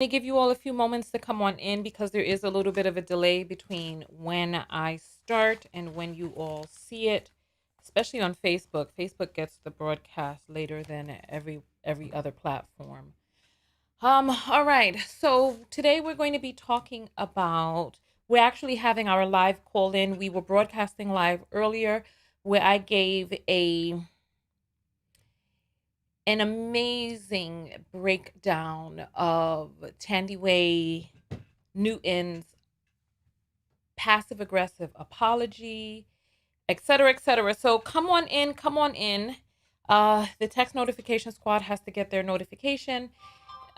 Let me give you all a few moments to come on in because there is a little bit of a delay between when I start and when you all see it, especially on Facebook. Facebook gets the broadcast later than every other platform. All right. So today we're going to be talking about we're actually having our live call in. We were broadcasting live earlier where I gave an amazing breakdown of Thandiwe Newton's passive aggressive apology, et cetera, et cetera. So come on in, come on in. The text notification squad has to get their notification.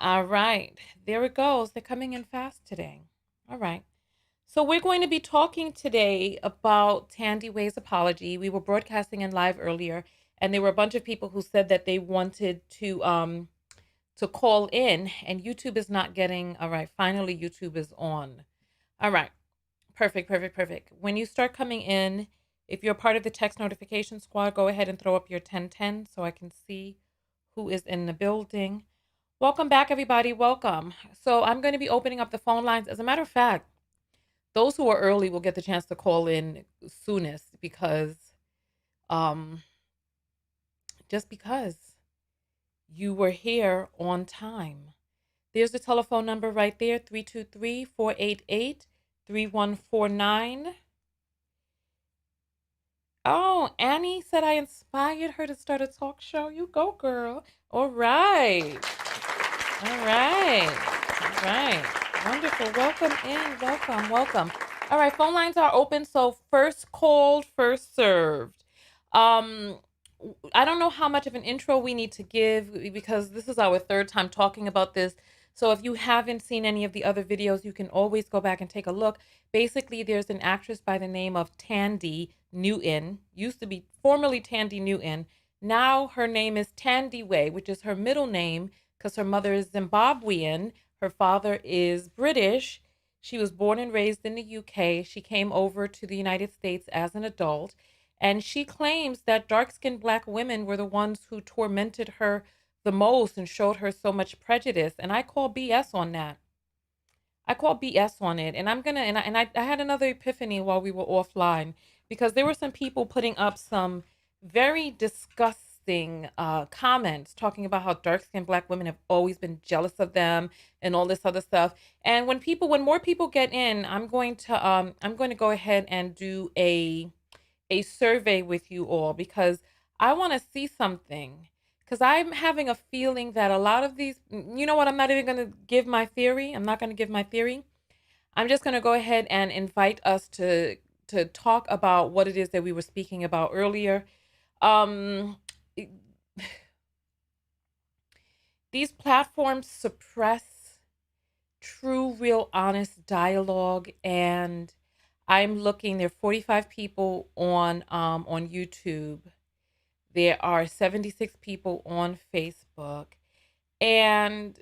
All right, there it goes. They're coming in fast today. All right. So we're going to be talking today about Thandiwe's apology. We were broadcasting in live earlier, and there were a bunch of people who said that they wanted to call in, and YouTube is not getting. All right, finally YouTube is on. All right. Perfect, perfect, perfect. When you start coming in, if you're part of the text notification squad, go ahead and throw up your 1010 so I can see who is in the building. Welcome back, everybody. Welcome. So I'm going to be opening up the phone lines. As a matter of fact, those who are early will get the chance to call in soonest because um just because you were here on time. There's the telephone number right there, 323-488-3149. Oh, Annie said I inspired her to start a talk show. You go, girl. All right. All right. All right. Wonderful. Welcome in. Welcome. Welcome. All right. Phone lines are open. So first called, first served. Um, I don't know how much of an intro we need to give because this is our third time talking about this. So if you haven't seen any of the other videos, you can always go back and take a look. Basically, there's an actress by the name of Thandiwe Newton, used to be formerly Thandiwe Newton. Now her name is Thandiwe, which is her middle name because her mother is Zimbabwean. Her father is British. She was born and raised in the UK. She came over to the United States as an adult. And she claims that dark skinned Black women were the ones who tormented her the most and showed her so much prejudice. And I call BS on that. I call BS on it. And I'm going to, I had another epiphany while we were offline because there were some people putting up some very disgusting comments talking about how dark skinned Black women have always been jealous of them and all this other stuff. And when more people get in, I'm going to go ahead and do a survey with you all because I want to see something. Because I'm having a feeling that a lot of these, you know what? I'm not even going to give my theory. I'm not going to give my theory. I'm just going to go ahead and invite us to talk about what it is that we were speaking about earlier. Um, these platforms suppress true, real, honest dialogue, and I'm looking. There are 45 people on YouTube. There are 76 people on Facebook. And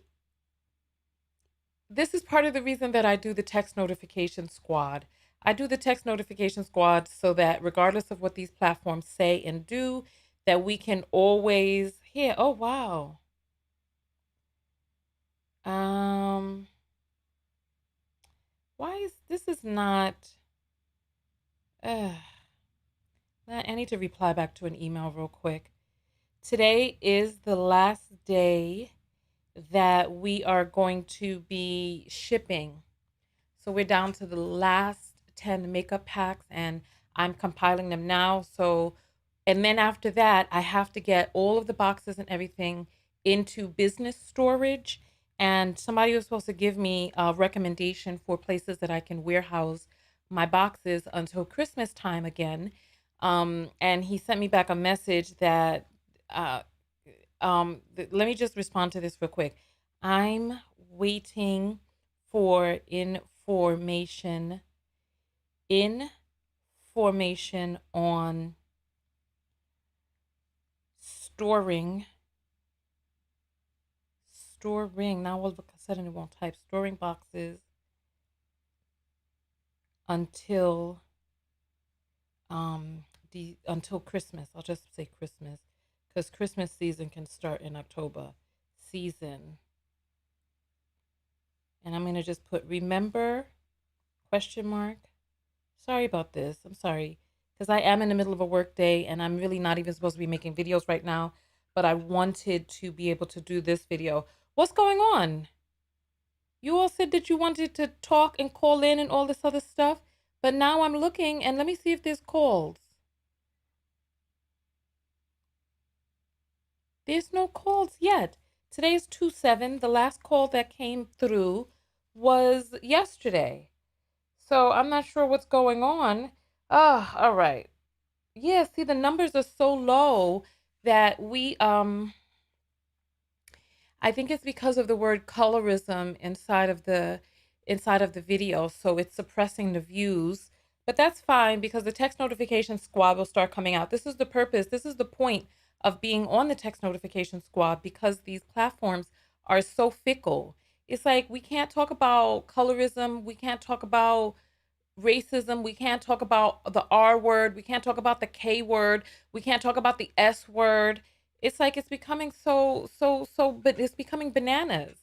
this is part of the reason that I do the text notification squad. I do the text notification squad so that regardless of what these platforms say and do, that we can always hear, oh wow. Um why is this is not uh I need to reply back to an email real quick. Today is the last day that we are going to be shipping. So we're down to the last 10 makeup packs and I'm compiling them now. So, and then after that, I have to get all of the boxes and everything into business storage. And somebody was supposed to give me a recommendation for places that I can warehouse my boxes until Christmas time again. And he sent me back a message that uh, let me just respond to this real quick. I'm waiting for information on storing now all of a sudden it won't type storing boxes until until Christmas. I'll just say Christmas because Christmas season can start in October. Season And I'm going to just put remember question mark. Sorry about this. I'm sorry. Because I am in the middle of a work day and I'm really not even supposed to be making videos right now. But I wanted to be able to do this video. What's going on? You all said that you wanted to talk and call in and all this other stuff. But now I'm looking and let me see if there's calls. There's no calls yet. Today's 2/7. The last call that came through was yesterday. So I'm not sure what's going on. All right. Yeah, see the numbers are so low that I think it's because of the word colorism inside of the video, so it's suppressing the views. But that's fine because the text notification squad will start coming out. This is the purpose. This is the point of being on the text notification squad because these platforms are so fickle. It's like we can't talk about colorism, we can't talk about racism, we can't talk about the R word, we can't talk about the K word, we can't talk about the S word. It's like it's becoming but it's becoming bananas.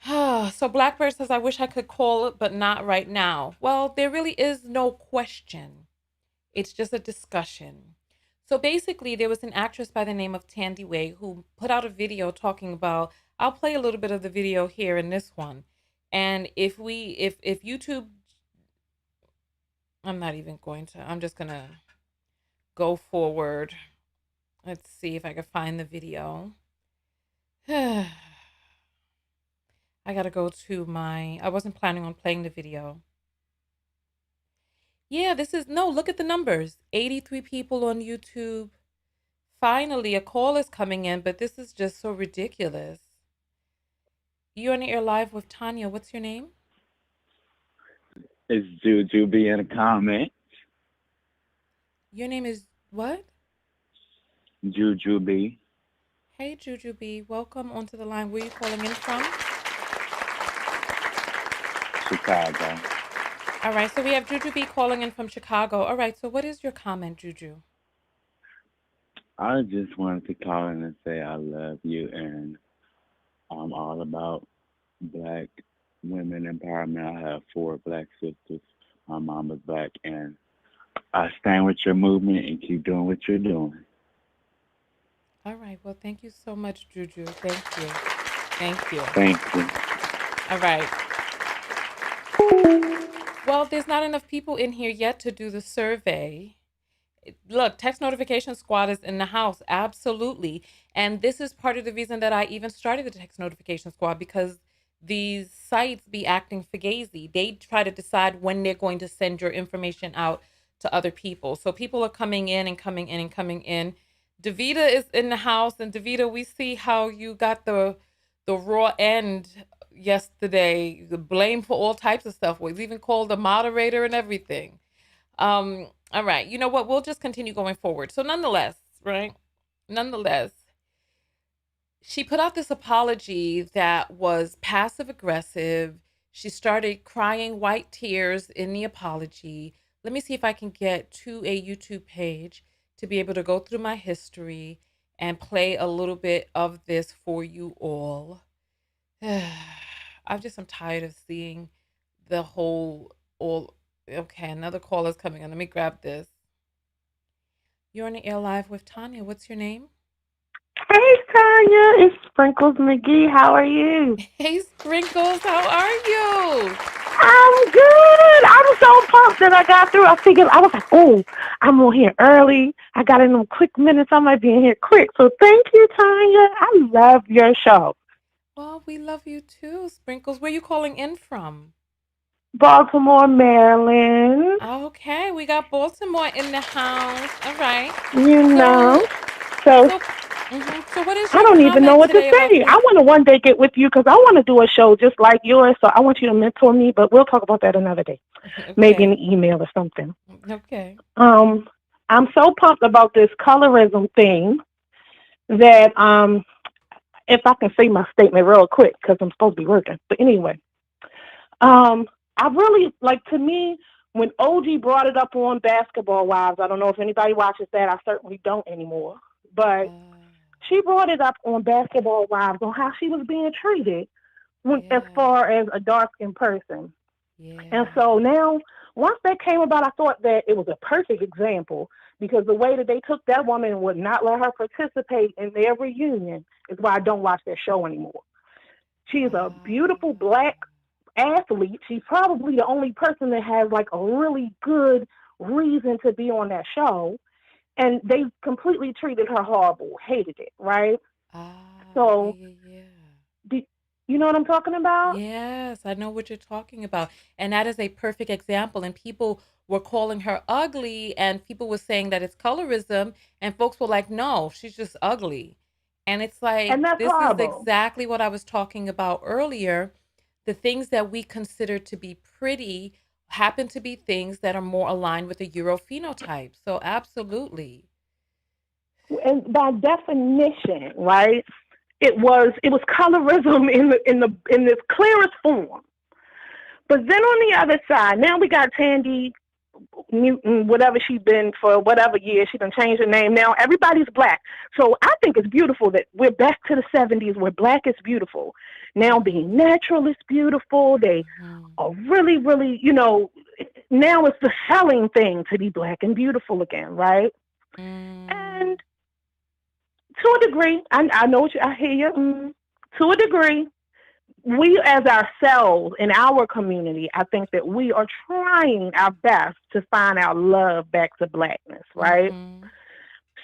So Blackbird says, I wish I could call it, but not right now. Well, there really is no question. It's just a discussion. So basically, there was an actress by the name of Thandiwe who put out a video talking about, I'll play a little bit of the video here in this one. And if YouTube, I'm not even going to, I'm just going to go forward. Let's see if I can find the video. I got to go to I wasn't planning on playing the video. Yeah, look at the numbers. 83 people on YouTube. Finally, a call is coming in, but this is just so ridiculous. You're on the air live with Tanya. What's your name? It's Jujuby in a comment. Your name is what? Jujuby. Hey, Jujuby. Welcome onto the line. Where are you calling in from? Chicago. All right, so we have Jujuby calling in from Chicago. All right, so what is your comment, Juju? I just wanted to call in and say I love you, and I'm all about black women empowerment. I have four black sisters. My mom is black, and I stand with your movement and keep doing what you're doing. All right, well, thank you so much, Juju. Thank you. Thank you. Thank you. All right. Well, there's not enough people in here yet to do the survey. Look, text notification squad is in the house. Absolutely. And this is part of the reason that I even started the text notification squad because these sites be acting fugazi. They try to decide when they're going to send your information out to other people. So people are coming in and coming in and coming in. Davita is in the house, and Davita, we see how you got the raw end yesterday. The blame for all types of stuff. Was even called the moderator and everything. All right. You know what? We'll just continue going forward. So nonetheless, right? Nonetheless, she put out this apology that was passive aggressive. She started crying white tears in the apology. Let me see if I can get to a YouTube page to be able to go through my history and play a little bit of this for you all. I'm tired of seeing the whole all. Okay, another call is coming on. Let me grab this. You're on the air live with Tanya. What's your name? Hey, Tanya. It's Sprinkles McGee. How are you? Hey, Sprinkles. How are you? I'm good. I was so pumped that I got through. I was like, oh, I'm on here early. I got in them quick minutes. I might be in here quick. So thank you, Tanya. I love your show. Well, we love you too, Sprinkles. Where you calling in from? Baltimore, Maryland. Okay, we got Baltimore in the house. All right. You know. So, So so, so what is I your don't even know comment what to today about say. I this? want to one day get with you because I want to do a show just like yours. So I want you to mentor me, but we'll talk about that another day. Maybe in Okay. an email or something. Okay. Um, I'm so pumped about this colorism thing that if I can say my statement real quick because I'm supposed to be working. But anyway, I really like to me when OG brought it up on Basketball Wives. I don't know if anybody watches that. I certainly don't anymore. But Uh, she brought it up on Basketball Wives on how she was being treated as Yeah. far as a dark-skinned person. And Yeah. so now, once that came about, I thought that it was a perfect example because the way that they took that woman and would not let her participate in their reunion is why I don't watch that show anymore. She's a beautiful Ah. black athlete. She's probably the only person that has like a really good reason to be on that show. And they completely treated her horrible, hated it, right? Ah, yeah, So, yeah, yeah. do, you know what I'm talking about? Yes, I know what you're talking about. And that is a perfect example. And people were calling her ugly, and people were saying that it's colorism, and folks were like, no, she's just ugly. And it's And like, that's this is horrible. exactly what I was talking about earlier. The things that we consider to be pretty happen to be things that are more aligned with the Euro phenotype. So, absolutely. And by definition, right? It was colorism in this clearest form. But then on the other side, now we got Thandiwe Newton, whatever she's been for whatever year, she's been changed her name. Now everybody's black. So I think it's beautiful that we're back to the 70s where black is beautiful. Now being Mm-hmm. natural is beautiful. They Mm-hmm. are really, really, now it's the selling thing to be black and beautiful again, right? And Mm. to a degree, I know what I hear you. To a degree, we as ourselves in our community, I think that we are trying our best to find our love back to blackness, right? Mm-hmm.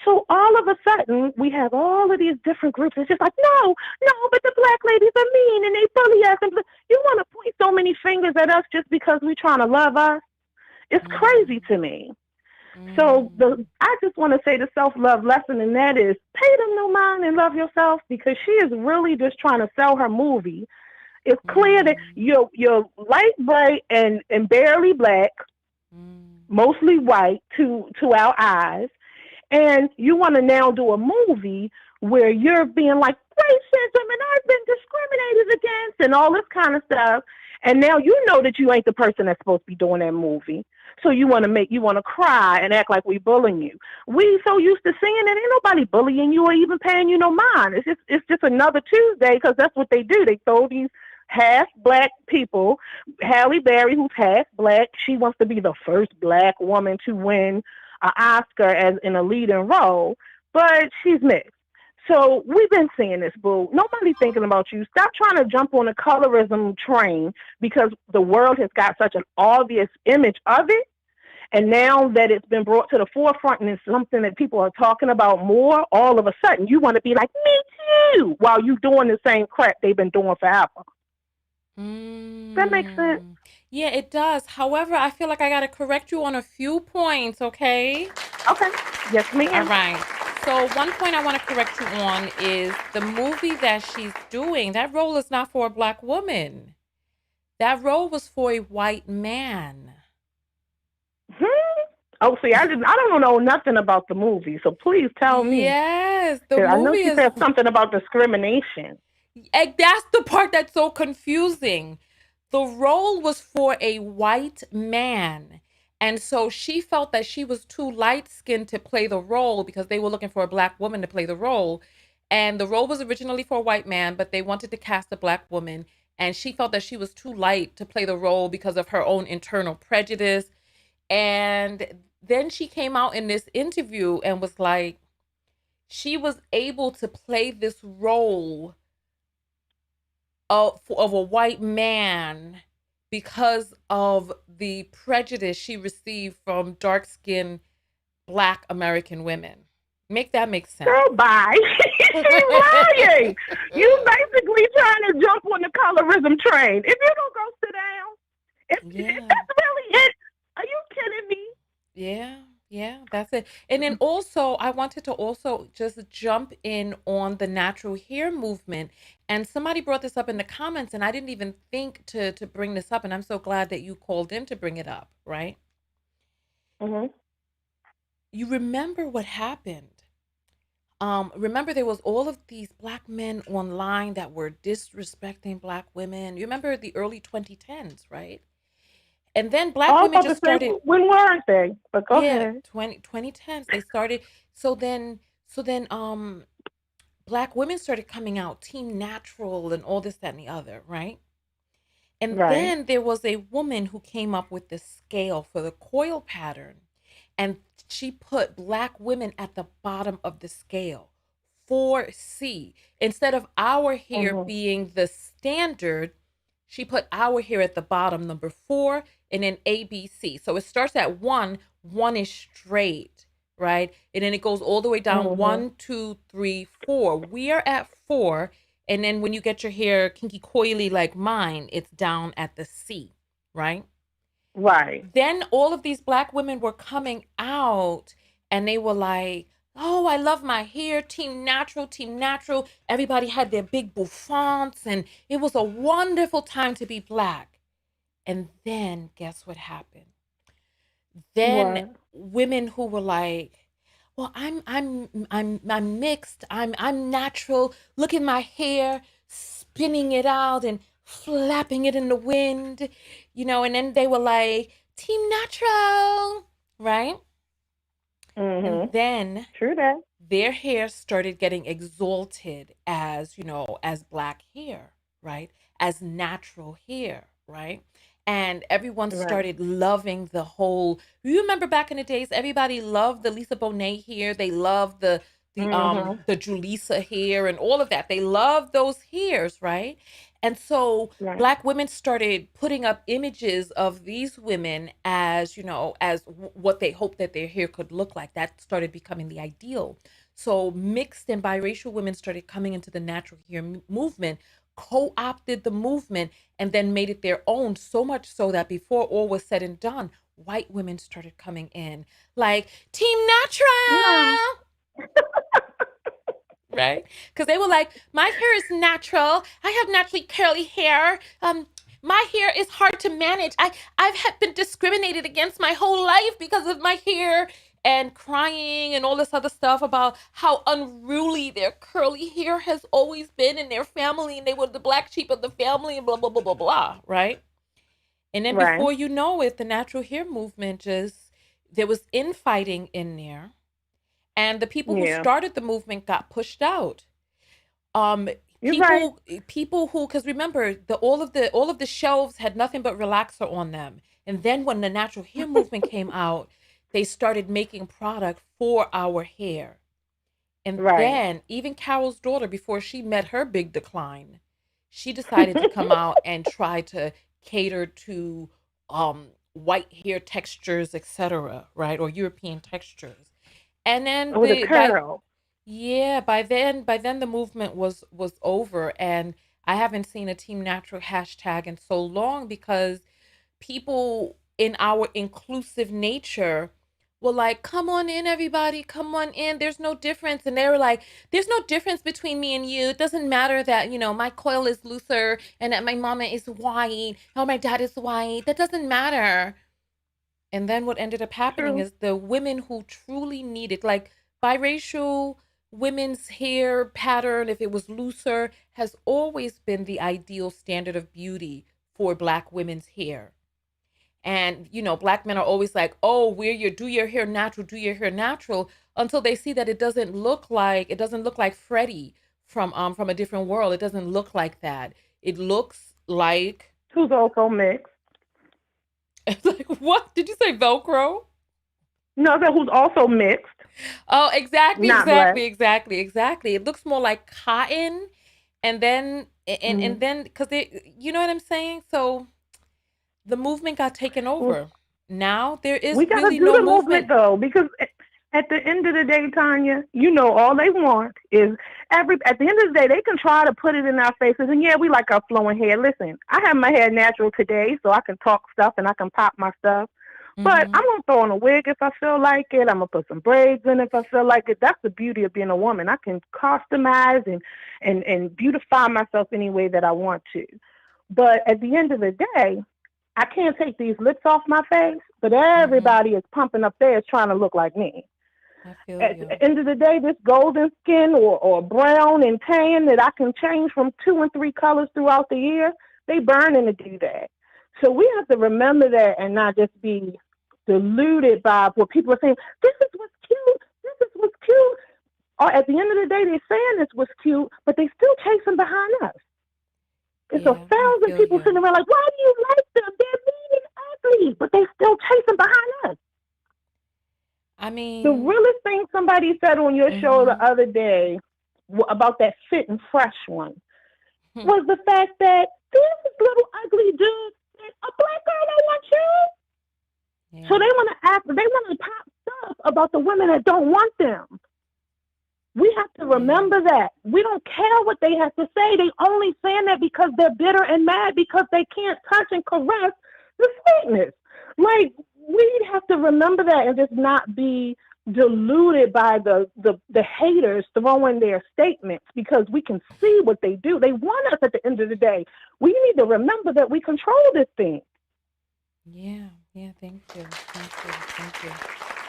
So all of a sudden, we have all of these different groups. It's just like, no, no, but the black ladies are mean and they bully us. And you want to point so many fingers at us just because we're trying to love us? It's crazy Mm. to me. So Mm. I just want to say the self-love lesson in that is pay them no mind and love yourself because she is really just trying to sell her movie. It's clear that Mm. you're light, bright, and barely black, Mm. mostly white to our eyes, and you want to now do a movie where you're being like racism and I've been discriminated against and all this kind of stuff. And now you know that you ain't the person that's supposed to be doing that movie. So you want to cry and act like we bullying you. We so used to seeing that ain't nobody bullying you or even paying you no mind. It's just another Tuesday because that's what they do. They throw these half black people. Halle Berry, who's half black, she wants to be the first black woman to win an Oscar as in a leading role, but she's mixed. So we've been seeing this, boo. Nobody thinking about you. Stop trying to jump on the colorism train because the world has got such an obvious image of it. And now that it's been brought to the forefront and it's something that people are talking about more, all of a sudden you want to be like, me too, while you doing the same crap they've been doing forever. Does that make sense? Mm. Yeah, it does. However, I feel like I got to correct you on a few points, okay? Okay. Yes, All ma'am. right. So, one point I want to correct you on is the movie that she's doing, that role is not for a black woman. That role was for a white man. Hmm? Oh, see, I don't know nothing about the movie, so please tell me. Yes, the 'Cause I know movie she is. said something about discrimination. That's the part that's so confusing. The role was for a white man. And so she felt that she was too light skinned to play the role because they were looking for a black woman to play the role. And the role was originally for a white man, but they wanted to cast a black woman. And she felt that she was too light to play the role because of her own internal prejudice. And then she came out in this interview and was like, she was able to play this role of a white man because of the prejudice she received from dark skinned black American women. Make that make sense. Girl, bye. She's lying. You basically trying to jump on the colorism train. If you don't go sit down, if Yeah. that's really it, are you kidding me? Yeah, yeah, that's it. And then also, I wanted to also just jump in on the natural hair movement. And somebody brought this up in the comments, and I didn't even think to bring this up. And I'm so glad that you called in to bring it up, right? Mm-hmm. You remember what happened. Remember there was all of these black men online that were disrespecting black women. You remember the early 2010s, right? And then Oh, black I was women about to just say, started. when weren't they? But go Yeah, ahead. 2010s they started. So then Black women started coming out, Team Natural and all this, that, and the other, right? And Right. then there was a woman who came up with the scale for the coil pattern, and she put Black women at the bottom of the scale, 4C. Instead of our hair Mm-hmm. being the standard, she put our hair at the bottom, number 4, and then ABC. So it starts at 1, 1 is straight, right? And then it goes all the way down, Mm-hmm. 1, 2, 3, 4. We are at 4. And then when you get your hair kinky coily like mine, it's down at the C, right? Right. Then all of these Black women were coming out and they were like, oh, I love my hair, Team Natural, Team Natural. Everybody had their big bouffants and it was a wonderful time to be Black. And then guess what happened? Then What? women who were like, well, I'm mixed. I'm natural. Look at my hair, spinning it out and flapping it in the wind, and then they were like, Team Natural, right? And Mm-hmm. then True that. their hair started getting exalted as, as Black hair, right? As natural hair, right? And everyone Right. started loving the whole. You remember back in the days, everybody loved the Lisa Bonet hair. They loved Mm-hmm. the Julissa hair and all of that. They loved those hairs, right? And so Right. Black women started putting up images of these women as, as what they hoped that their hair could look like. That started becoming the ideal. So mixed and biracial women started coming into the natural hair movement, co-opted the movement, and then made it their own. So much so that before all was said and done, white women started coming in like Team No. Natural, right? Because they were like, my hair is natural. I have naturally curly hair. My hair is hard to manage. I've been discriminated against my whole life because of my hair, and crying and all this other stuff about how unruly their curly hair has always been in their family, and they were the black sheep of the family, and blah blah blah blah blah, right? And then Right. before you know it, the natural hair movement just, there was infighting in there, and the people who Yeah. started the movement got pushed out. um You're right. people who, because remember, the all of the shelves had nothing but relaxer on them, and then when the natural hair movement came out, they started making product for our hair. And Right. then even Carol's daughter, before she met her big decline, she decided to come out and try to cater to white hair textures, etc., right, or European textures. And then With a the by curl. yeah, by then the movement was over, and I haven't seen a Team Natural hashtag in so long, because people in our inclusive nature were like, "Come on in, everybody, come on in. There's no difference." And they were like, "There's no difference between me and you. It doesn't matter that, my coil is looser and that my mama is white or my dad is white. That doesn't matter." And then what ended up happening True. is the women who truly needed, like, biracial women's hair pattern, if it was looser, has always been the ideal standard of beauty for Black women's hair. And, Black men are always like, oh, do your hair natural, do your hair natural, until they see that it doesn't look like Freddie from a different world. It doesn't look like that. It looks like, Who's also mixed. it's like, what? Did you say Velcro? No, that who's also mixed, Oh, exactly, not black. exactly, exactly, exactly. It looks more like cotton, and then Mm-hmm. because you know what I'm saying? So the movement got taken Well, over. Now there is we gotta really do no the movement movement. though, because at the end of the day, Tanya, all they want is At the end of the day, they can try to put it in our faces, and yeah, we like our flowing hair. Listen, I have my hair natural today, so I can talk stuff and I can pop my stuff. But Mm-hmm. I'm gonna throw on a wig if I feel like it. I'm gonna put some braids in if I feel like it. That's the beauty of being a woman. I can customize and beautify myself any way that I want to. But at the end of the day, I can't take these lips off my face, but Mm-hmm. everybody is pumping up theirs trying to look like me. I feel At you. the end of the day, this golden skin or brown and tan that I can change from 2 and 3 colors throughout the year, they burning to do that. So we have to remember that and not just be deluded by what people are saying. This is what's cute. This is what's cute. or at the end of the day, they're saying this was cute, but they still chasing behind us. It's Yeah, I 1,000 feel people you. sitting around like, why do you like them? They're mean and ugly, but they still chasing behind us. I The mean, realest thing somebody said on your show the mm-hmm. other day about that fit and fresh one was the fact that this little ugly dude, a black girl don't want you. So Yeah, they want to act, they want to pop stuff about the women that don't want them. We have to yeah, remember that. We don't care what they have to say. They only saying that because they're bitter and mad because they can't touch and caress the sweetness. Like, we have to remember that and just not be deluded by the haters throwing their statements, because we can see what they do. They want us at the end of the day. We need to remember that we control this thing. yeah, yeah. Thank you, thank you, thank you.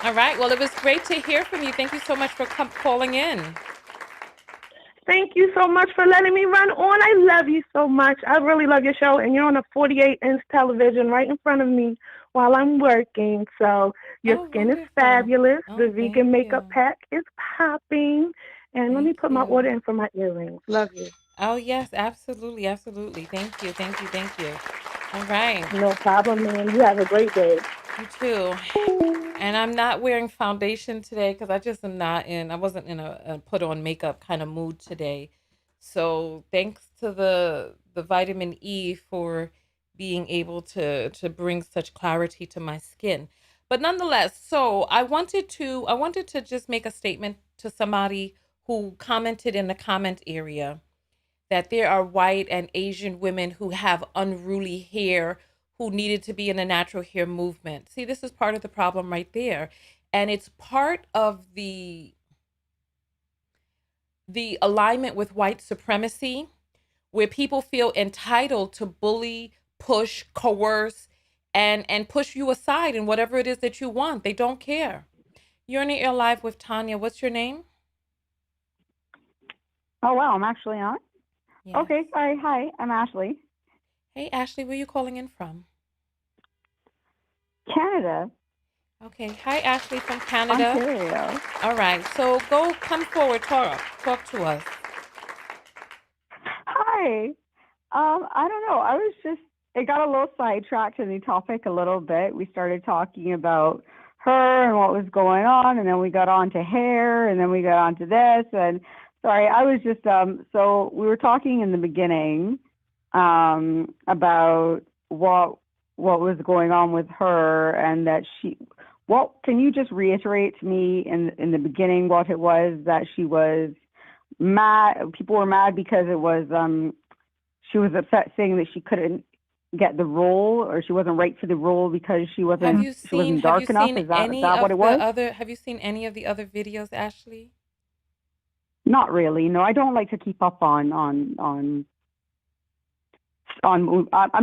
All right. Well, it was great to hear from you. Thank you so much for calling in. Thank you so much for letting me run on. I love you so much. I really love your show. And you're on a 48-inch television right in front of me while I'm working. So your Oh, skin is wonderful. fabulous. The Oh, thank vegan makeup you. pack is popping. And let Thank me put my you. order in for my earrings. Love you. Oh, yes, absolutely. Absolutely. Thank you. Thank you. Thank you. All right. No problem, man. You have a great day. You too. And I'm not wearing foundation today because I just am not I wasn't in a put on makeup kind of mood today. So thanks to the vitamin E for being able to bring such clarity to my skin. But nonetheless, so I wanted to just make a statement to somebody who commented in the comment area that there are white and Asian women who have unruly hair who needed to be in a natural hair movement. See, this is part of the problem right there. And it's part of the alignment with white supremacy, where people feel entitled to bully, push, coerce, and push you aside in whatever it is that you want. They don't care. You're in the air live with Tanya. What's your name? Oh, wow, I'm actually on. Yes. Okay, sorry. Hi, I'm Ashley. Hey, Ashley, where are you calling in from? Canada, Okay. Hi, Ashley from Canada. Ontario. All right. So come forward, talk to us. Hi. I don't know. It got a little sidetracked in the topic a little bit. We started talking about her and what was going on, and then we got on to hair, and then we got on to this. And sorry, I was just, so we were talking in the beginning, about what was going on with her, and that can you just reiterate to me in the beginning what it was that she was mad? People were mad because it was, she was upset, saying that she couldn't get the role, or she wasn't right for the role because she wasn't Have you dark enough. seen Is any that what of it the was? other have you seen any of the other videos, Ashley? Not really. No, I don't like to keep up on. I'm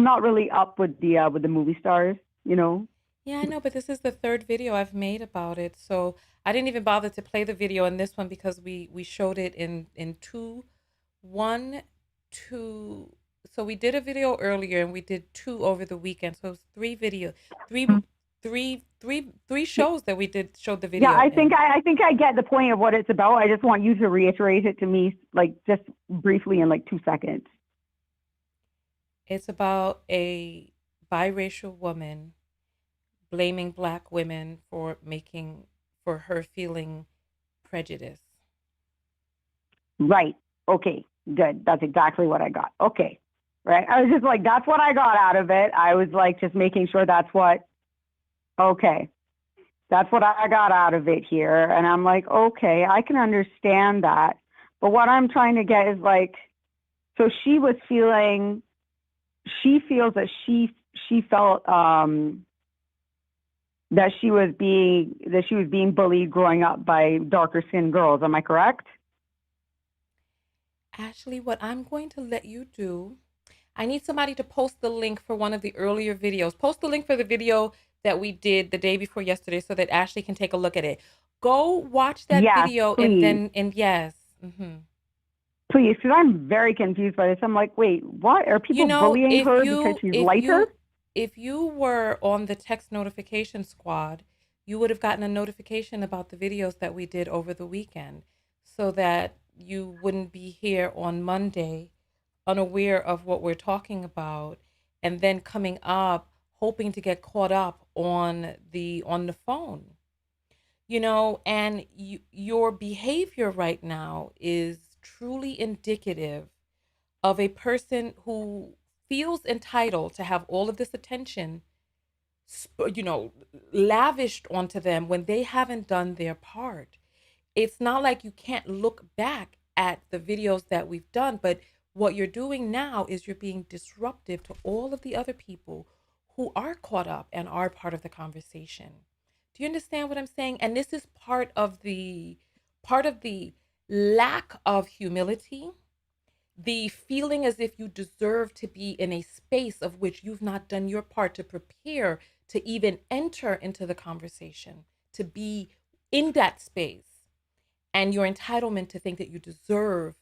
not really up with the movie stars. You know. Yeah, I know, but this is the third video I've made about it. So I didn't even bother to play the video in this one because we showed it in one, two. So we did a video earlier and we did two over the weekend. So it's three, three shows that we showed the Yeah, video in. I think I get the point of what it's about. I just want you to reiterate it to me, like just briefly in like 2 seconds. It's about a biracial woman blaming black women for her feeling prejudice. Right. Okay. Good. That's exactly what I got. Okay. Right. I was just like, that's what I got out of it. I was like, just making sure that's what. Okay. That's what I got out of it here. And I'm like, okay, I can understand that. But what I'm trying to get is like, so she feels that she felt that she was being bullied growing up by darker skinned girls. Am I correct? Ashley, what I'm going to let you do, I need somebody to post the link for one of the earlier videos. Post the link for the video that we did the day before yesterday so that Ashley can take a look at it. Go watch that Yes, video please. and yes. Mm-hmm. Please, because I'm very confused by this. I'm like, wait, what? Are people bullying her because she's lighter? If you were on the text notification squad, you would have gotten a notification about the videos that we did over the weekend. so that you wouldn't be here on Monday unaware of what we're talking about, and then coming up hoping to get caught up on the phone. And your behavior right now is truly indicative of a person who feels entitled to have all of this attention, you know, lavished onto them when they haven't done their part. It's not like you can't look back at the videos that we've done, but what you're doing now is you're being disruptive to all of the other people who are caught up and are part of the conversation. Do you understand what I'm saying? And this is part of the lack of humility, the feeling as if you deserve to be in a space of which you've not done your part to prepare to even enter into the conversation, to be in that space, and your entitlement to think that you deserve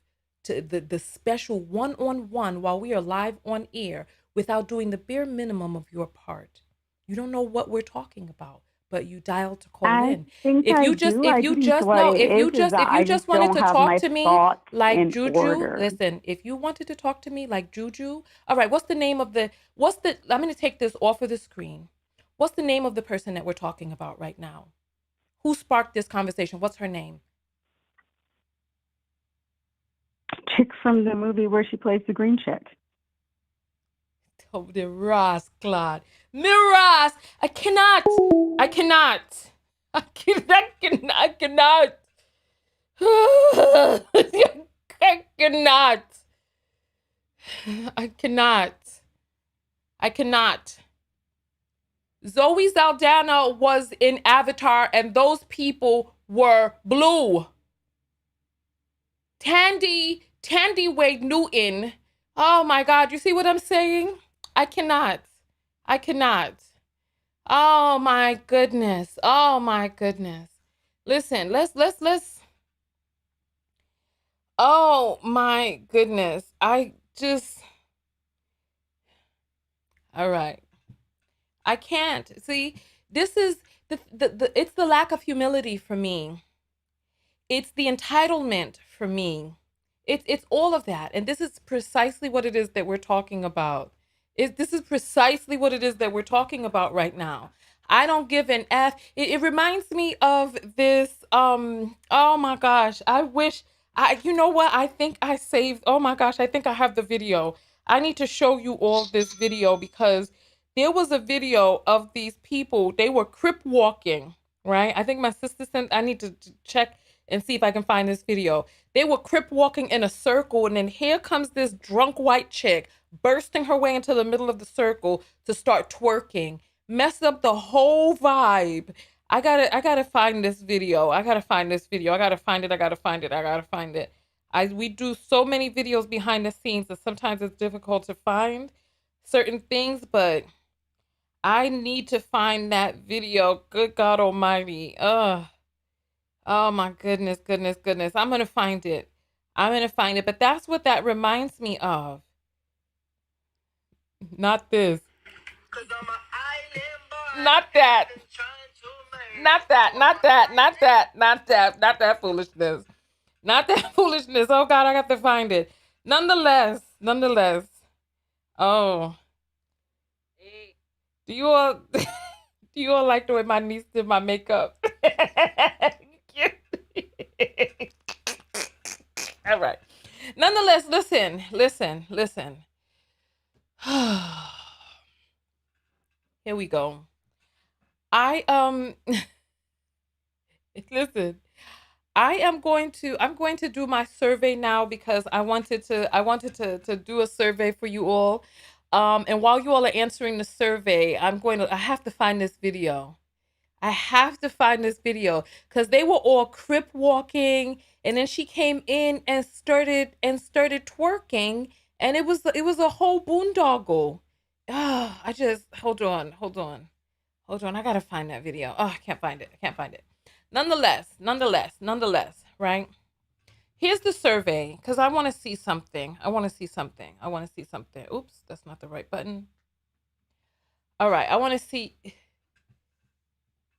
to the special one-on-one while we are live on air without doing the bare minimum of your part. You don't know what we're talking about, but you dialed to call I in. think If I you just do. if I you think just what no, it is that if you I just just wanted don't to have talk my to me thoughts like in Juju, order. listen, if you wanted to talk to me like Juju, all right, I'm going to take this off of the screen. What's the name of the person that we're talking about right now? Who sparked this conversation? What's her name? Chick from the movie where she plays the green chick. Oh, the Ross, Claude. Miraz! I cannot. I cannot. I cannot. I cannot. I cannot. I cannot. I cannot. Zoe Saldana was in Avatar, and those people were blue. Thandiwe Newton. Oh my God, you see what I'm saying? I cannot. I cannot. Oh my goodness. Oh my goodness. Listen, let's. Oh my goodness. All right. I can't. See, this is it's the lack of humility for me. It's the entitlement for me. It's all of that. And this is precisely what it is that we're talking about. This is precisely what it is that we're talking about right now. I don't give an F. It reminds me of this, oh my gosh. You know what? I think I saved, oh my gosh, I think I have the video. I need to show you all this video because there was a video of these people. They were crip walking, right? I think my sister sent, I need to check and see if I can find this video. They were crip walking in a circle, and then here comes this drunk white chick bursting her way into the middle of the circle to start twerking, mess up the whole vibe. I gotta find this video. I gotta find this video. I gotta find it. I gotta find it. I gotta find it. We do so many videos behind the scenes that sometimes it's difficult to find certain things, but I need to find that video. Good God Almighty. Oh my goodness, goodness, goodness. I'm going to find it. I'm going to find it. But that's what that reminds me of. Not this. Not that. Not that. Not that. Not that. Not that. Not that foolishness. Not that foolishness. Oh God, I got to find it. Nonetheless. Oh. Do you all like the way my niece did my makeup? All right. Nonetheless, listen. Here we go. Listen. I'm going to do my survey now because I wanted to do a survey for you all. And while you all are answering the survey, I have to find this video. I have to find this video because they were all crip walking, and then she came in and started twerking, and it was a whole boondoggle. I just hold on. I gotta find that video. Oh, I can't find it. Nonetheless, right? Here's the survey because I want to see something. Oops, that's not the right button. All right, I want to see.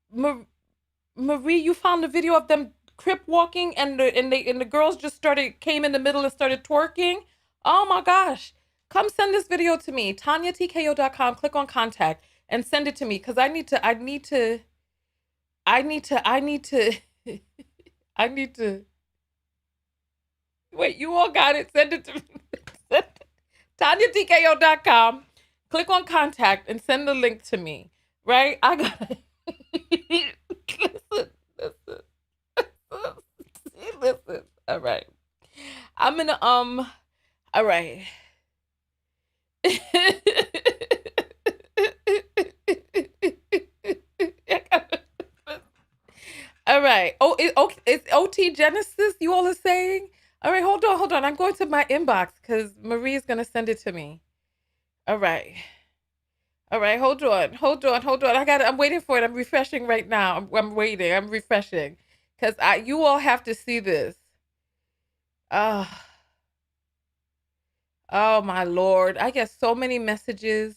Marie, you found the video of them crip walking, and the girls just came in the middle and started twerking. Oh my gosh. Come send this video to me. TanyaTKO.com, click on contact and send it to me, because I need to wait, you all got it. Send it to me. TanyaTKO.com. Click on contact and send the link to me. Right? I got it. Listen. All right. I'm gonna all right. All right. Oh, it's OT Genesis you all are saying? All right, hold on. I'm going to my inbox because Marie's going to send it to me. All right, hold on. I'm waiting for it. I'm refreshing right now. I'm waiting. I'm refreshing because you all have to see this. Oh my Lord. I get so many messages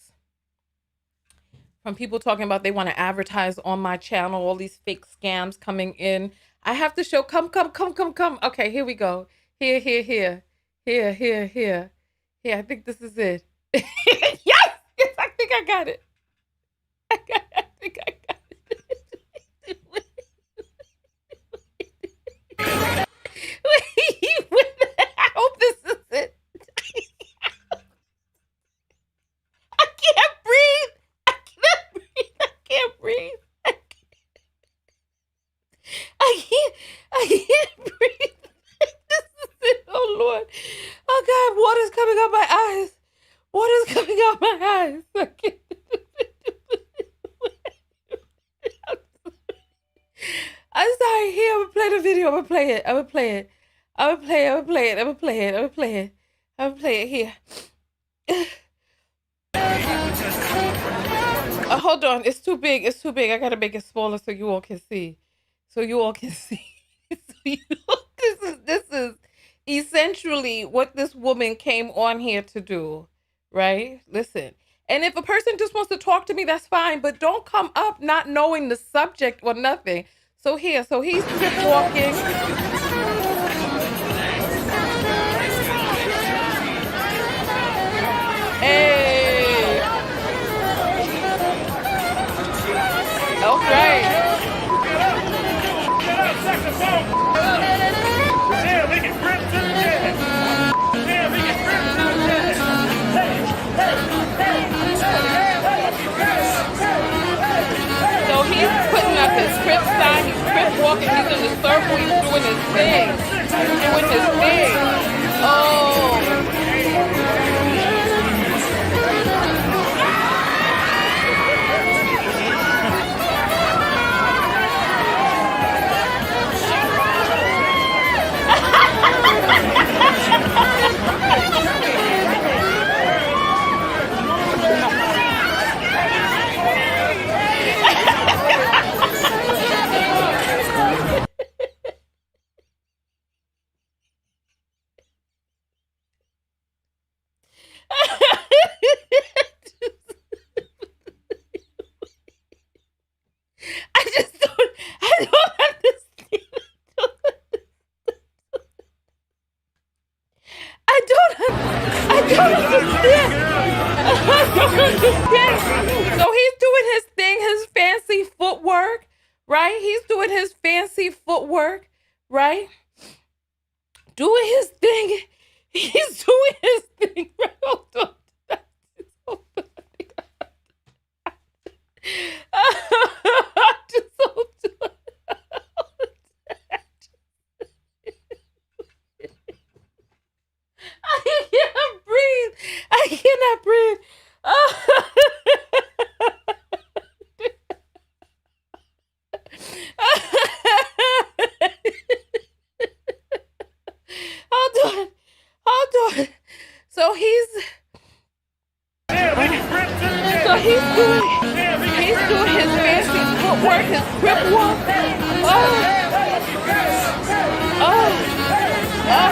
from people talking about they want to advertise on my channel, all these fake scams coming in. I have to show, come. Okay, here we go. Here. Here, I think this is it. Yes, I think I got it. I think I got it. Wait, I hope this is it. I can't breathe. I can't breathe. This is it. Oh Lord. Oh God, water's coming out my eyes. I can't. I'm sorry. Here, I'm gonna play the video. I'm gonna play it here. Hold on. It's too big. I gotta make it smaller so you all can see. This is essentially what this woman came on here to do, right? Listen. And if a person just wants to talk to me, that's fine, but don't come up not knowing the subject or nothing. So he's crip walking. Hey. All right. So he's putting up his crip sign, he's crip walking, he's in the circle, he's doing his thing. Oh. I don't understand. I don't understand. So he's doing his thing, his fancy footwork, right? He's doing his fancy footwork, right? Doing his thing. He's doing his thing. Right? Hold on. I cannot breathe. Hold on. So he's doing his fancy footwork, his crip walk.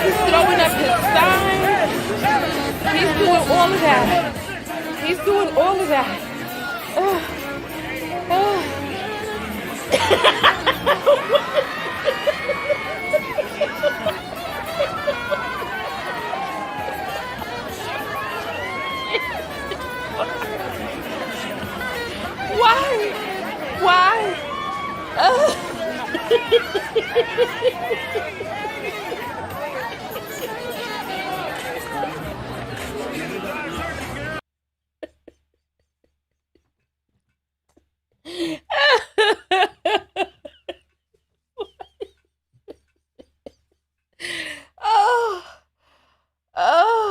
He's throwing up his signs. He's doing all of that. Why? Oh, oh,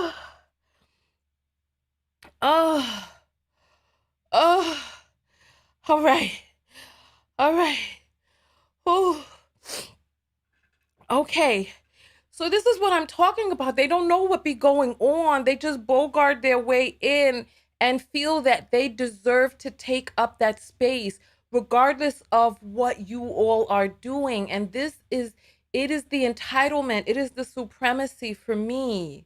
oh, oh. All right. All right. Oh, okay. So this is what I'm talking about. They don't know what be going on. They just bogart their way in and feel that they deserve to take up that space, regardless of what you all are doing. And it is the entitlement. It is the supremacy for me.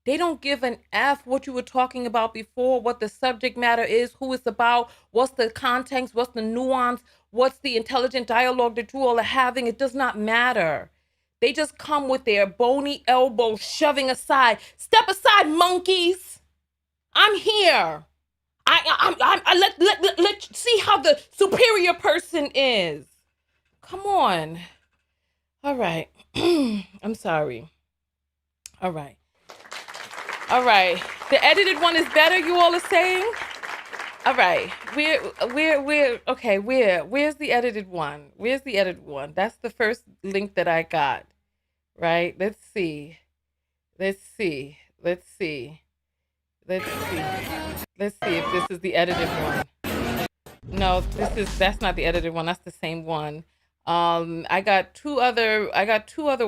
They don't give an F what you were talking about before, what the subject matter is, who it's about, what's the context, what's the nuance, what's the intelligent dialogue that you all are having. It does not matter. They just come with their bony elbows shoving aside. Step aside, monkeys. I'm here. Let's see how the superior person is. Come on. All right. I'm sorry. All right. All right. The edited one is better, you all are saying? All right. Where's the edited one? Where's the edited one? That's the first link that I got. Right? Let's see. Let's see if this is the edited one. No, that's not the edited one. That's the same one. I got two other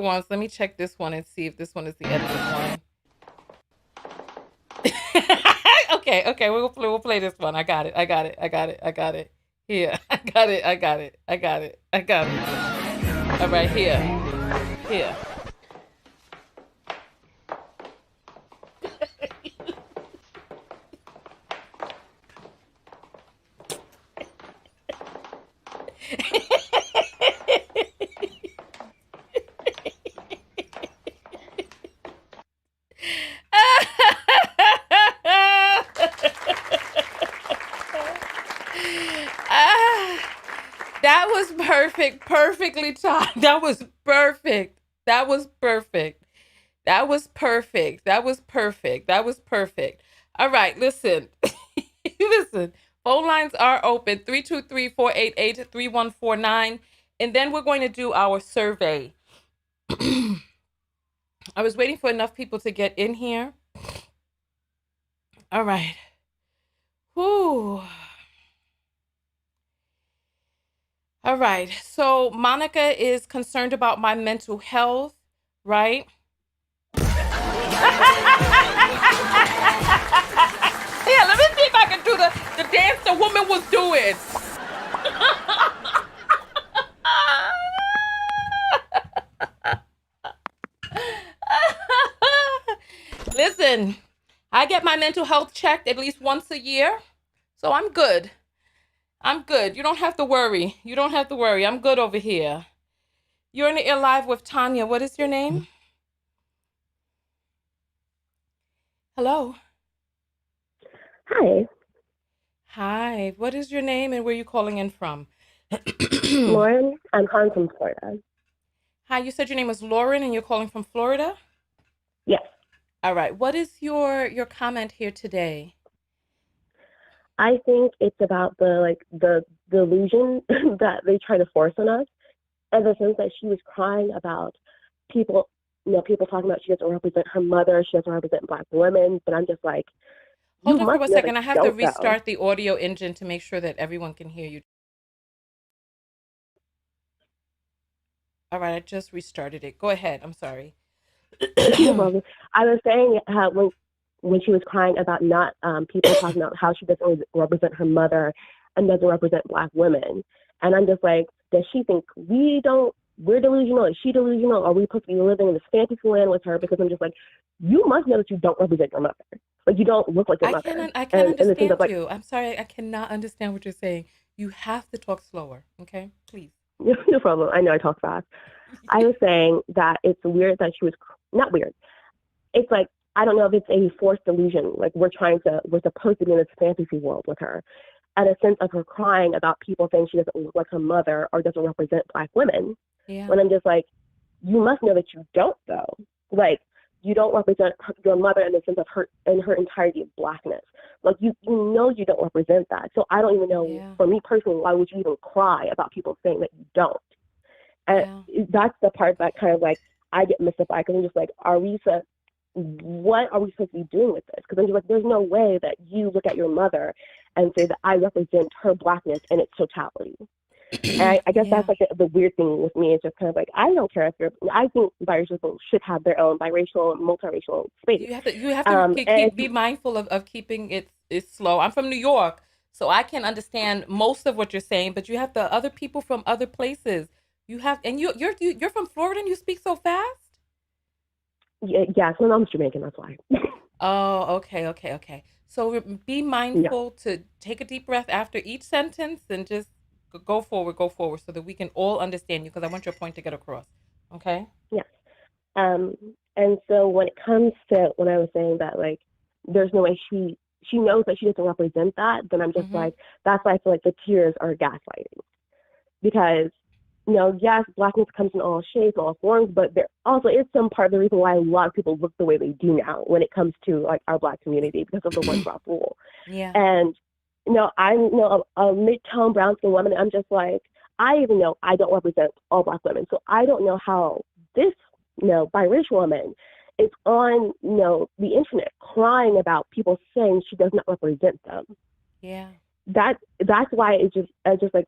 ones. Let me check this one and see if this one is the edited one. Okay, we'll play this one. I got it. Here. I got it. All right, here. That was perfect. Perfectly timed. That was perfect. All right, listen. Listen. Phone lines are open, 323-488-3149. And then we're going to do our survey. I was waiting for enough people to get in here. All right. Whew. All right. So Monica is concerned about my mental health, right? Yeah, let me see if I can do the dance the woman was doing. Listen, I get my mental health checked at least once a year, so I'm good. You don't have to worry. I'm good over here. You're in the air live with Tanya. What is your name? Hello. Hi. What is your name and where are you calling in from? Lauren, I'm calling from Florida. Hi, you said your name was Lauren and you're calling from Florida? Yes. All right. What is your comment here today? I think it's about the delusion that they try to force on us, and the sense that she was crying about people talking about she doesn't represent her mother, she doesn't represent Black women, but I'm just like, hold on for a second. I have to restart the audio engine to make sure that everyone can hear you. All right, I just restarted it. Go ahead. I'm sorry. No problem. I was saying how when she was crying about not people talking about how she doesn't represent her mother and doesn't represent Black women, and I'm just like, does she think we're delusional? Is she delusional? Are we supposed to be living in this fantasy land with her? Because I'm just like, you must know that you don't represent your mother. Like, you don't look like your mother. I can't understand you. I'm sorry, I cannot understand what you're saying. You have to talk slower, okay? Please. No problem. I know I talk fast. I was saying that it's weird that she was, not weird. It's like, I don't know if it's a forced delusion. Like, we're supposed to be in this fantasy world with her. at a sense of her crying about people saying she doesn't look like her mother or doesn't represent Black women. Yeah. When I'm just like, you must know that you don't, though. Like, you don't represent your mother in the sense of her in her entirety of Blackness. Like, you know you don't represent that. So I don't even know, for me personally, why would you even cry about people saying that you don't? And that's the part that kind of like I get mystified, because I'm just like, what are we supposed to be doing with this? Because I'm just like, there's no way that you look at your mother and say that I represent her Blackness in its totality. And I guess that's like the weird thing with me. Is just kind of like, I don't care if you're. I think biracial people should have their own biracial, multiracial space. You have to be mindful of keeping it slow. I'm from New York, so I can understand most of what you're saying, but you have the other people from other places. You have, and you're from Florida and you speak so fast. Yes, my mom's Jamaican. That's why. Oh, okay. So be mindful to take a deep breath after each sentence and just go forward, so that we can all understand you, because I want your point to get across. Okay? Yes. And so when it comes to when I was saying that, like, there's no way she knows that she doesn't represent that, then I'm just like, that's why I feel like the tears are gaslighting. Because, you know, yes, Blackness comes in all shapes, all forms, but there also is some part of the reason why a lot of people look the way they do now when it comes to, like, our Black community, because of the one-drop rule. Yeah. And, you know, I'm, you know, a mid-tone brown-skinned woman, and I'm just like, I even know I don't represent all Black women, so I don't know how this, you know, biracial woman is on, you know, the internet crying about people saying she does not represent them. Yeah. That's why it's just like,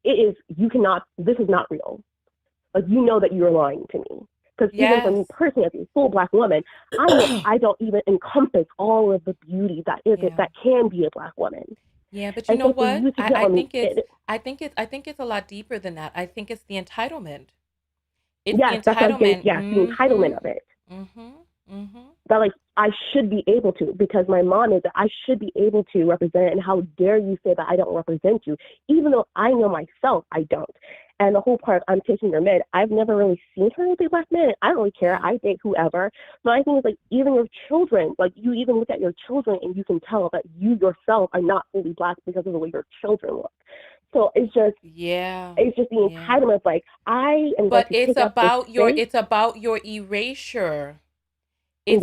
it is, you cannot, this is not real. Like, you know that you're lying to me. Because even for me personally, as a full Black woman, I know I don't even encompass all of the beauty that that can be a Black woman. Yeah, but you know what? I think it's a lot deeper than that. I think it's the entitlement. It's the entitlement. That's what I'm saying. Yes, the entitlement of it. That, like, I should be able to, because my mom is that I should be able to represent, and how dare you say that I don't represent you, even though I know myself I don't. And the whole part, I'm taking your mid, I've never really seen her with a Black man. I don't really care. I date whoever. But I think it's like, even your children, like, you even look at your children and you can tell that you yourself are not fully Black because of the way your children look. So it's just the entitlement of, like, I am. But it's about your erasure. It's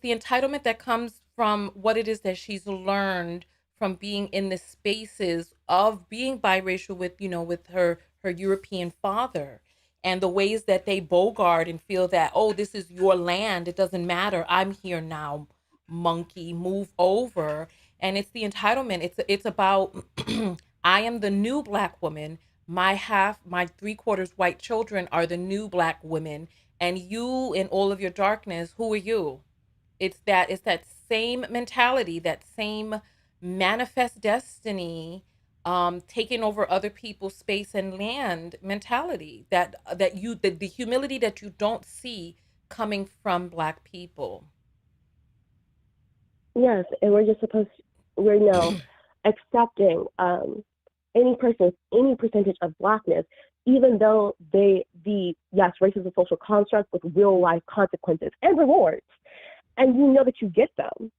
the entitlement that comes from what it is that she's learned from being in the spaces of being biracial with, you know, with her European father, and the ways that they bogart and feel that, oh, this is your land, it doesn't matter, I'm here now, monkey, move over. And it's the entitlement. It's about I am the new Black woman. My 3/4 white children are the new Black women, and you, in all of your darkness, who are you? It's that same mentality, that same manifest destiny, taking over other people's space and land mentality, the humility that you don't see coming from Black people. Yes, and we're just we're now accepting any person with any percentage of Blackness, even though race is a social construct with real life consequences and rewards, and you know that you get them.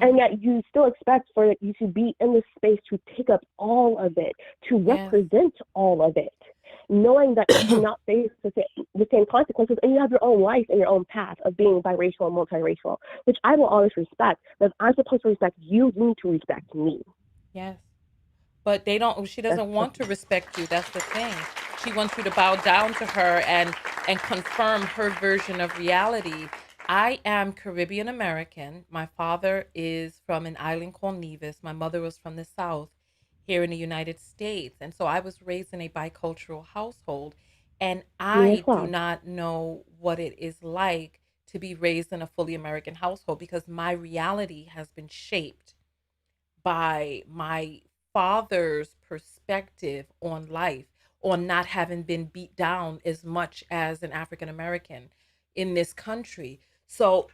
And yet you still expect for you to be in the space to pick up all of it, to represent all of it, knowing that you cannot face the same consequences, and you have your own life and your own path of being biracial and multiracial, which I will always respect. But if I'm supposed to respect you, you need to respect me. Yes. But she doesn't want to respect you. That's the thing. She wants you to bow down to her and confirm her version of reality. I am Caribbean American. My father is from an island called Nevis. My mother was from the South here in the United States. And so I was raised in a bicultural household. And I do not know what it is like to be raised in a fully American household, because my reality has been shaped by my father's perspective on life, on not having been beat down as much as an African American in this country. So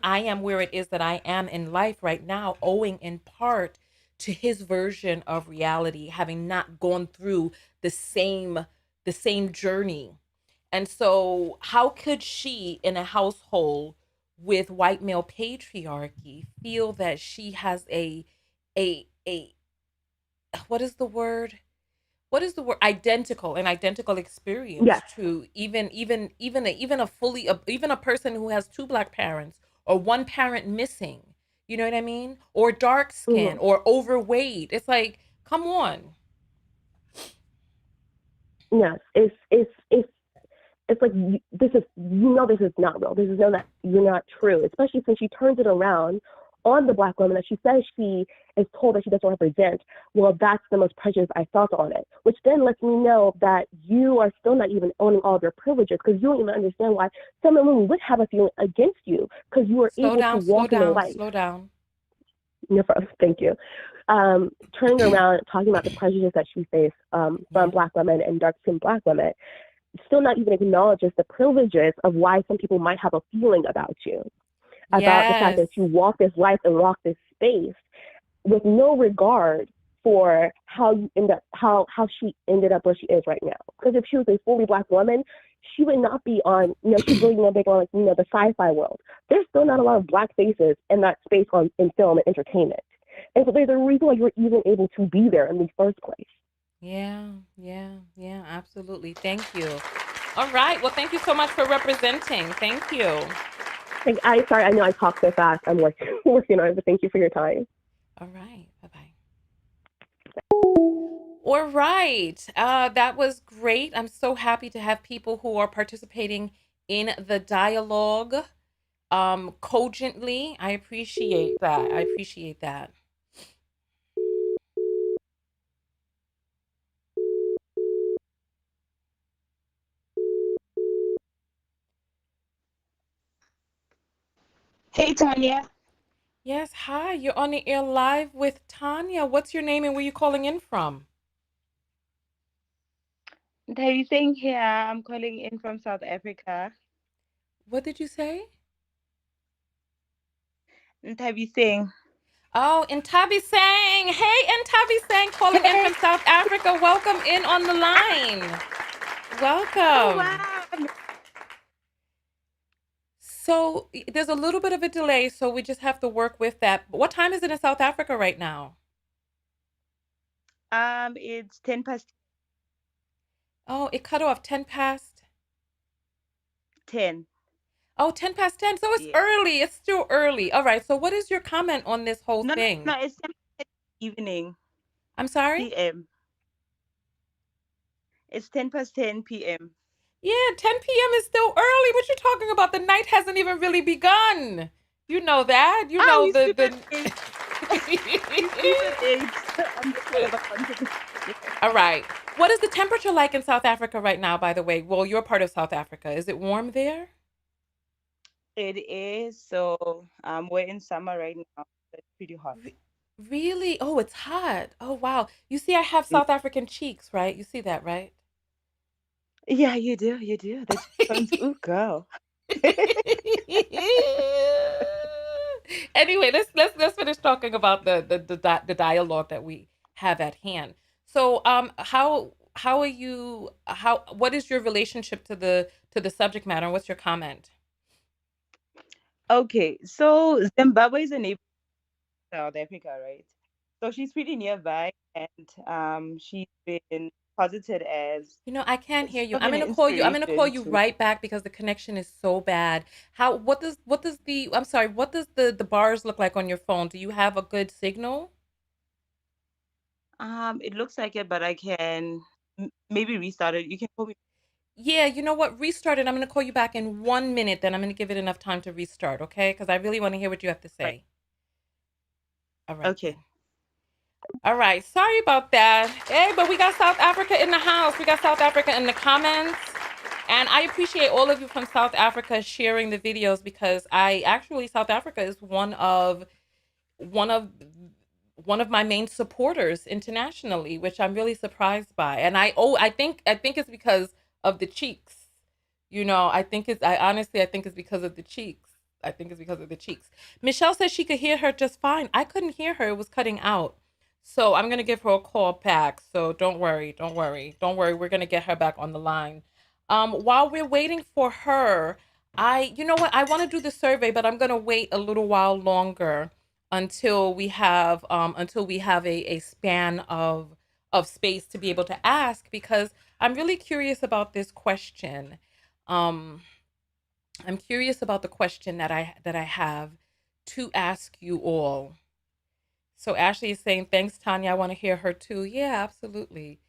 I am where it is that I am in life right now, owing in part to his version of reality, having not gone through the same journey. And so how could she, in a household with white male patriarchy, feel that she has a a what is the word? What is the word? Identical, an identical experience Yes. to even a person who has two black parents or one parent missing. You know what I mean? Or dark Hmm. skin or overweight. It's like, come on. Yes. It's like this is this is not real. This is that you're not true. Especially since she turns it around on the black woman that she says she is told that she doesn't represent. Well, that's the most prejudice I felt on it, which then lets me know that you are still not even owning all of your privileges because you don't even understand why some women would have a feeling against you because you were Slow able to down, slow walk in the down, light. slow down. No problem. Thank you. Turning around, talking about the prejudice that she faced from Yeah. black women and dark-skinned black women, still not even acknowledges the privileges of why some people might have a feeling about you, about the fact Yes. that you walk this life and walk this space with no regard for how you end up, how she ended up where she is right now. Because if she was a fully black woman, she would not be on, she's really big on like, the sci-fi world. There's still not a lot of black faces in that space in film and entertainment. And so there's a reason why you're even able to be there in the first place. Yeah, absolutely. Thank you. All right. Well, thank you so much for representing. Thank you. Sorry, I know I talk so fast. I'm working on it, but thank you for your time. All right. Bye-bye. All right. That was great. I'm so happy to have people who are participating in the dialogue cogently. I appreciate that. I appreciate that. Hey, Tanya. Yes, hi. You're on the air live with Tanya. What's your name and where you calling in from? Thandiwe here. I'm calling in from South Africa. What did you say? Thandiwe. Oh, Intabi Sang. Hey, Intabi Sang, calling in Hey. from South Africa. Welcome in on the line. Oh, Welcome. wow. So there's a little bit of a delay, so we just have to work with that. What time is it in South Africa right now? It's 10 past Oh, it cut off 10 past. 10. Oh, 10 past 10. So it's Yeah. early. It's still early. All right. So what is your comment on this whole No, thing? it's 10 past evening, I'm sorry? PM. It's 10 past 10 PM. Yeah, 10 p.m. is still early. What you talking about? The night hasn't even really begun. You know that. You Ah, know we sleep at the 8. We sleep at 8 on this side of the continent. All right. What is the temperature like in South Africa right now, by the way? Well, you're part of South Africa. Is it warm there? It is. So we're in summer right now. It's pretty hot. Re- Really? Oh, it's hot. Oh, wow. You see, I have Mm. South African cheeks, right? You see that, right? Yeah, you do. You do. That sounds, ooh, girl. Anyway, let's finish talking about the dialogue that we have at hand. So, how are you? How what is your relationship to the subject matter? And what's your comment? Okay, so Zimbabwe is a neighbor of South Africa, right? So she's pretty nearby, and she's been posited as You know, I can't hear you. sort of an I'm gonna call inspiration you to. right back because the connection is so bad. How what does the I'm sorry, what does the bars look like on your phone? Do you have a good signal? It looks like it, but I can maybe restart it. You can call me. Yeah, you know what? Restart it. I'm gonna call you back in 1 minute, then I'm gonna give it enough time to restart, okay? Because I really want to hear what you have to Right. say. All right then. Okay. All right. Sorry about that. Hey, but we got South Africa in the house. We got South Africa in the comments. And I appreciate all of you from South Africa sharing the videos because I actually South Africa is one of one of my main supporters internationally, which I'm really surprised by. And I think it's because of the cheeks. You know, I honestly I think it's because of the cheeks. I think it's because of the cheeks. Michelle says she could hear her just fine. I couldn't hear her. It was cutting out. So I'm gonna give her a call back. So don't worry, don't worry, don't worry. We're gonna get her back on the line. While we're waiting for her, you know what? I want to do the survey, but I'm gonna wait a little while longer. until we have a span of space to be able to ask, because I'm really curious about this question. Um, I'm curious about the question that I have to ask you all. So Ashley is saying, thanks, Tanya. I want to hear her too. Yeah, absolutely.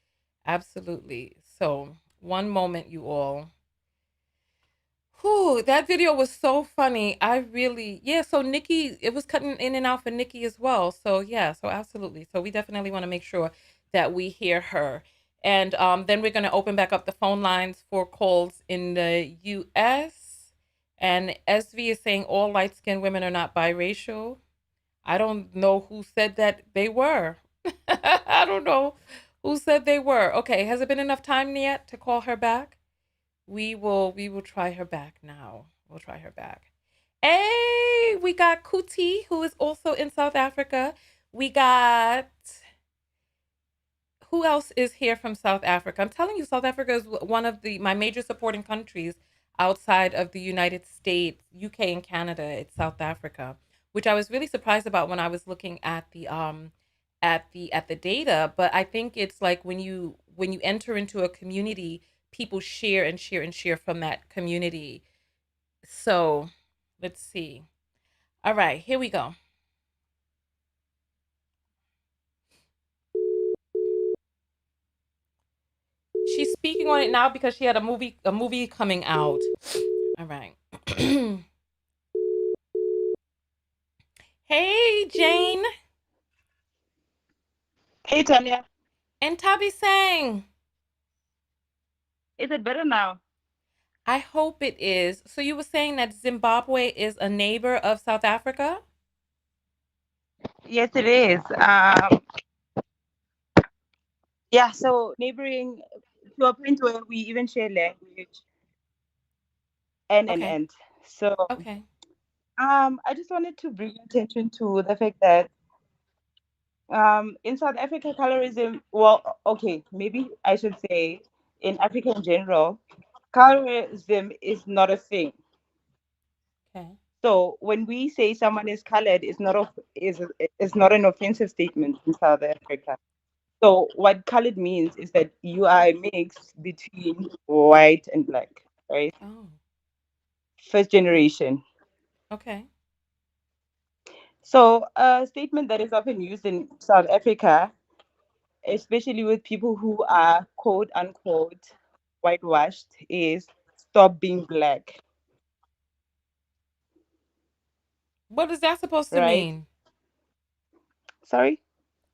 Absolutely. So one moment, you all. Whew, that video was so funny. I really, yeah. So Nikki, it was cutting in and out for Nikki as well. So yeah, so absolutely. So we definitely want to make sure that we hear her. And then we're going to open back up the phone lines for calls in the US. And SV is saying all light skinned women are not biracial. I don't know who said that they were. I don't know who said they were. Okay, has it been enough time yet to call her back? We will try her back now. We'll try her back. Hey, we got Kuti, who is also in South Africa. We got, who else is here from South Africa? I'm telling you, South Africa is one of my major supporting countries outside of the United States, UK, and Canada. It's South Africa, which I was really surprised about when I was looking at the data. But I think it's like when you enter into a community, people share and share and share from that community. So let's see. All right, here we go. She's speaking on it now because she had a movie coming out. All right. Hey, Jane Hey, Tanya. and Tabi Sang. Is it better now? I hope it is. So you were saying that Zimbabwe is a neighbor of South Africa? Yes, it is. Yeah, so neighboring to a point where we even share language and Okay. and. So Okay. I just wanted to bring attention to the fact that in South Africa, colorism, well, okay, maybe I should say in Africa in general, colorism is not a thing. Okay. So when we say someone is colored, is not an offensive statement in South Africa. So what colored means is that you are a mix between white and black, right? Oh. First Okay. generation. Okay. So a statement that is often used in South Africa, especially with people who are quote unquote whitewashed, is stop being black, What is that supposed to right? mean? Sorry.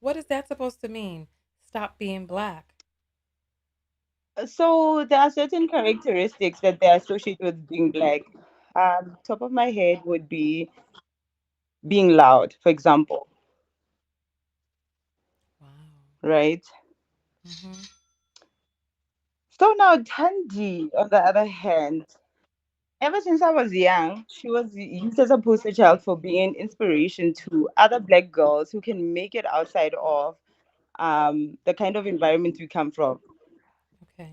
What is that supposed to mean? Stop being black. So there are certain characteristics that they associate with being black. Top of my head would be being loud, for example, Wow. right? Mhm. So now Tandy, on the other hand, ever since I was young, she was used as a poster child for being an inspiration to other black girls who can make it outside of the kind of environment we come from. Okay.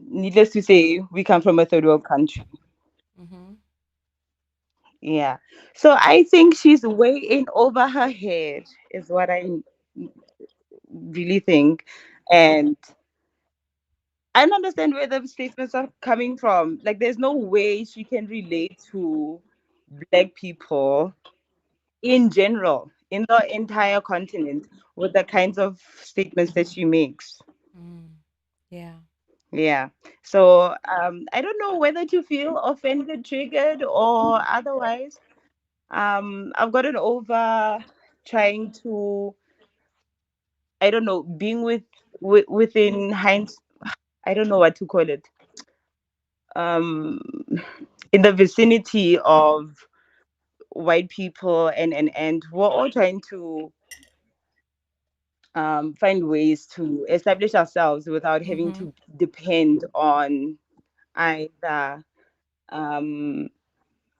Needless to say, we come from a third world country. Mhm. Yeah. So I think she's way in over her head, is what I really think. And I don't understand where the statements are coming from. Like, there's no way she can relate to black people in general, in the entire continent, with the kinds of statements that she makes. Mm. Yeah. Yeah. So I don't know whether to feel offended, triggered, or otherwise. I've gotten over trying to, I don't know, being within hinds. I don't know what to call it. Um, in the vicinity of white people, and we're all trying to find ways to establish ourselves without having Mhm. to depend on either um,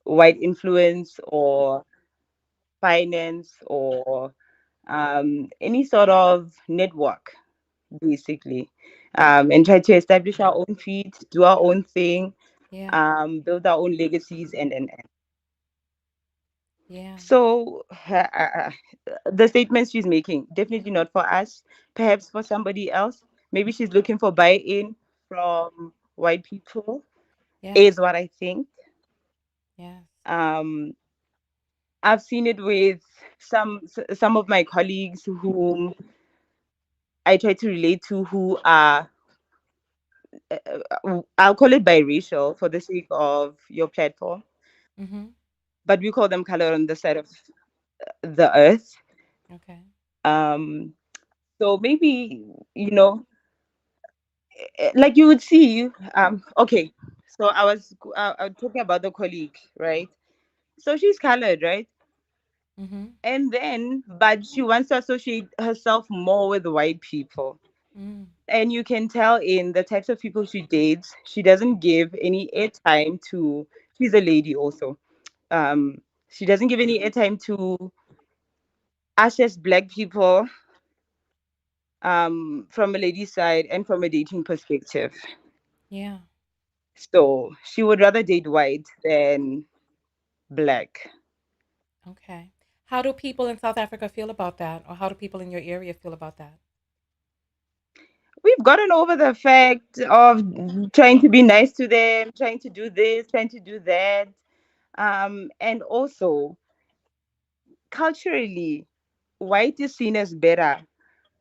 white influence or finance or any sort of network, basically, and try to establish our own feet, do our own thing, Yeah. build our own legacies, and. Yeah. So the statements she's making, definitely not for us, perhaps for somebody else. Maybe she's looking for buy-in from white people, Yes. is what I think. Yes. um I've seen it with some of my colleagues whom I try to relate to, who are I'll call it biracial for the sake of your platform, Mhm. but we call them color on the side of the earth. Okay. um so maybe, you know, like you would see, okay, so I was talking about the colleague, right? So she's colored, right? Mhm. And then but she wants to associate herself more with white people, Mm. and you can tell in the types of people she dates, she doesn't give any airtime to, she's a lady also, she doesn't give any airtime to us as black people, from a lady's side and from a dating perspective. Yeah. So she would rather date white than black. Okay. How do people in South Africa feel about that, or how do people in your area feel about that? We've gotten over the fact of trying to be nice to them, trying to do this, trying to do that. And also, culturally, white is seen as better.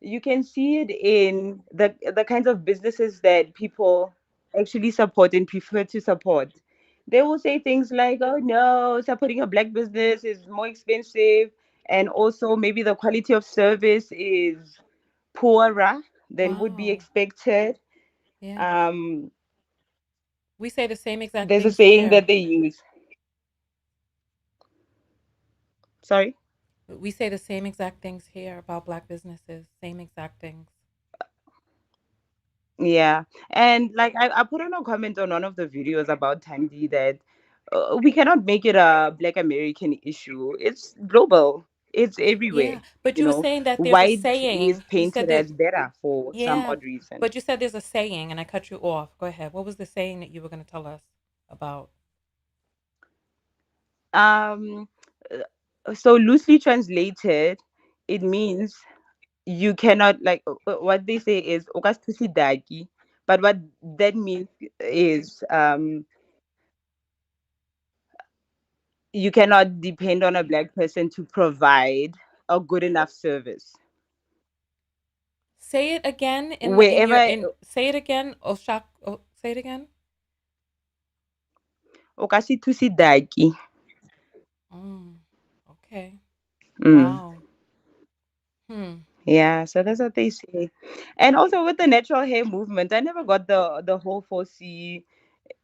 You can see it in the kinds of businesses that people actually support and prefer to support. They will say things like, "Oh no, supporting a black business is more expensive," and also maybe the quality of service is poorer than would be Wow. expected. Yeah. Um, We say the same exact there's a things saying that here. they use. Sorry. We say the same exact things here about black businesses. Same exact things. Yeah, and like I put on a comment on one of the videos about Tandy that we cannot make it a Black American issue. It's global. It's everywhere. Yeah, but You you were know, saying that there's a white is saying. You said painted that, as better for some yeah, odd reason. but you said there's a saying and I cut you off. Go ahead. What was the saying that you were going to tell us about? Um, so loosely translated, it means you cannot, like, what they say is "okasitusidaki," but what that means is you cannot depend on a black person to provide a good enough service. Say it again in your Wherever in say it again. Oshak, oh, say it again. okasitusidaki. Mm, okay. Mm. Wow. Hmm. Yeah, so that's what they say. And also with the natural hair movement, I never got the whole foresee.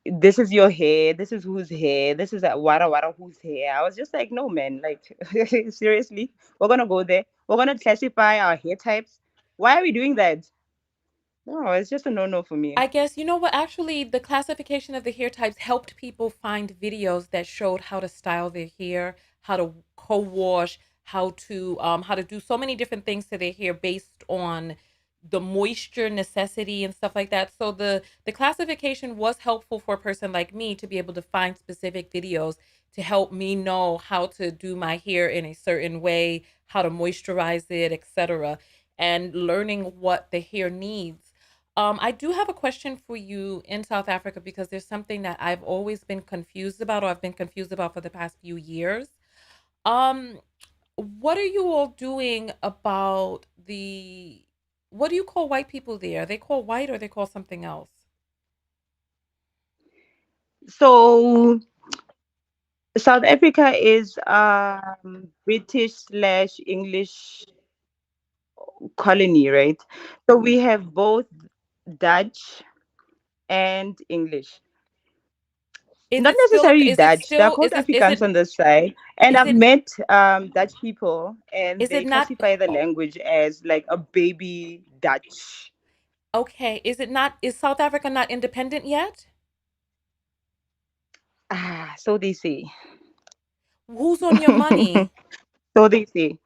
This is your hair. This is whose hair. This is a wara wara whose hair. I was just like, no, man. Like, seriously, we're gonna go there. We're gonna classify our hair types. Why are we doing that? No, it's just a no no for me. I guess you know what, actually the classification of the hair types helped people find videos that showed how to style their hair, how to co-wash, how to do so many different things to their hair based on the moisture necessity and stuff like that. So the classification was helpful for a person like me to be able to find specific videos to help me know how to do my hair in a certain way, how to moisturize it, etc., and learning what the hair needs. I do have a question for you in South Africa because there's something that I've always been confused about, or I've been confused about for the past few years. Um, what are you all doing about what do you call white people there? Are they call white or they call something else? So South Africa is British slash English colony, right? So we have both Dutch and English. Not necessarily Is it Dutch. There are still called Afrikaans on this side, and is I've it met Dutch people, and is it they not classify the language as like a baby Dutch. okay? Is South Africa not independent yet? So they say. Who's on your money? So they say.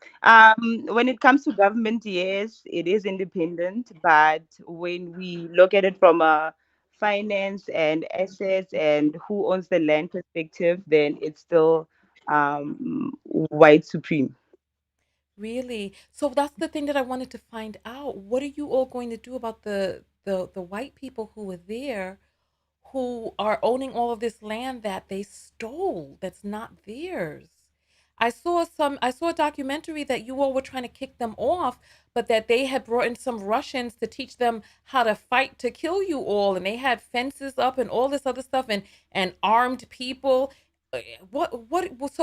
When it comes to government, yes, it is independent. But when we look at it from a finance and assets and who owns the land perspective, then it's still white supreme. Really? So that's the thing that I wanted to find out. What are you all going to do about the white people who were there, who are owning all of this land that they stole, that's not theirs? I saw a documentary that you all were trying to kick them off, but that they had brought in some Russians to teach them how to fight to kill you all, and they had fences up and all this other stuff, and armed people. So what's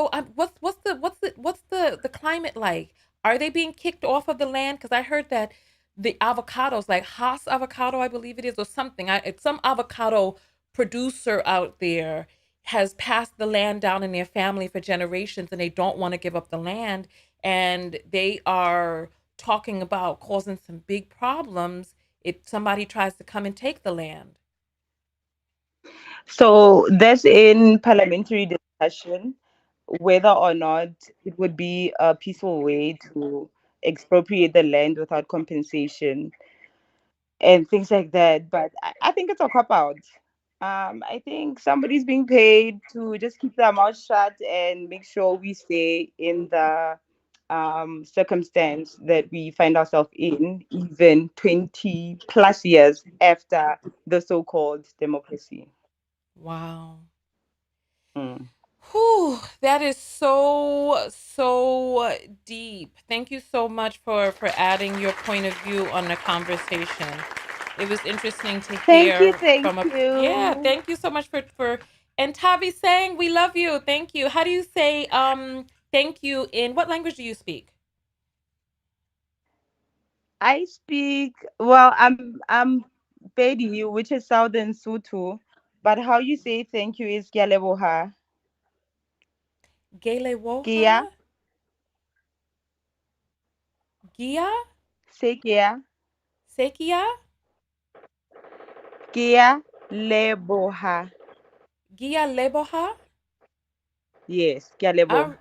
the climate like? Are they being kicked off of the land? Because I heard that the avocados, like Haas avocado, I believe it is, or something. It's some avocado producer out there has passed the land down in their family for generations, and they don't want to give up the land, and they are talking about causing some big problems if somebody tries to come and take the land. So that's in parliamentary discussion whether or not it would be a peaceful way to expropriate the land without compensation and things like that. But I think it's a cop out. I think somebody's being paid to just keep their mouth shut and make sure we stay in the circumstance that we find ourselves in, even 20 plus years after the so called democracy. Wow. Mm. Whew, that is so deep. Thank you so much for adding your point of view on the conversation. It was interesting to Thank you. hear Thank from yeah, you. thank you so much for and Tavi saying we love you. Thank you. How do you say thank you in what language do you speak? I speak, well, I'm Pedi, which is Southern Sotho, but how you say thank you is Kia leboha. Gele Kia, Woha? Gia? say Kia, Sekia? Kia leboha. Gia Leboha? Yes, Kia lebo.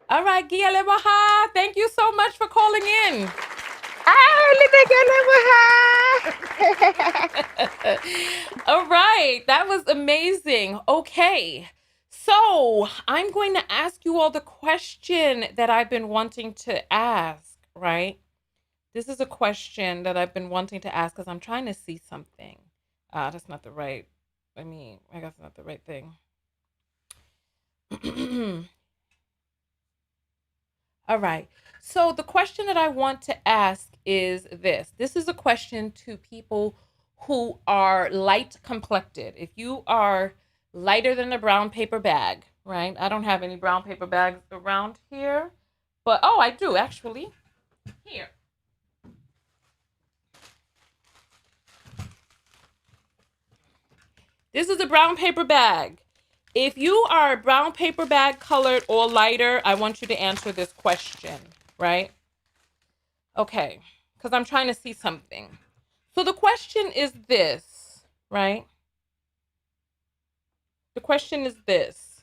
All right, Gia Leboha. Thank you so much for calling in. Ah, Kia leboha. All right, that was amazing. Okay, so I'm going to ask you all the question that I've been wanting to ask, right? This is a question that I've been wanting to ask because I'm trying to see something. That's not the right, I guess it's not the right thing. All right. So the question that I want to ask is this. This is a question to people who are light complected. If you are lighter than a brown paper bag, right? I don't have any brown paper bags around here, but oh, I do actually. Here. This is a brown paper bag. If you are brown paper bag colored or lighter, I want you to answer this question, right? Okay, because I'm trying to see something. So the question is this, right? The question is this.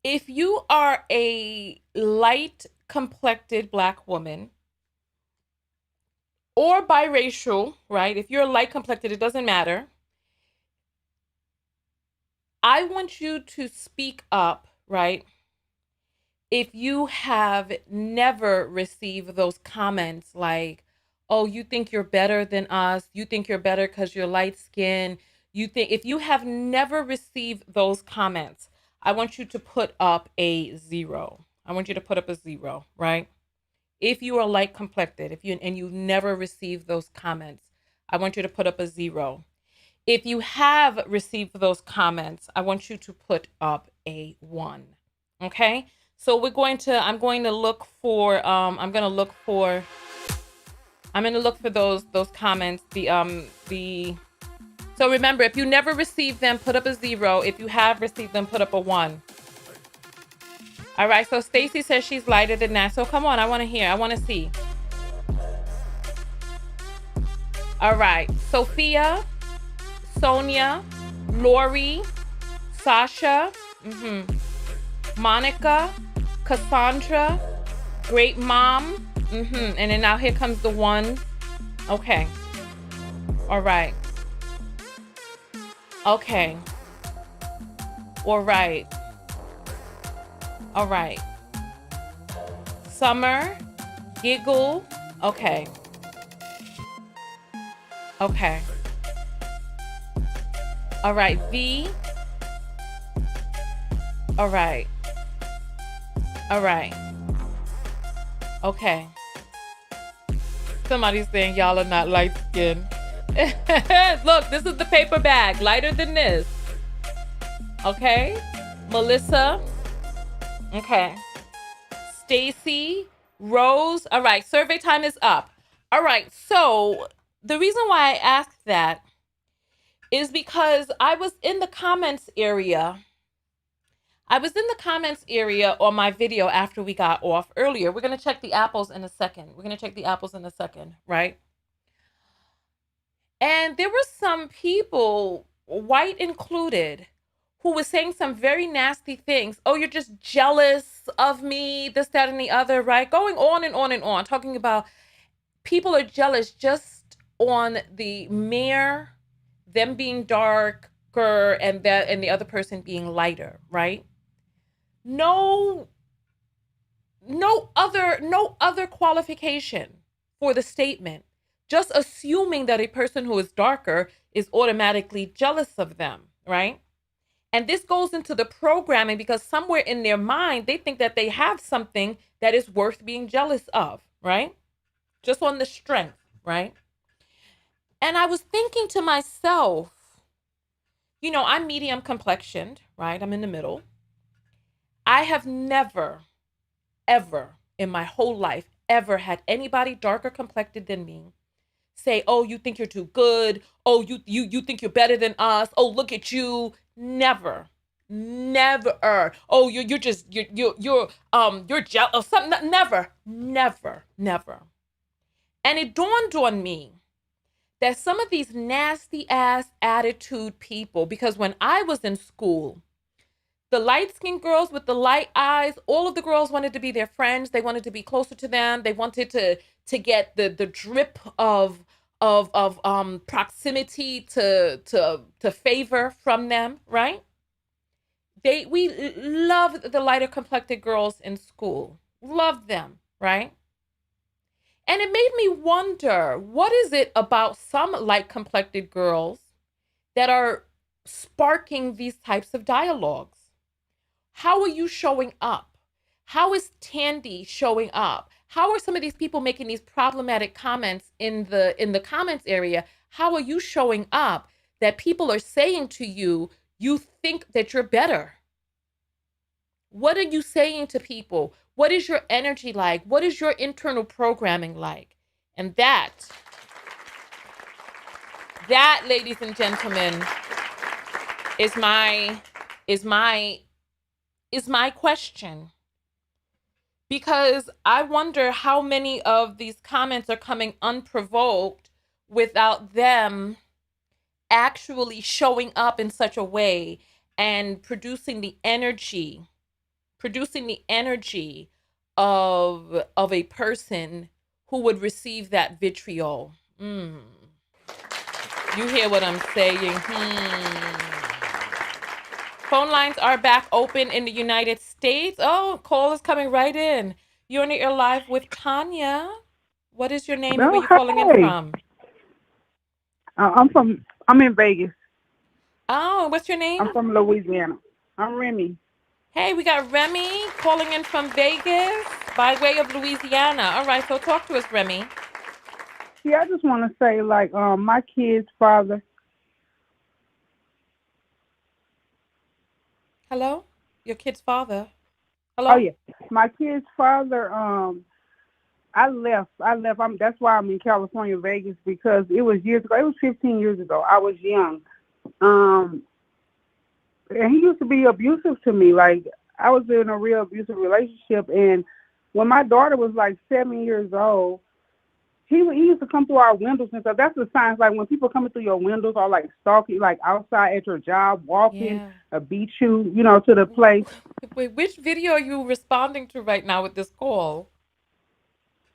If you are a light complected Black woman or biracial, right? If you're light complected, it doesn't matter. I want you to speak up, right? If you have never received those comments like, oh, you think you're better than us, you think you're better because you're light skinned, if you have never received those comments, I want you to put up a 0. I want you to put up a 0, right? If you are light complected, and you've never received those comments, I want you to put up a 0. If you have received those comments, I want you to put up a 1. Okay? So I'm going to look for those comments. So remember, if you never received them, put up a 0. If you have received them, put up a 1. All right, so Stacy says she's lighter than that. So come on, I want to see. All right, Sophia, Sonia, Lori, Sasha, Monica, Cassandra, Great Mom, and then now here comes the 1. Okay. All right. Okay. All right. All right. Summer, giggle. Okay. Okay. All right. V. All right. All right. Okay. Somebody's saying y'all are not light skinned. Look, this is the paper bag, lighter than this. Okay. Melissa. Okay. Stacy. Rose. All right. Survey time is up. All right. So the reason why I asked that is because I was in the comments area. On my video after we got off earlier. We're going to check the apples in a second. Right? And there were some people, white included, who was saying some very nasty things. Oh, you're just jealous of me, this, that, and the other, right? Going on and on and on, talking about people are jealous just on the mere them being darker and the other person being lighter, right? No other qualification for the statement. Just assuming that a person who is darker is automatically jealous of them, right? And this goes into the programming because somewhere in their mind, they think that they have something that is worth being jealous of, right? Just on the strength, right? And I was thinking to myself, I'm medium complexioned, right? I'm in the middle. I have never, ever in my whole life, ever had anybody darker complected than me say, oh, you think you're too good. Oh, you think you're better than us. Oh, look at you. Never. Oh, you're jealous of something. Never. And it dawned on me that some of these nasty ass attitude people, because when I was in school, the light-skinned girls with the light eyes, all of the girls wanted to be their friends. They wanted to be closer to them. They wanted to get the drip of proximity to favor from them, right? We loved the lighter complected girls in school. Loved them, right? And it made me wonder, what is it about some light complected girls that are sparking these types of dialogues? How are you showing up? How is Tandy showing up? How are some of these people making these problematic comments in the comments area? How are you showing up that people are saying to you, you think that you're better? What are you saying to people? What is your energy like? What is your internal programming like? And that, ladies and gentlemen, is my question, because I wonder how many of these comments are coming unprovoked without them actually showing up in such a way and producing the energy of a person who would receive that vitriol. You hear what I'm saying? Phone lines are back open in the United States. Oh, call is coming right in. You're on the air live with Tanya. What is your name and where you calling in from? I'm in Vegas. Oh, what's your name? I'm from Louisiana. I'm Remy. Hey, we got Remy calling in from Vegas by way of Louisiana. All right, so talk to us, Remy. Yeah, I just want to say, my kid's father. Hello? Your kid's father? Hello? Oh yeah, my kid's father. I left. That's why I'm in California, Vegas, because it was years ago. It was 15 years ago. I was young. And he used to be abusive to me. Like, I was in a real abusive relationship. And when my daughter was like 7 years old, he used to come through our windows and stuff. That's the signs, like when people coming through your windows or like stalking, like outside at your job, walking, beat you, to the place. Wait, which video are you responding to right now with this call?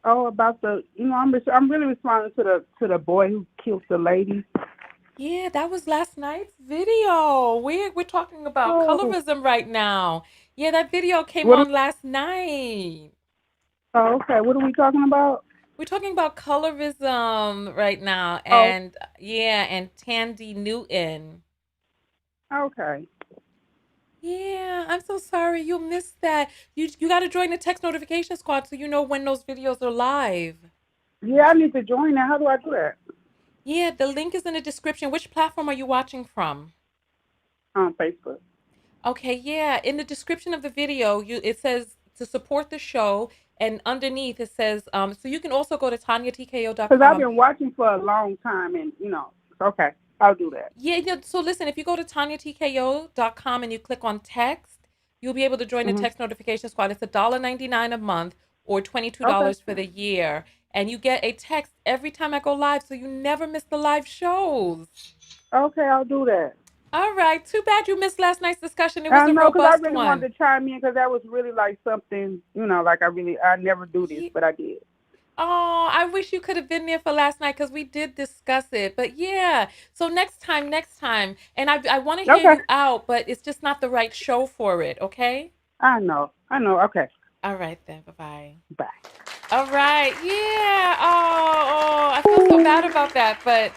Oh, about I'm really responding to the boy who killed the lady. Yeah, that was last night's video. We're talking about Oh, colorism right now. Yeah, that video came What? on last night. Oh, okay. What are we talking about? We're talking about colorism right now, Oh, and yeah, and Thandiwe Newton. okay. Yeah, I'm so sorry you missed that. You got to join the text notification squad so you know when those videos are live. Yeah, I need to join now. How do I do that? Yeah, the link is in the description. Which platform are you watching from? On Facebook. Okay, yeah, in the description of the video, it says to support the show, and underneath it says so you can also go to Because I've tanyatko.com. been watching for a long time, and okay, I'll do that. Yeah, yeah, so listen, if you go to tanyatko.com and you click on text, you'll be able to join the Hmm. text notification squad. It's $1.99 a month or Okay. $22 for the year. And you get a text every time I go live, so you never miss the live shows. Okay, I'll do that. All right, too bad you missed last night's discussion. It was I a know, because I robust really one. wanted to chime in because that was really like something, like I never do this, Ye- but I did. Oh, I wish you could have been there for last night because we did discuss it. But yeah, so next time. And I want to hear Okay. you out, but it's just not the right show for it, okay? I know. Okay. All right then. Bye-bye. Bye. All right. Yeah. I feel so bad about that, but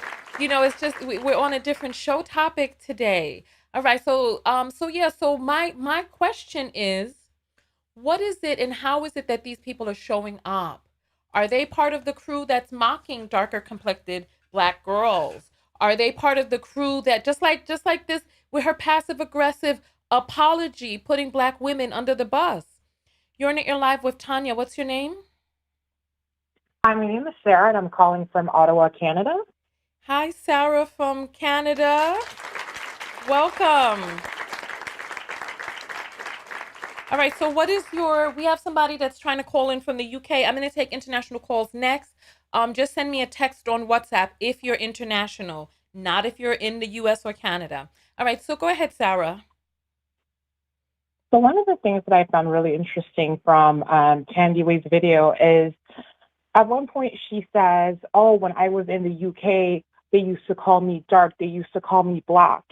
it's just we're on a different show topic today. All right. So yeah, so my question is, what is it and how is it that these people are showing up? Are they part of the crew that's mocking darker complected black girls? Are they part of the crew that just like this with her passive aggressive apology putting black women under the bus? You're in it, you're live with Tanya. What's your name? Hi, my name is Sarah, and I'm calling from Ottawa, Canada. Hi, Sarah from Canada. Welcome. All right, so we have somebody that's trying to call in from the UK. I'm going to take international calls next. Just send me a text on WhatsApp if you're international, not if you're in the US or Canada. All right, so go ahead, Sarah. So one of the things that I found really interesting from Thandiwe's video is at one point she says, "Oh, when I was in the UK, they used to call me dark. They used to call me black."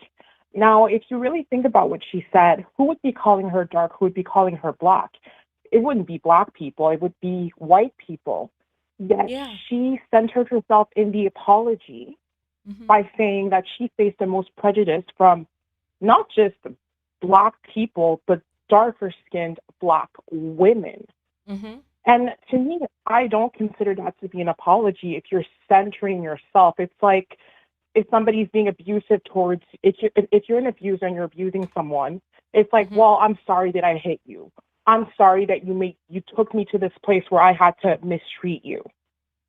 Now, if you really think about what she said, who would be calling her dark? Who would be calling her black? It wouldn't be black people. It would be white people. Yet Yeah. she centered herself in the apology Mm-hmm. by saying that she faced the most prejudice from not just black people, but darker skinned black women. Mm-hmm. And to me, I don't consider that to be an apology if you're centering yourself. It's like if somebody's being abusive towards, if you're an abuser and you're abusing someone, it's like, Mm-hmm. well, I'm sorry that I hit you. I'm sorry that you took me to this place where I had to mistreat you.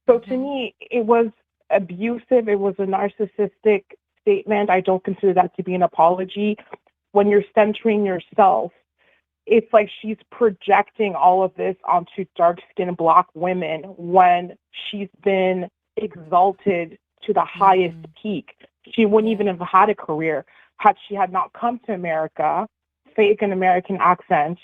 So to Mm-hmm. me, it was abusive. It was a narcissistic statement. I don't consider that to be an apology. When you're centering yourself, it's like she's projecting all of this onto dark skinned black women when she's been exalted to the highest Mm-hmm. peak. She wouldn't Yeah. even have had a career had she had not come to America, fake an American accent,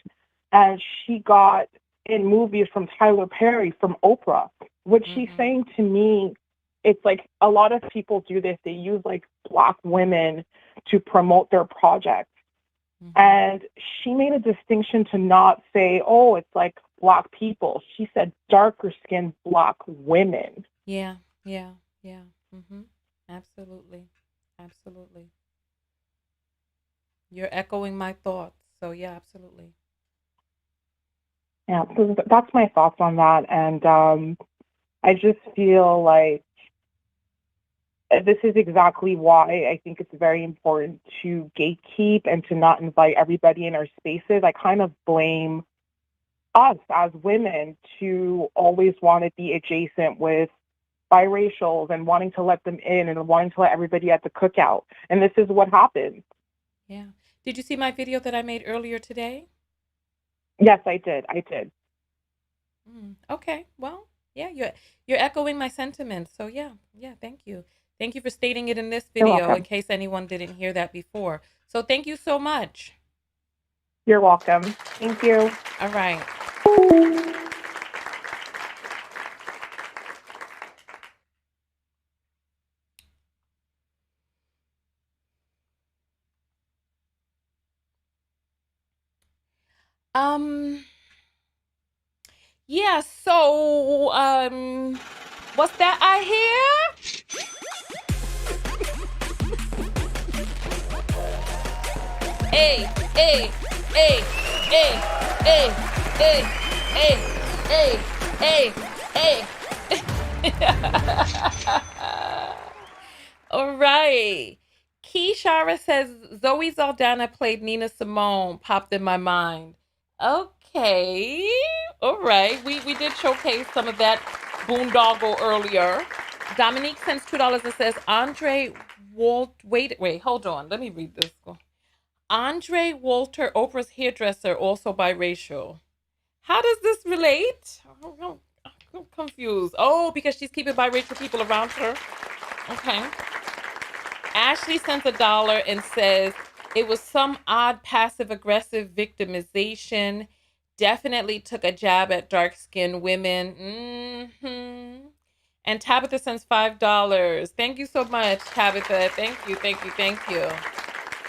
and she got in movies from Tyler Perry, from Oprah. What she's Mm-hmm. saying to me, it's like a lot of people do this. They use like black women to promote their projects. Mm-hmm. And she made a distinction to not say, oh, it's like black people. She said darker skinned black women. Yeah. Yeah. Yeah. Mm-hmm. Absolutely. Absolutely. You're echoing my thoughts. So yeah, absolutely. Yeah, so that's my thoughts on that. And I just feel like this is exactly why I think it's very important to gatekeep and to not invite everybody in our spaces. I kind of blame us as women to always want to be adjacent with biracials and wanting to let them in and wanting to let everybody at the cookout. And this is what happens. Yeah. Did you see my video that I made earlier today? Yes, I did. I did. Okay. Well, yeah, you're echoing my sentiments. So yeah, yeah, thank you. Thank you for stating it in this You're video in welcome. case anyone didn't hear that before. So thank you so much. You're welcome. Thank you. All right. Um, yeah, so, what's that I hear? Hey, hey, hey, hey, hey, hey, hey, hey, hey, hey. All right. Keyshara says Zoe Zaldana played Nina Simone, popped in my mind. Okay. All right. We did showcase some of that boondoggle earlier. Dominique sends $2 and says Andre wait, hold on. Let me read this. Andre Walter, Oprah's hairdresser, also biracial. How does this relate? I'm confused. Oh, because she's keeping biracial people around her. Okay. Ashley sends $1 and says it was some odd passive aggressive victimization. Definitely took a jab at dark skinned women. And Tabitha sends $5. Thank you so much, Tabitha. Thank you, thank you, thank you.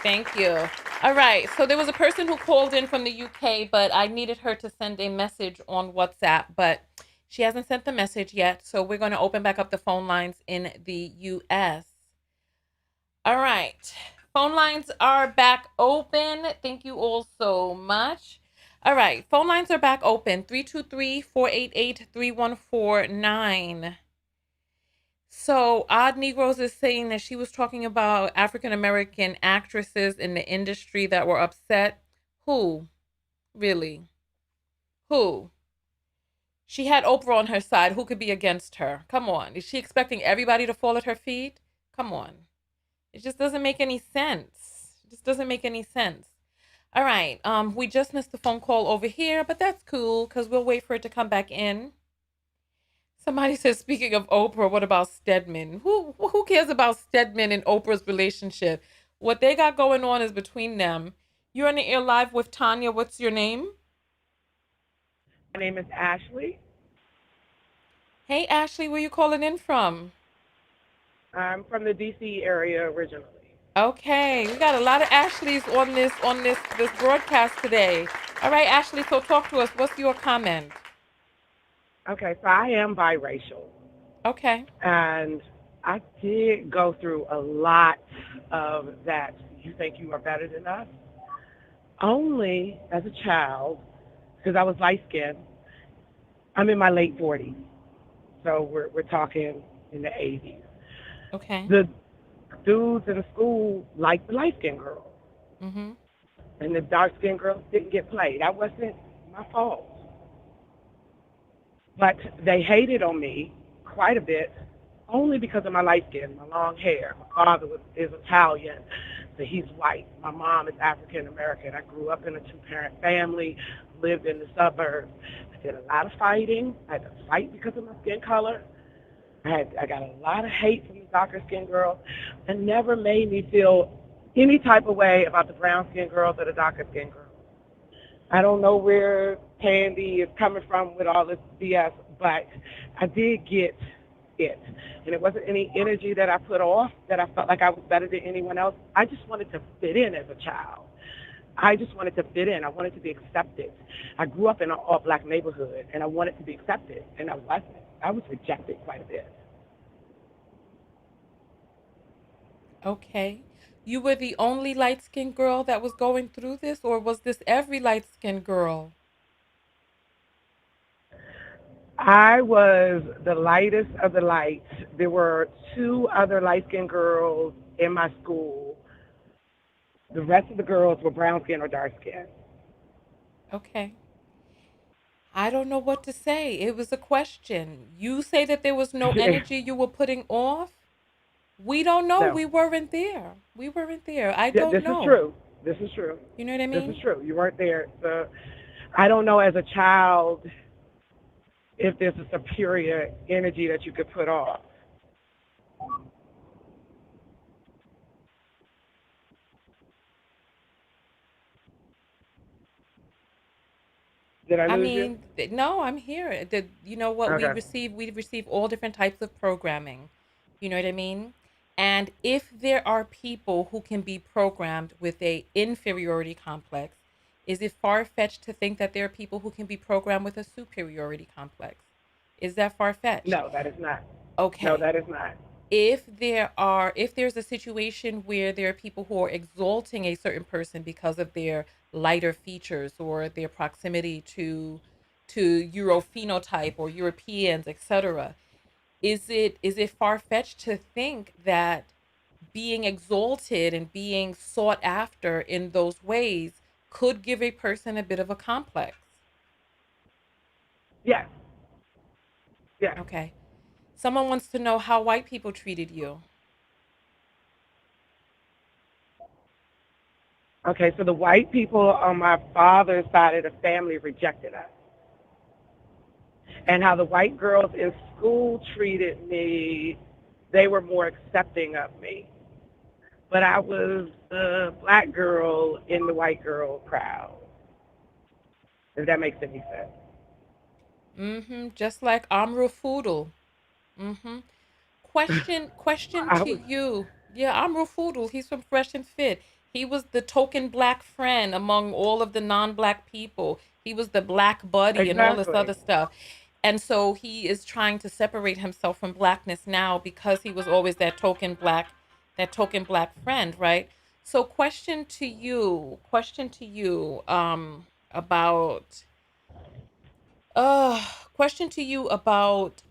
Thank you. All right. So there was a person who called in from the UK, but I needed her to send a message on WhatsApp, but she hasn't sent the message yet. So we're going to open back up the phone lines in the US. All right. Phone lines are back open. Thank you all so much. All right. Phone lines are back open. 323-488-3149. So Odd Negroes is saying that she was talking about African-American actresses in the industry that were upset. Who? Really? Who? She had Oprah on her side. Who could be against her? Come on. Is she expecting everybody to fall at her feet? Come on. It just doesn't make any sense. It just doesn't make any sense. All right. We just missed the phone call over here, but that's cool because we'll wait for it to come back in. Somebody says, speaking of Oprah, what about Stedman? Who cares about Stedman and Oprah's relationship? What they got going on is between them. You're on the air live with Tanya. What's your name? My name is Ashley. Hey, Ashley, where you calling in from? I'm from the DC area originally. Okay, we got a lot of Ashleys on this broadcast today. All right, Ashley, so talk to us. What's your comment? Okay, so I am biracial. Okay. And I did go through a lot of that. You think you are better than us? Only as a child, because I was light skinned. I'm in my late 40s. So we're talking in the 80s. Okay. The dudes in the school liked the light skinned girls. Mm-hmm. And the dark skinned girls didn't get played. That wasn't my fault. But they hated on me quite a bit, only because of my light skin, my long hair. My father is Italian, so he's white. My mom is African American. I grew up in a two-parent family, lived in the suburbs. I did a lot of fighting. I had to fight because of my skin color. I got a lot of hate from the darker skinned girls, and never made me feel any type of way about the brown skinned girls or the darker skinned girls. I don't know where Tandy is coming from with all this BS, but I did get it. And it wasn't any energy that I put off, that I felt like I was better than anyone else. I just wanted to fit in as a child. I just wanted to fit in. I wanted to be accepted. I grew up in an all-black neighborhood, and I wanted to be accepted, and I wasn't. I was rejected quite a bit. Okay. You were the only light-skinned girl that was going through this, or was this every light-skinned girl? I was the lightest of the lights. There were two other light-skinned girls in my school. The rest of the girls were brown skin or dark skin. Okay. I don't know what to say. It was a question. You say that there was no energy you were putting off? We don't know. No. We weren't there. We weren't there. I Yeah, don't this know. is true. This is true. You know what I mean? This is true. You weren't there. So I don't know as a child if there's a superior energy that you could put off. Did I lose you? No, I'm here. You know what? Okay. We receive all different types of programming. You know what I mean? And if there are people who can be programmed with a inferiority complex, Is it far-fetched to think that there are people who can be programmed with a superiority complex? Is that far-fetched? No, that is not. No, Okay. that is not. If there's a situation where there are people who are exalting a certain person because of their lighter features or their proximity to Europhenotype or Europeans, etc., is it far-fetched to think that being exalted and being sought after in those ways could give a person a bit of a complex? Yes. Yes. Okay. Someone wants to know how white people treated you. Okay, so the white people on my father's side of the family rejected us. And how the white girls in school treated me, they were more accepting of me. But I was the black girl in the white girl crowd, if that makes any sense. Just like Amru Foodle. Mm-hmm. Question I to was, you. Yeah, Amru Foodle, he's from Fresh and Fit. He was the token black friend among all of the non-black people. He was the black buddy and all this exactly. other stuff. And so he is trying to separate himself from blackness now because he was always that token black friend, right? So about uh question to you about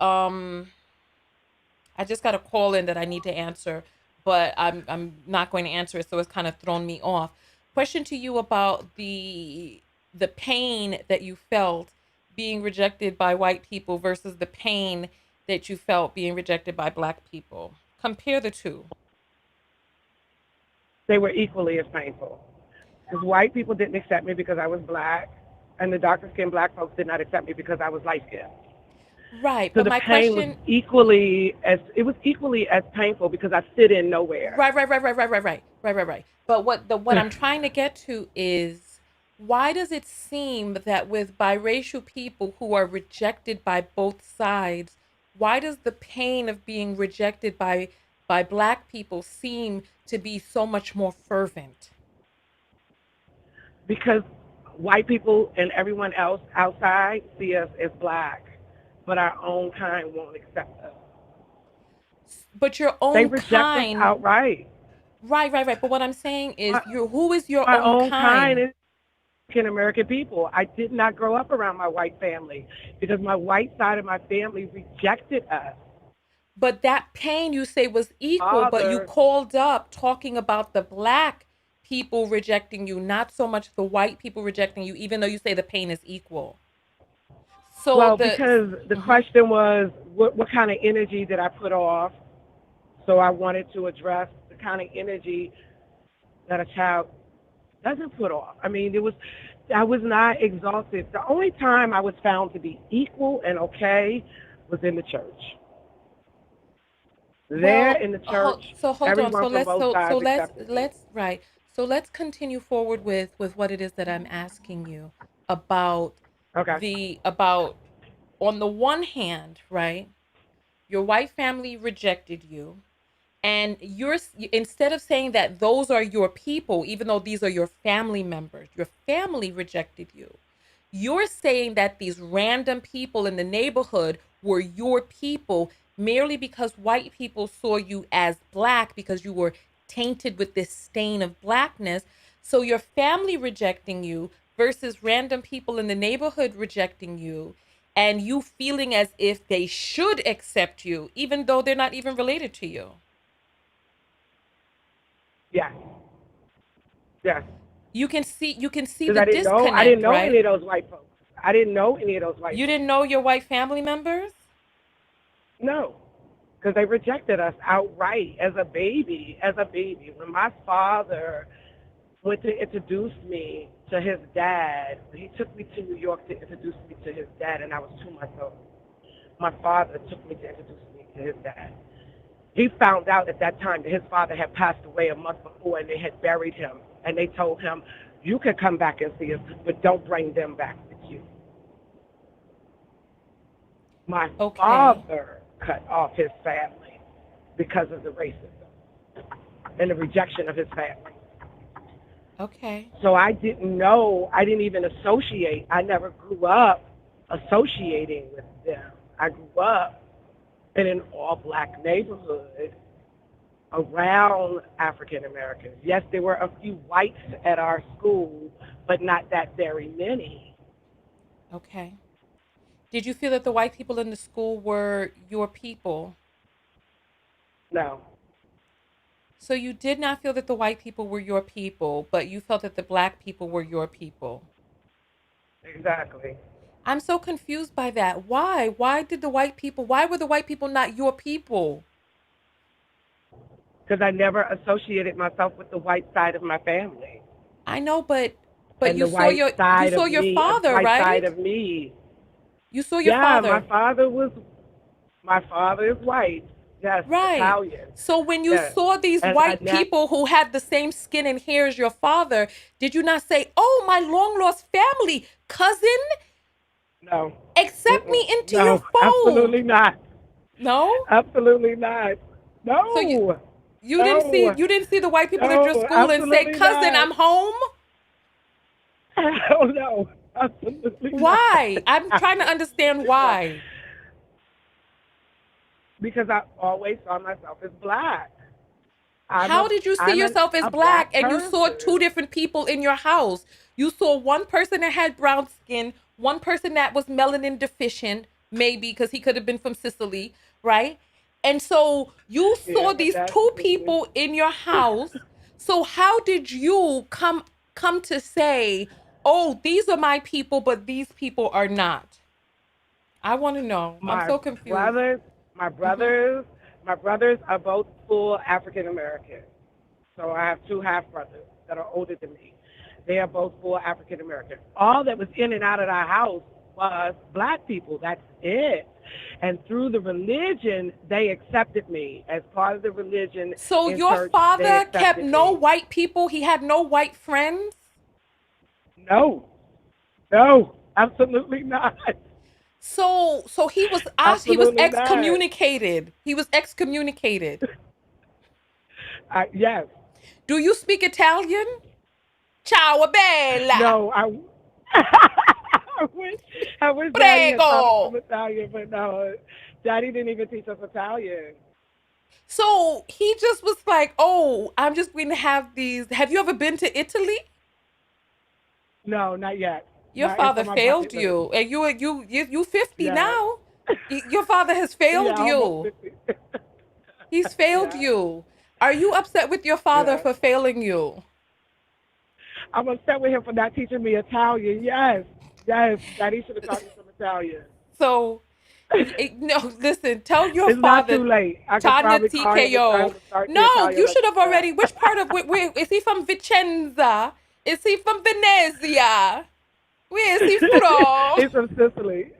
I just got a call in that I need to answer, but I'm not going to answer it, so it's kind of thrown me off. Question to you about the pain that you felt being rejected by white people versus the pain that you felt being rejected by black people. Compare the two. They were equally as painful. Because white people didn't accept me because I was black, and the darker skinned black folks did not accept me because I was light skinned. Right, So but the my pain was question equally as painful because I fit in nowhere. right. But what I'm trying to get to is why does it seem that with biracial people who are rejected by both sides, why does the pain of being rejected by black people seem to be so much more fervent? Because white people and everyone else outside see us as black, but our own kind won't accept us. But your They own reject us kind, outright. right. But what I'm saying is My, who is your my own own kind kind? is African American people. I did not grow up around my white family because my white side of my family rejected us. But that pain you say was equal, but you Father, called up talking about the black people rejecting you, not so much the white people rejecting you, even though you say the pain is equal. So well, because the mhm. question was, what kind of energy did I put off? So I wanted to address the kind of energy that a child doesn't put off. I mean, I was not exalted. The only time I was found to be equal and okay was in the church. There Well, in the church, so hold on. everyone So from let's both so sides accepted me. let's right. So let's continue forward with what it is that I'm asking you about Okay. about on the one hand, right? Your white family rejected you, and instead of saying that those are your people, even though these are your family members, your family rejected you, you're saying that these random people in the neighborhood were your people merely because white people saw you as black because you were tainted with this stain of blackness. So your family rejecting you versus random people in the neighborhood rejecting you, and you feeling as if they should accept you even though they're not even related to you. Yes. Yes. You can see Because the I didn't disconnect, know any right? of those white folks. I didn't know any of those white You folks. didn't know your white family members? No. Because they rejected us outright as a baby. As a baby. When my father went to introduce me to his dad, he took me to New York to introduce me to his dad, and I was 2 months old. My father took me to introduce me to his dad. He found out at that time that his father had passed away a month before, and they had buried him. And they told him, you can come back and see us, but don't bring them back with you. My Okay. father cut off his family because of the racism and the rejection of his family. Okay. So I didn't know, I didn't even associate. I never grew up associating with them. I grew up in an all black neighborhood around African Americans. Yes, there were a few whites at our school, but not that very many. Okay. Did you feel that the white people in the school were your people? No, So you did not feel that the white people were your people, but you felt that the black people were your people. exactly. I'm so confused by that. Why? Why were the white people not your people? Because I never associated myself with the white side of my family. I know, but And you the saw white you side saw of your me, father, white side right? of me. You saw your Yeah, father. my father is white. Yes, Right. Italian. So when you Yes. saw these And I white people who had the same skin and hair as your father, did you not say, "Oh, my long lost family, cousin, no. accept Mm-mm. me into your No, absolutely fold"? not. No? Absolutely not. So No. you No. didn't see the white people at your No, school and say, absolutely "Cousin, not. I'm home"? Oh no, absolutely not. Why? I'm trying to understand Absolutely not. why. Because I always saw myself as black. I'm How a did you see I'm yourself as a black black and you saw person. two different people in your house? You saw one person that had brown skin, one person that was melanin deficient, maybe because he could have been from Sicily, right? And so you Yeah, saw but these that's two Sicily. people in your house. So how did you come to say, "Oh, these are my people, but these people are not"? I want to know. I'm My so confused. brothers, my Mhm. brothers, my brothers are both full African American. So I have two half brothers that are older than me. They are both full African American. All that was in and out of our house was black people. That's it. And through the religion, they accepted me. As part of the religion So in your church, they father kept accepted no me. white people. He had no white friends. No, no, absolutely not. So he was asked. He was Absolutely not. excommunicated. He was excommunicated. Yes. Do you speak Italian? Ciao bella. No, I wish I wish Daddy had taught us some Prego. Italian, but no, Daddy didn't even teach us Italian. So he just was like, "Oh, I'm just going to have these." Have you ever been to Italy? No, not yet. Your Not it's father on my failed bucket list. you, and you 50 Yes. now. Your father has Yeah, failed almost you. 50. He's failed Yeah, you. Are you upset with your father yeah. for failing you? I'm upset with him for not teaching me Italian. Yes, yes. Daddy should have taught me some Italian. So, no, listen, tell your It's not father, too late. I could Tanya probably call him and tell TKO. him to start the No, Italian you should lessons have back. already. Which part of, where is he from? Vicenza? Is he from Venezia? Where is he from? He's from Sicily.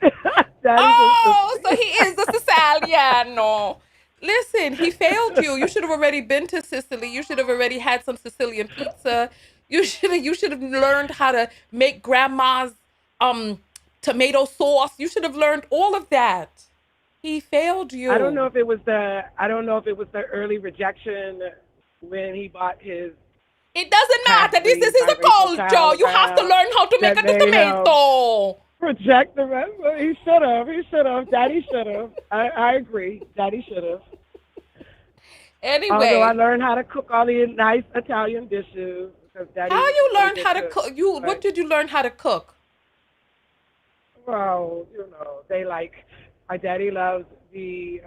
Daddy's from Oh, Sicily. so he is a Siciliano. Listen, he failed you. You should have already been to Sicily. You should have already had some Sicilian pizza. You should have learned how to make grandma's um tomato sauce. You should have learned all of that. He failed I don't know you. if it was the early rejection when he bought his It doesn't half matter. This is breed his biracial culture. child You have to around learn how to make that a made him tomato. reject the rest. He should have. He should have. Daddy should have. I agree. Daddy should have. Although I Anyway, learned how to cook all the nice Italian dishes because how Daddy was you a really learned good how to cook. cook? What But did you learn how to cook? well, they like my daddy loves the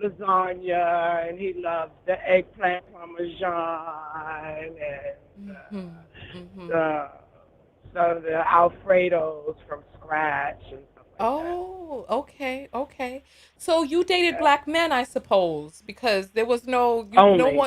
lasagna and he loves the eggplant parmesan and Mhm. Mhm. the the Alfredos from scratch and stuff like that. Oh, okay, okay. So you dated Yeah. black men, I suppose, because there was Only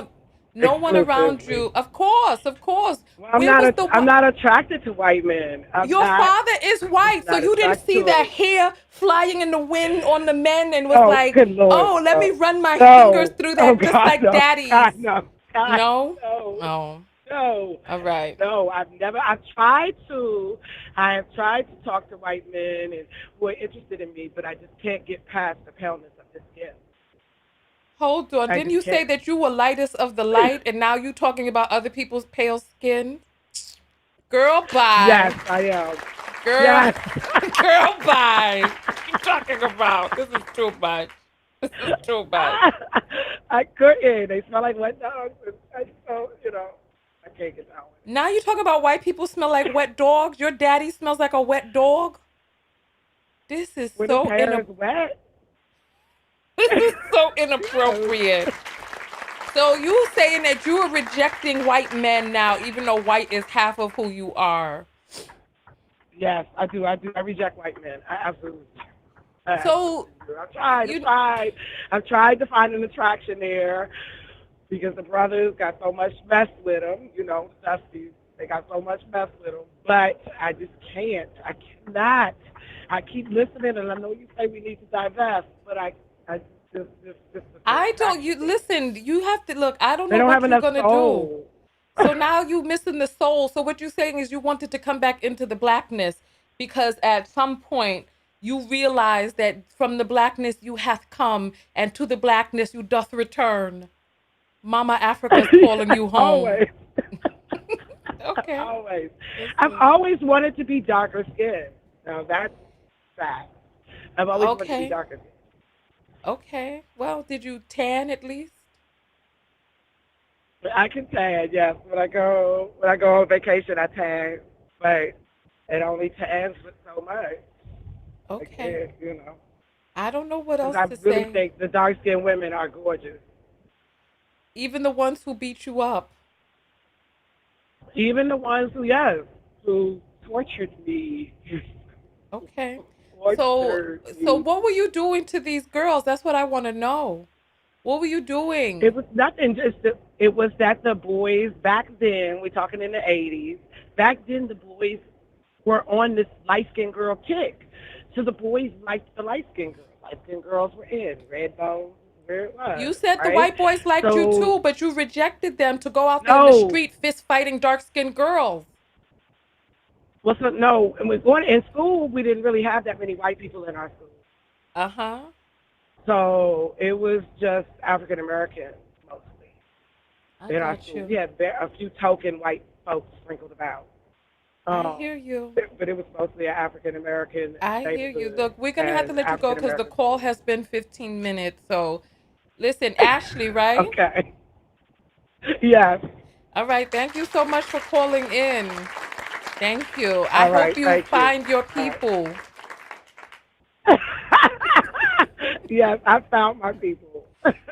no one around exclusively. you. Of course, of course. Well, Where was the I'm what? not attracted to white men. Your father is I'm white, so not you didn't attracted see to that them. hair flying in the wind on the men and was Oh, like, good Lord, "Oh, let me no. run my fingers No. through Oh, that, just God, like no. daddy's." God, no. God, No, no. no. No. All right. No, I've tried to. I have tried to talk to white men and who are interested in me, but I just can't get past the paleness of the skin. Hold on. I Didn't just you say can't. that you were lightest of the light and now you talking about other people's pale skin? Girl, Yes, bye. I am. Girl, Yes. girl, bye. What you talking about? This is too much. This is too much. I couldn't. They smell like wet dogs. And I so I can't get down with Now you talking about white people smell like wet dogs? Your daddy smells like a wet dog? This is it. When his so hair is wet. this is so Yes. inappropriate. So you saying that you are rejecting white men now, even though white is half of who you are. Yes, I do. I do. I reject white men. I absolutely. I So absolutely do. I've tried. I've you tried. I've tried to find an attraction there because the brothers got so much mess with them. Dusty. They got so much mess with them. But I just can't. I cannot. I keep listening, and I know you say we need to divest, but I just the I don't satisfaction you thing. listen, you have to look, I don't They know don't have what you're enough gonna do. soul. So now you missing the soul. So what you're saying is you wanted to come back into the blackness because at some point you realize that from the blackness you hath come and to the blackness you doth return. Mama Africa's calling Yes, you home. always. Okay. Always. I've Listen. always wanted to be darker skinned. Now that's fact. I've always wanted to be Okay. darker skinned. Okay. Well, did you tan at least? But I can tan, yes. When I go on vacation I tan. But it only tans with so much. Okay. Again. I don't know what Because else I to really say. think the dark skinned women are gorgeous. Even the ones who beat you up. Even the ones who tortured me. Okay. So Tortured so me. what were you doing to these girls? That's what I want to know. What were you It doing? was nothing. It was that the boys back then, we're talking in the '80s. Back then, the boys were on this light skinned girl kick. So the boys liked the light skinned girls. Light skinned girls were in. Red bones, where it You was, said the right? white boys liked you So too, but you rejected them to go out there in the no, street fist fighting dark-skinned girls. no. And we're going in school. We didn't really have that many white people in our school. Uh-huh. So it was just African Americans mostly I in our got school. you. We had a few token white folks sprinkled about. I Um, hear you. but it was mostly an African American I hear you. neighborhood Look, we're gonna have to and let you go African because the American call schools. has been 15 minutes. So listen, Ashley, right? Okay. Yes. All right. Thank you so much for calling in. Thank you. I All hope right. you Thank you. find your All right. people. Yes, I found my people.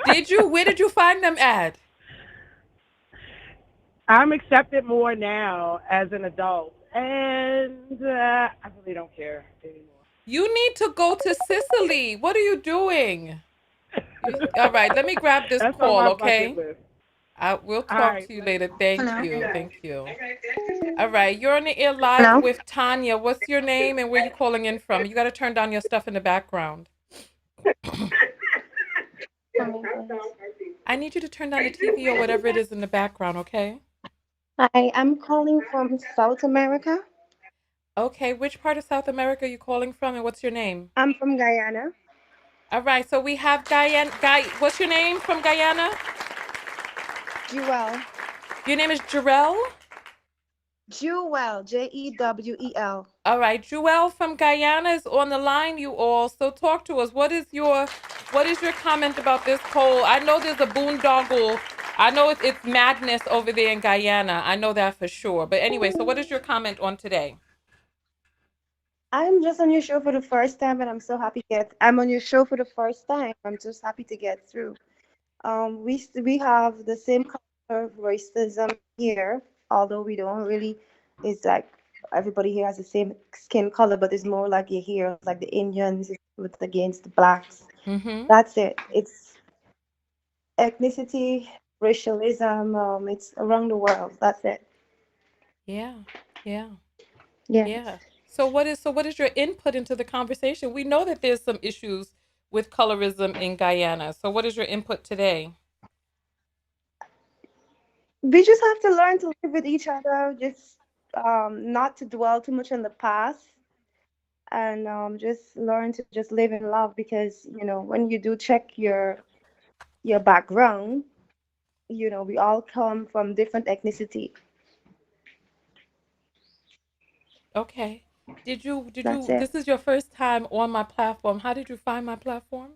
Did you? Where did you find them at? I'm accepted more now as an adult, and I really don't care anymore. You need to go to Sicily. What are you doing? All right, let me grab this That's on call, my bucket okay? list. We'll All talk right. to you later. Thank Hello. you. Thank you. All right, you're on the air live Hello. with Tanya. What's your name and where you calling in from? You got to turn down your stuff in the background. I need you to turn down the TV or whatever it is in the background, okay? Hi, I'm calling from South America. Okay, which part of South America are you calling from and what's your name? I'm from Guyana. All right, so we have Guyana. What's your name from Guyana? Jewel. Your name is Jarell? Jewel. Jewel. All right, Joelle from Guyana is on the line, you all. So talk to us. What is your comment about this poll? I know there's a boondoggle. I know it's madness over there in Guyana. I know that for sure. But anyway, so what is your comment on today? I'm just on your show for the first time, and I'm so happy to get. I'm on your show for the first time. I'm just happy to get through. We have the same kind of racism here, although we don't really. It's like everybody here has the same skin color, but it's more like you hear like the Indians with against the blacks. Mm-hmm. That's it. It's ethnicity, racialism. It's around the world. That's it. Yeah. Yeah. Yes. Yeah. So what is your input into the conversation? We know that there's some issues with colorism in Guyana. So what is your input today? We just have to learn to live with each other. Just not to dwell too much on the past, and just learn to just live in love. Because when you do check your background. We all come from different ethnicity. Okay. That's it. This is your first time on my platform. How did you find my platform?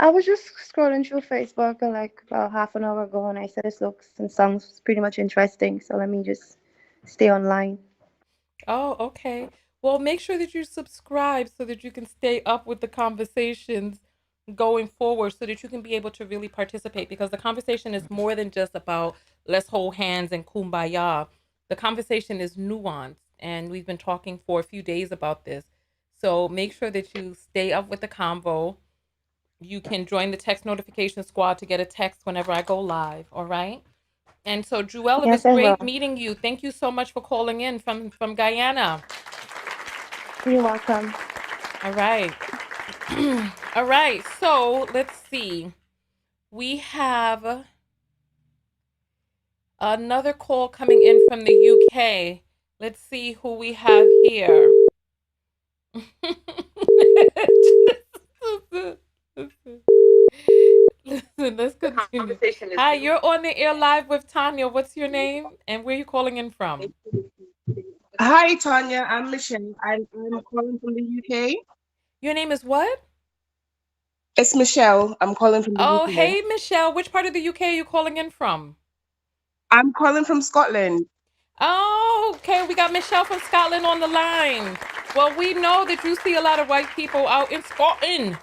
I was just scrolling through Facebook like about half an hour ago, and I said this looks and sounds pretty much interesting. So let me just stay online. Oh, okay. Well, make sure that you subscribe so that you can stay up with the conversations going forward so that you can be able to really participate because the conversation is more than just about let's hold hands and kumbaya. The conversation is nuanced and we've been talking for a few days about this. So make sure that you stay up with the convo. You can join the text notification squad to get a text whenever I go live, all right? And so, Jewel, it was Yes, I great will. meeting you. Thank you so much for calling in from Guyana. You're welcome. All right. All right. So let's see. We have another call coming in from the UK. Let's see who we have here. Listen, let's continue. Hi, you're on the air live with Tanya. What's your name and where are you calling in from? Hi, Tanya. I'm Michelle. I'm calling from the UK. Your name is what? It's Michelle. I'm calling from the Oh, UK. hey, Michelle. Which part of the UK are you calling in from? I'm calling from Scotland. Oh, okay. We got Michelle from Scotland on the line. Well, we know that you see a lot of white people out in Scotland.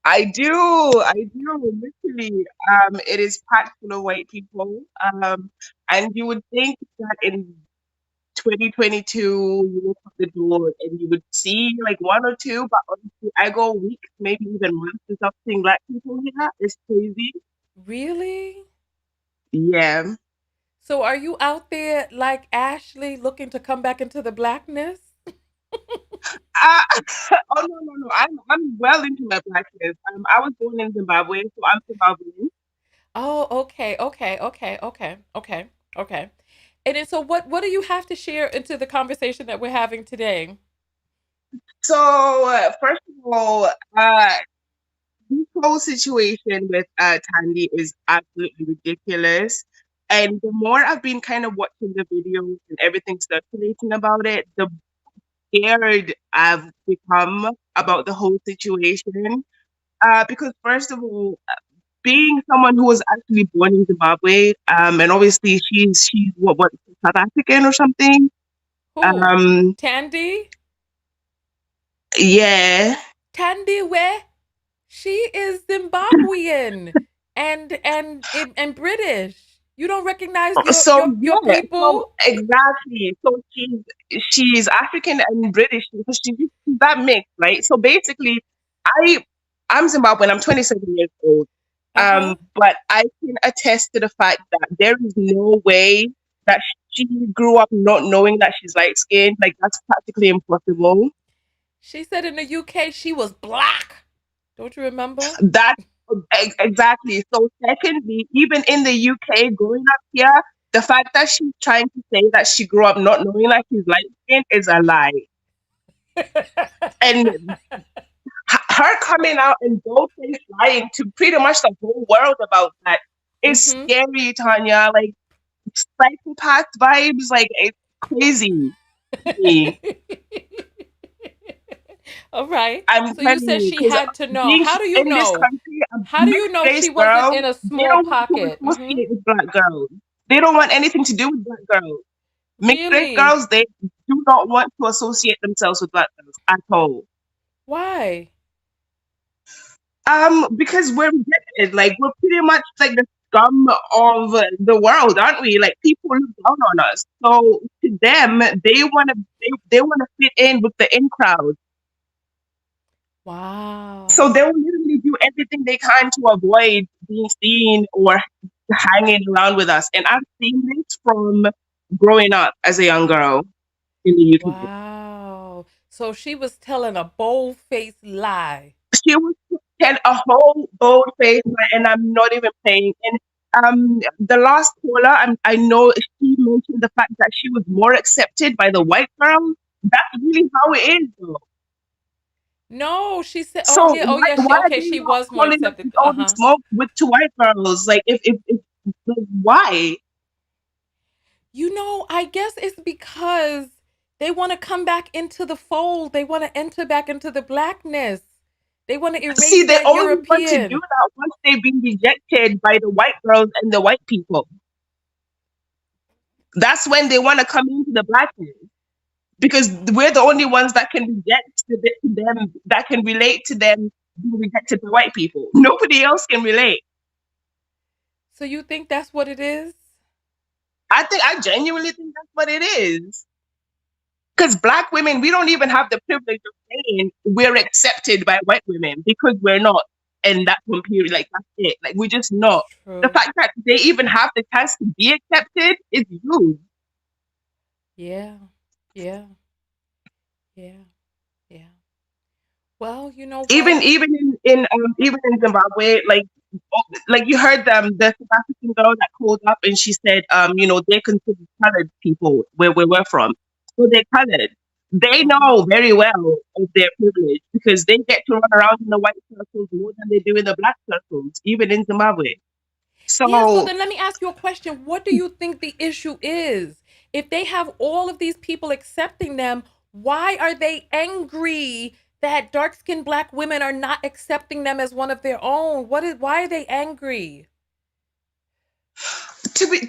I do. Literally. It is packed full of white people. And you would think that in 2022, you look at the door and you would see like one or two, but honestly, I go weeks, maybe even months without seeing black people here. It's crazy. Really? Yeah. So are you out there like Ashley looking to come back into the blackness? Uh, oh no. I'm well into my blackness. I was born in Zimbabwe, so I'm Zimbabwean. Oh, okay. And then, so what do you have to share into the conversation that we're having today? So first of all, this whole situation with Tandy is absolutely ridiculous. And the more I've been kind of watching the videos and everything circulating about it, the scared I've become about the whole situation. Because first of all, being someone who was actually born in Zimbabwe, and obviously she's what South African or something. Who? Um, Tandy? yeah. Thandiwe? She is Zimbabwean and British. You don't recognize So your yeah, so people? exactly. So she's African and British. So she's that mix, right? So basically, I I'm Zimbabwean. I'm 27 years old. Uh-huh. But I can attest to the fact that there is no way that she grew up not knowing that she's light skinned. Like that's practically impossible. She said in the UK she was black. Don't you remember? That exactly. So secondly, even in the UK, growing up here, the fact that she's trying to say that she grew up not knowing that she's light skinned is a lie. And her coming out and boldly lying to pretty much the whole world about that is Mm-hmm. scary, Tanya. Like psychopath vibes, like it's crazy to me. All right. I'm So you telling said you, she because had to know. being How do you in this know? country, a How do you mixed know race she wasn't girl, in a they small don't want to pocket? Mm-hmm. associate with black girls. They don't want anything to do with black girls. Mixed race Really? girls, they do not want to associate themselves with black girls at all. Why? Because we're rejected. Like we're pretty much like the scum of the world, aren't we? Like people look down on us. So to them, they want to fit in with the in crowd. So they Wow. will literally do everything they can to avoid being seen or hanging around with us. And I've seen this from growing up as a young girl in the UK. Wow. So she was telling a bold-faced lie. She was telling a whole bold face, and I'm not even playing. And the last caller, I know she mentioned the fact that she was more accepted by the white girl. That's really how it is, though. No, she said, So oh yeah, why are they she not was more calling up accepted. with all the smoke with two white girls? Like, if like, why? You know, I guess it's because they want to come back into the fold. They want to enter back into the blackness. They want to See, erase they that only want to do European. that once they've been rejected by the white girls and the white people. That's when they want to come into the blackness because we're the only ones that can reject them, that can relate to them being rejected by white people. Nobody else can relate. So you think that's what it is? I genuinely think that's what it is. Because black women, we don't even have the privilege of saying we're accepted by white women because we're not in that one period. Like, that's it. Like, we're just not. The True. fact that they even have the chance to be accepted is huge. Yeah. Yeah. Yeah. Yeah. Well, you know what? Even in Zimbabwe, like you heard the South African girl that called up and she said, they consider colored people where we're from. So they're colored. They know very well of their privilege because they get to run around in the white circles more than they do in the black circles, even in Zimbabwe. Yeah, so So then let me ask you a question. What do you think the issue is? If they have all of these people accepting them, why are they angry that dark-skinned black women are not accepting them as one of their own? Why are they angry? to be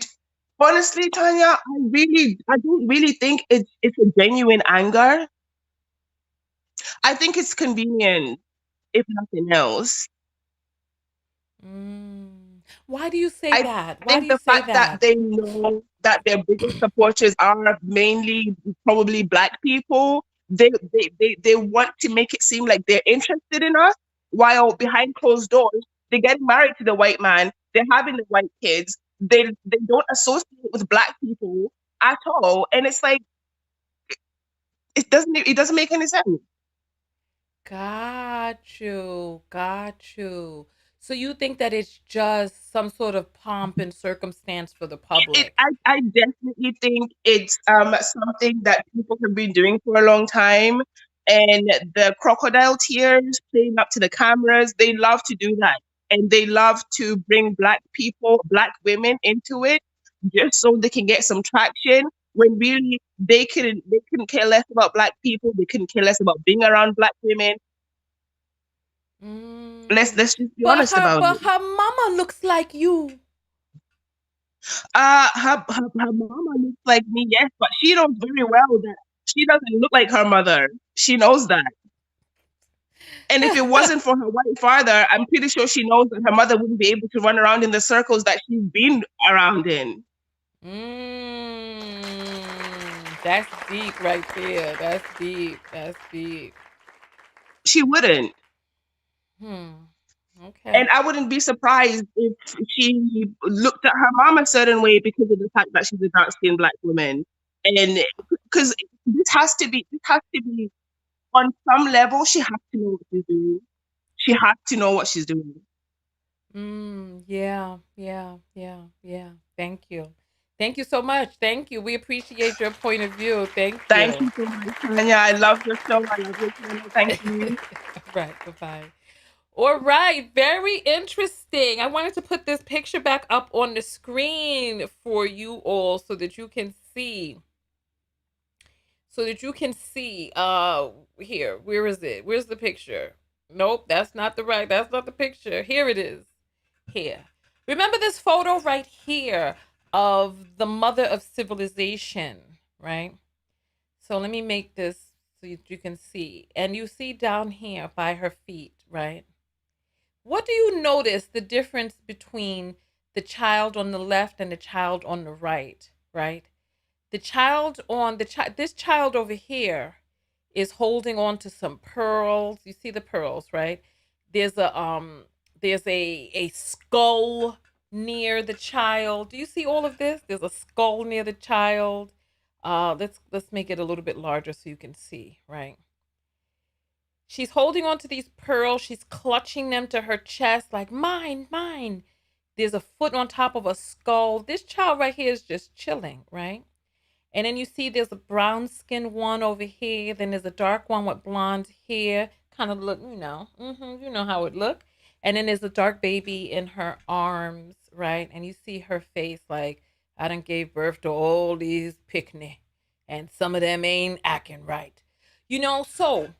honestly, Tanya, I don't really think it's a genuine anger. I think it's convenient, if nothing else. Why do you say I that? Why do think you the say fact that that? they know that their biggest supporters are mainly probably black people, they want to make it seem like they're interested in us, while behind closed doors, they're getting married to the white man, they're having the white kids, they don't associate with black people at all. And it's like it doesn't make any sense. Got you. Got you. So you think that it's just some sort of pomp and circumstance for the public? I definitely think it's something that people have been doing for a long time, and the crocodile tears playing up to the cameras, they love to do that, and they love to bring black people, black women into it, just so they can get some traction. When really they couldn't care less about black people, they couldn't care less about being around black women. Let's just be But honest her about but it. her mama looks like you. Her mama looks like me, yes, but she knows very well that she doesn't look like her mother. She knows that. And if it wasn't for her white father, I'm pretty sure she knows that her mother wouldn't be able to run around in the circles that she's been around in. That's deep right there. That's deep. That's deep. She wouldn't. Okay. And I wouldn't be surprised if she looked at her mom a certain way because of the fact that she's a dark skinned black woman. And because this has to be on some level, she has to know what she's doing. She has to know what she's doing. Yeah. Thank you. Thank you so much. Thank you. We appreciate your point of view. Thank Thank you. you so much, Tanya. I love your show. I love your channel. Thank you. Right. Bye-bye. All right. Very interesting. I wanted to put this picture back up on the screen for you all so that you can see. Here, where is it? Where's the picture? Nope, that's not the picture. Here it is. Here. Remember this photo right here of the mother of civilization, right? So let me make this so you can see. And you see down here by her feet, right? What do you notice the difference between the child on the left and the child on the right, right? The child on this child over here is holding on to some pearls. You see the pearls, right? There's a skull near the child. Do you see all of this? There's a skull near the child. Let's make it a little bit larger so you can see, right? She's holding on to these pearls. She's clutching them to her chest like mine, mine. There's a foot on top of a skull. This child right here is just chilling, right? And then you see there's a brown skinned one over here. Then there's a dark one with blonde hair kind of look, you know how it look. And then there's a dark baby in her arms, right? And you see her face like, I done gave birth to all these picnic, and some of them ain't acting right. So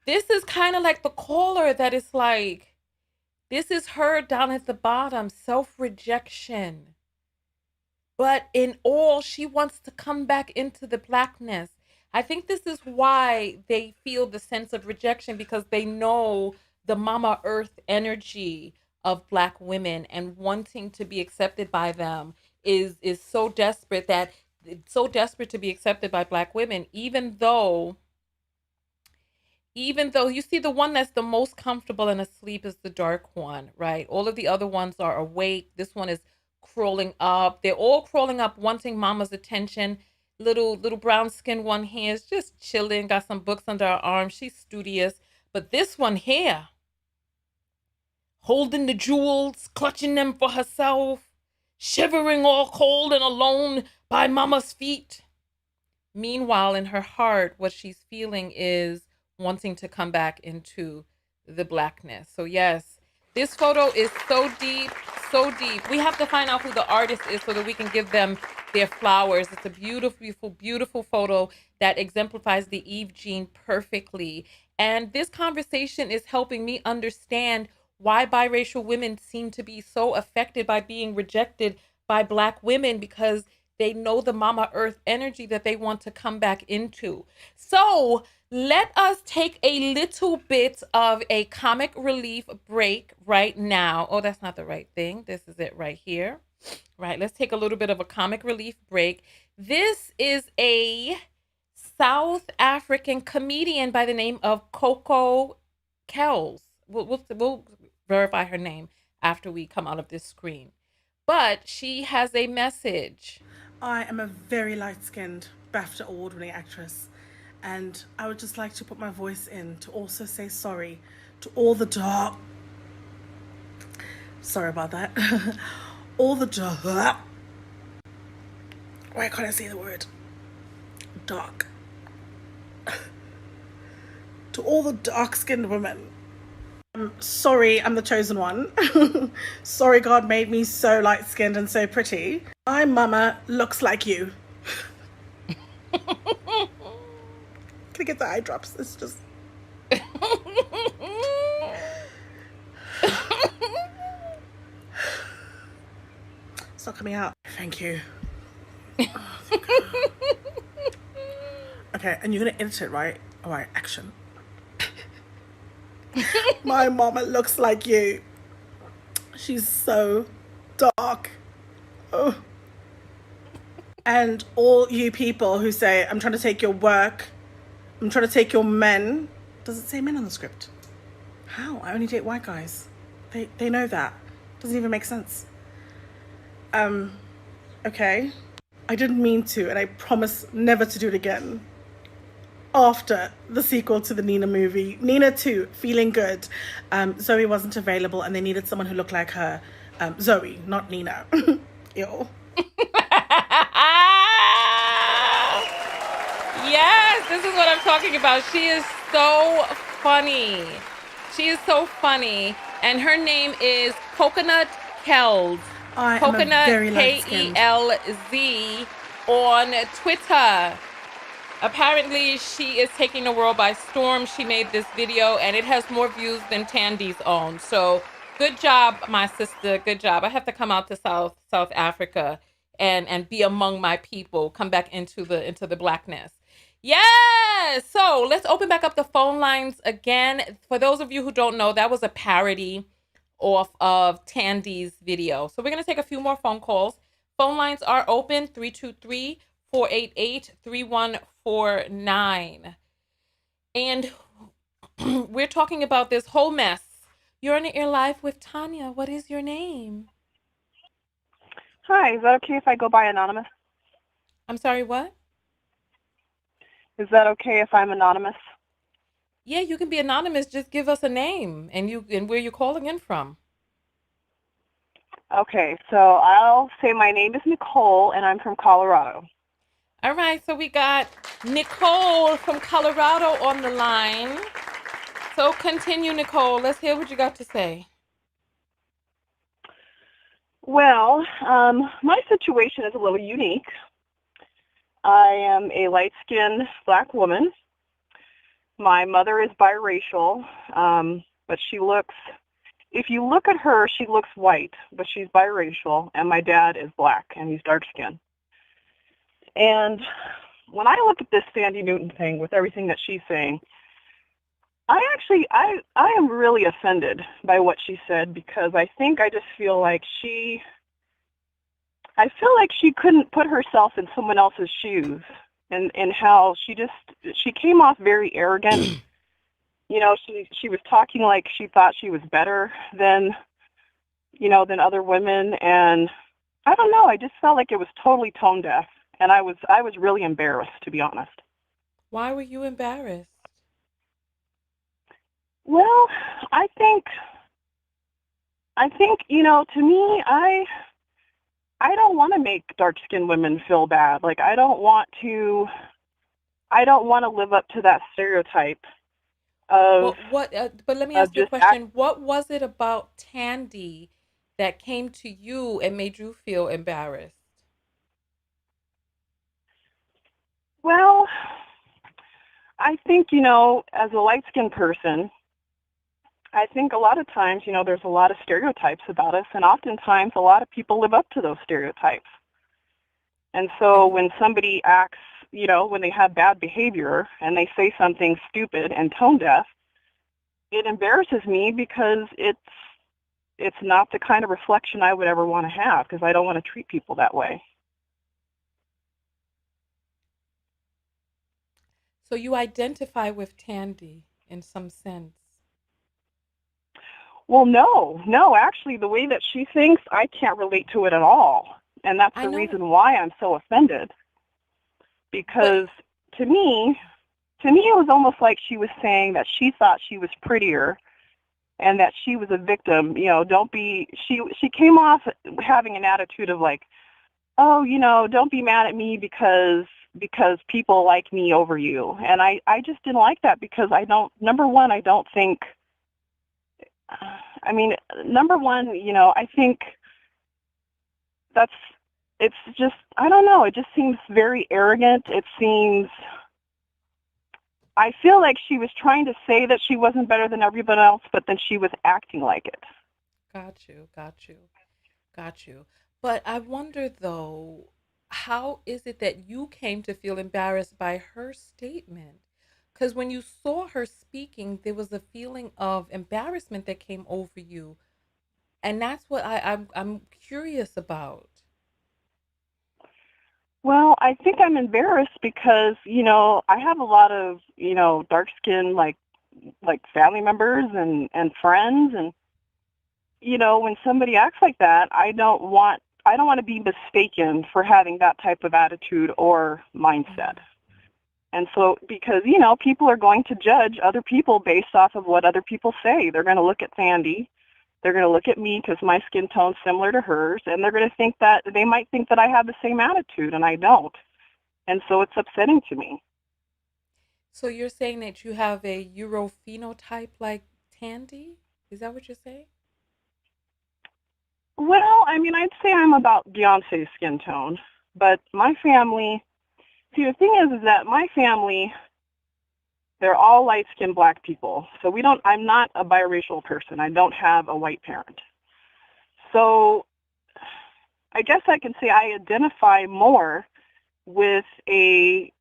this is kind of like the caller that is like, this is her down at the bottom, self-rejection. But in all, she wants to come back into the blackness. I think this is why they feel the sense of rejection, because they know the Mama Earth energy of Black women, and wanting to be accepted by them is so desperate, that it's so desperate to be accepted by Black women, even though you see the one that's the most comfortable and asleep is the dark one, right? All of the other ones are awake. This one is crawling up. They're all crawling up, wanting mama's attention. Little brown skinned one here is just chilling, got some books under her arm. She's studious. But this one here, holding the jewels, clutching them for herself, shivering all cold and alone by mama's feet. Meanwhile, in her heart, what she's feeling is wanting to come back into the blackness. So yes, this photo is so deep, so deep. We have to find out who the artist is so that we can give them their flowers. It's a beautiful, beautiful, beautiful photo that exemplifies the Eve gene perfectly. And this conversation is helping me understand why biracial women seem to be so affected by being rejected by Black women, because they know the Mama Earth energy that they want to come back into. So let us take a little bit of a comic relief break right now. Oh, that's not the right thing. This is it right here. Right, let's take a little bit of a comic relief break. This is a South African comedian by the name of Coco Kells. We'll verify her name after we come out of this screen. But she has a message. I am a very light-skinned BAFTA award-winning actress, and I would just like to put my voice in to also say sorry to all the dark... Sorry about that. All the dark... Why can't I say the word? Dark. To all the dark-skinned women. I'm sorry I'm the chosen one. Sorry God made me so light-skinned and so pretty. My mama looks like you. Can I get the eye drops? It's just... It's not coming out. Thank you. Oh, thank God. Okay, and you're gonna edit it, right? All right, action. My mama looks like you. She's so dark. Oh. And all you people who say, I'm trying to take your work, I'm trying to take your men. Does it say men on the script? How? I only date white guys. They know that. Doesn't even make sense. Okay. I didn't mean to, and I promise never to do it again. After the sequel to the Nina movie, Nina 2, Feeling Good, Zoe wasn't available and they needed someone who looked like her. Zoe, not Nina. Ew. Yes, this is what I'm talking about. She is so funny. She is so funny. And her name is Coconut Kells. Coconut Kelz on Twitter. Apparently, she is taking the world by storm. She made this video, and it has more views than Tandy's own. So, good job, my sister. Good job. I have to come out to South Africa and be among my people. Come back into the blackness. Yes. So let's open back up the phone lines again. For those of you who don't know, that was a parody off of Tandy's video. So we're gonna take a few more phone calls. Phone lines are open: 323-488-3149. And we're talking about this whole mess. You're in Your Life with Tanya. What is your name? Hi, is that okay if I go by anonymous? I'm sorry, what? Is that okay if I'm anonymous? Yeah, you can be anonymous. Just give us a name and where you're calling in from. Okay, so I'll say my name is Nicole and I'm from Colorado. All right, so we got Nicole from Colorado on the line. So continue, Nicole. Let's hear what you got to say. Well, my situation is a little unique. I am a light-skinned Black woman. My mother is biracial, but she looks, if you look at her, she looks white, but she's biracial, and my dad is Black, and he's dark-skinned. And when I look at this Thandiwe Newton thing with everything that she's saying, I am really offended by what she said, because I just feel like she couldn't put herself in someone else's shoes, and how she came off very arrogant. You know, she was talking like she thought she was better than other women, and I don't know, I just felt like it was totally tone deaf, and I was really embarrassed, to be honest. Why were you embarrassed? Well, I think, to me, I don't want to make dark-skinned women feel bad. Like, I don't want to live up to that stereotype of. But let me ask you a question. What was it about Tandy that came to you and made you feel embarrassed? Well, I think, as a light-skinned person, I think a lot of times, there's a lot of stereotypes about us, and oftentimes a lot of people live up to those stereotypes. And so when somebody acts, when they have bad behavior and they say something stupid and tone deaf, it embarrasses me, because it's not the kind of reflection I would ever want to have, because I don't want to treat people that way. So you identify with Tandy in some sense? Well, no, actually, the way that she thinks, I can't relate to it at all. And that's the reason why I'm so offended. Because to me, it was almost like she was saying that she thought she was prettier and that she was a victim. She came off having an attitude of like, oh, don't be mad at me because people like me over you. And I just didn't like that, because number one, I think it's just, I don't know, it just seems very arrogant. I feel like she was trying to say that she wasn't better than everyone else, but then she was acting like it. Got you. But I wonder, though, how is it that you came to feel embarrassed by her statement? Because when you saw her speaking, there was a feeling of embarrassment that came over you. And that's what I'm curious about. Well, I think I'm embarrassed because, I have a lot of, dark-skinned, like family members and friends. And, when somebody acts like that, I don't want to be mistaken for having that type of attitude or mindset. And so, because, people are going to judge other people based off of what other people say. They're going to look at Thandiwe. They're going to look at me because my skin tone's similar to hers, and they're going to think that they might think that I have the same attitude, and I don't. And so it's upsetting to me. So you're saying that you have a Euro phenotype like Thandiwe? Is that what you're saying? Well, I'd say I'm about Beyonce's skin tone, but my family. See, the thing is that my family, they're all light-skinned Black people. So I'm not a biracial person. I don't have a white parent. So I guess I can say I identify more with a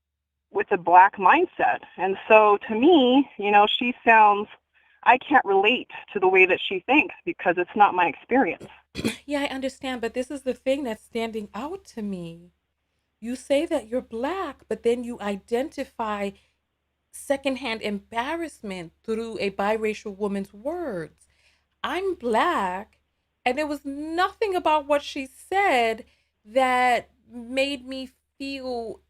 Black mindset. And so to me, I can't relate to the way that she thinks, because it's not my experience. Yeah, I understand. But this is the thing that's standing out to me. You say that you're Black, but then you identify secondhand embarrassment through a biracial woman's words. I'm Black, and there was nothing about what she said that made me feel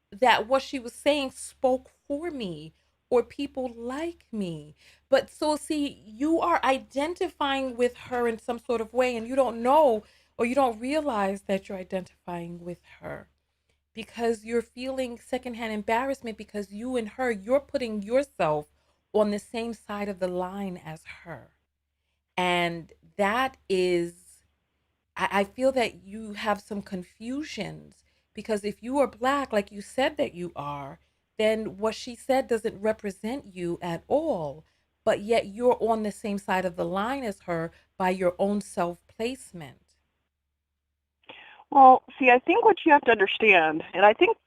that what she was saying spoke for me or people like me. But so see, you are identifying with her in some sort of way, and you don't know or you don't realize that you're identifying with her, because you're feeling secondhand embarrassment, because you and her, you're putting yourself on the same side of the line as her. And that is, I feel that you have some confusions, because if you are Black, like you said that you are, then what she said doesn't represent you at all. But yet you're on the same side of the line as her by your own self placement. Well, see, I think what you have to understand, and I think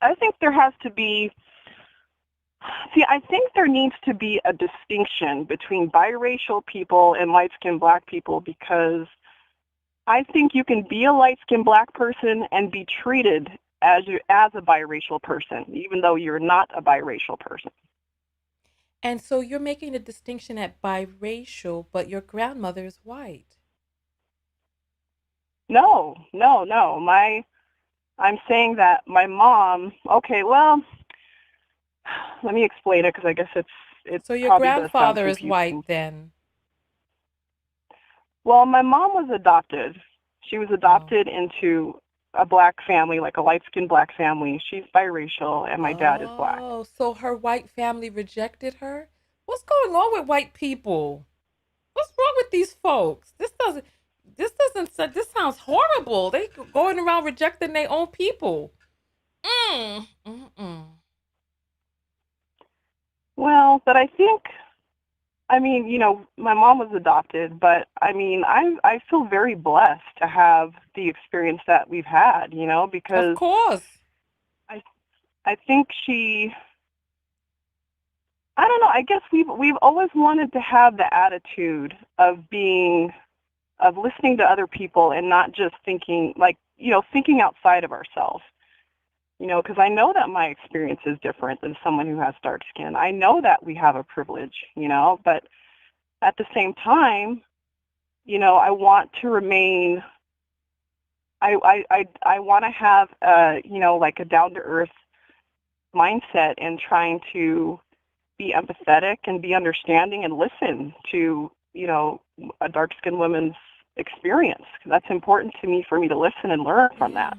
there has to be, see, I think there needs to be a distinction between biracial people and light-skinned Black people, because I think you can be a light-skinned Black person and be treated as a biracial person, even though you're not a biracial person. And so you're making a distinction at biracial, but your grandmother is white. No. I'm saying that my mom. Okay, well, let me explain it, because I guess it's. So your probably does sound grandfather is confusing. white then? Well, my mom was adopted. She was adopted into a Black family, like a light-skinned Black family. She's biracial, and my dad is Black. Oh, so her white family rejected her? What's going on with white people? What's wrong with these folks? This sounds horrible. They going around rejecting their own people. Well, but I think, I mean, my mom was adopted, but I mean, I feel very blessed to have the experience that we've had, because of course, I think I don't know, I guess we've always wanted to have the attitude of listening to other people and not just thinking, like, thinking outside of ourselves. Because I know that my experience is different than someone who has dark skin. I know that we have a privilege, but at the same time, I want to remain, I want to have, like a down-to-earth mindset, and trying to be empathetic and be understanding and listen to, a dark-skinned woman's experience. That's important to me, for me to listen and learn from that.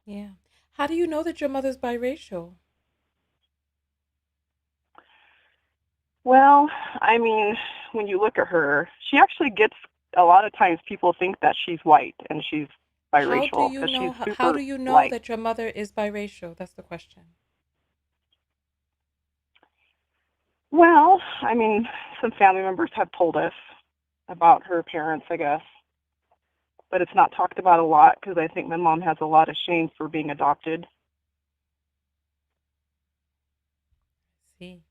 Yeah. How do you know that your mother's biracial? Well, I mean, when you look at her, she actually gets, a lot of times people think that she's white and she's biracial, because she's super How do you know light. that your mother is biracial? That's the question. Well, I mean, some family members have told us about her parents, I guess. But it's not talked about a lot, because I think my mom has a lot of shame for being adopted. See.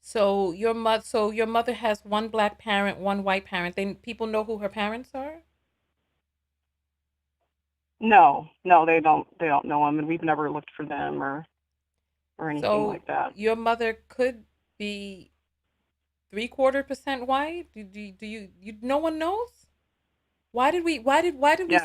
So your mother has one Black parent, one white parent. Then people know who her parents are? No, they don't know them, and we've never looked for them or anything like that. Your mother could be 3/4% white? Do you no one knows? Why did we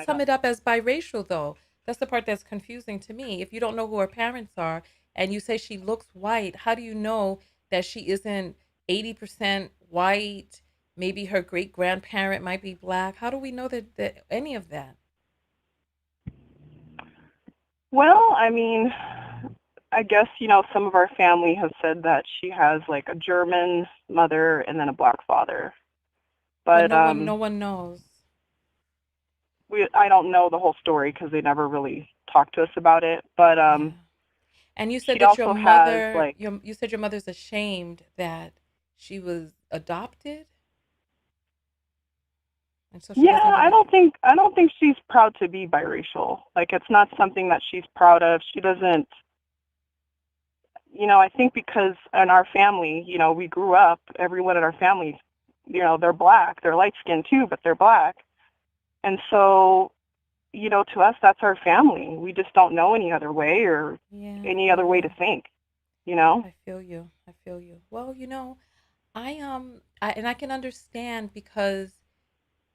sum it up as biracial though? That's the part that's confusing to me. If you don't know who her parents are and you say she looks white, how do you know that she isn't 80% white? Maybe her great grandparent might be Black. How do we know that any of that? Well, I mean, I guess, some of our family has said that she has like a German mother and then a Black father. But no one knows. I don't know the whole story, because they never really talked to us about it. But and you said that your mother, you said your mother's ashamed that she was adopted. And so I don't think she's proud to be biracial. Like, it's not something that she's proud of. She doesn't. I think because in our family, we grew up, everyone in our family, they're Black, they're light skinned too, but they're Black. And so, to us, that's our family. We just don't know any other way, or any other way to think, I feel you. Well, I can understand, because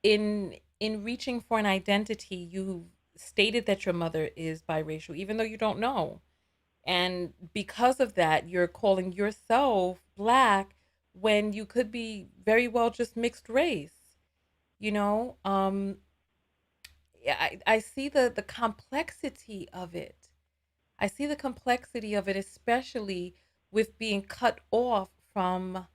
in reaching for an identity, you stated that your mother is biracial, even though you don't know. And because of that, you're calling yourself Black when you could be very well just mixed race. I see the complexity of it. I see the complexity of it, especially with being cut off from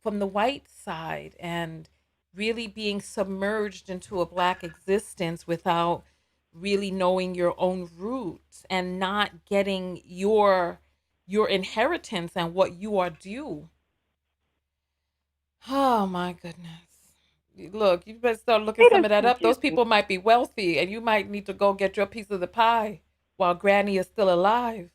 from the white side and really being submerged into a Black existence without really knowing your own roots and not getting your inheritance and what you are due. Oh my goodness. Look, you better start looking some of that up. Those people might be wealthy and you might need to go get your piece of the pie while Granny is still alive.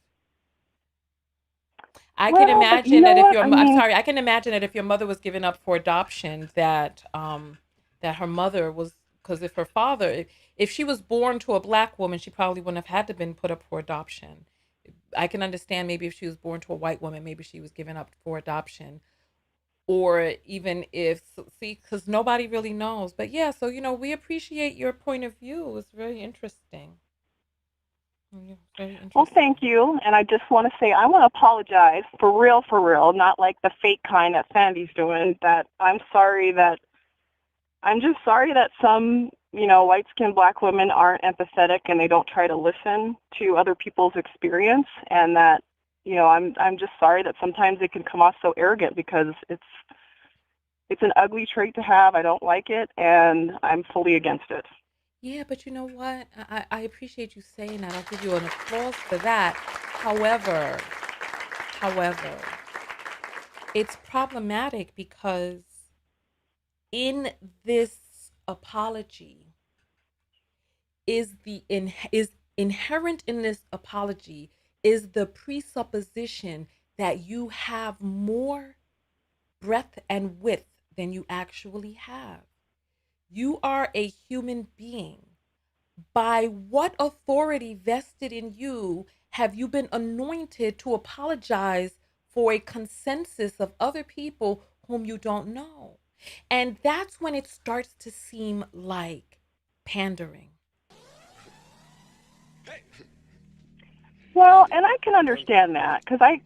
I can imagine that if your I'm sorry, I can imagine that if your mother was given up for adoption, that that her mother was, because if her father, if she was born to a Black woman, she probably wouldn't have had to been put up for adoption. I can understand maybe if she was born to a white woman, maybe she was given up for adoption. Or even if, see, because nobody really knows. But yeah, so, we appreciate your point of view. It's very interesting. Very interesting. Well, thank you. And I just want to say I want to apologize for real, not like the fake kind that Sandy's doing, that I'm just sorry that some, white-skinned Black women aren't empathetic and they don't try to listen to other people's experience, and that, I'm just sorry that sometimes it can come off so arrogant, because it's an ugly trait to have. I don't like it, and I'm fully against it. Yeah, but you know what? I appreciate you saying that. I'll give you an applause for that. However, it's problematic because in this apology is inherent in this apology is the presupposition that you have more breadth and width than you actually have. You are a human being. By what authority vested in you have you been anointed to apologize for a consensus of other people whom you don't know? And that's when it starts to seem like pandering. Well, and I can understand that, because I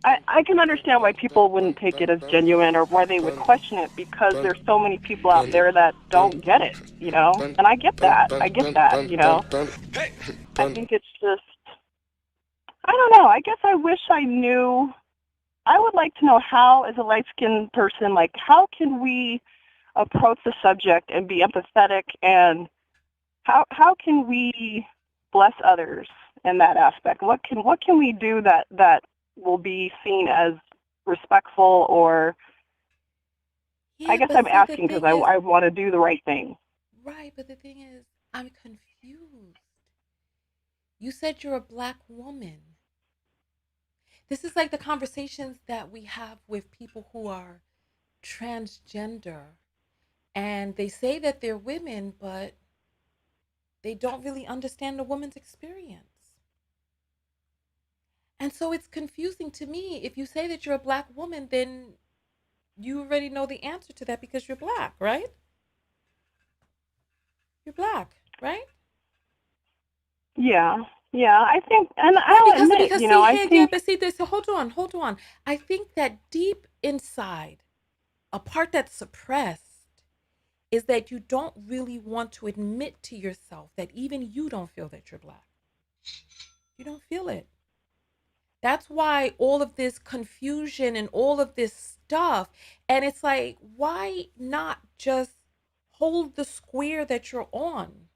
can understand why people wouldn't take it as genuine, or why they would question it, because there's so many people out there that don't get it, and I get that. I think it's just, I don't know. I guess I wish I knew. I would like to know how, as a light-skinned person, like, how can we approach the subject and be empathetic, and how can we bless others in that aspect? What can we do that will be seen as respectful? Or I guess I'm asking because I want to do the right thing. Right, but the thing is, I'm confused. You said you're a Black woman. This is like the conversations that we have with people who are transgender, and they say that they're women, but they don't really understand the woman's experience. And so it's confusing to me. If you say that you're a Black woman, then you already know the answer to that because you're Black, right? You're Black, right? Yeah, I think, and I'll admit, I think... but see this. So hold on. I think that deep inside, a part that's suppressed is that you don't really want to admit to yourself that even you don't feel that you're Black. You don't feel it. That's why all of this confusion and all of this stuff, and it's like, why not just hold the square that you're on,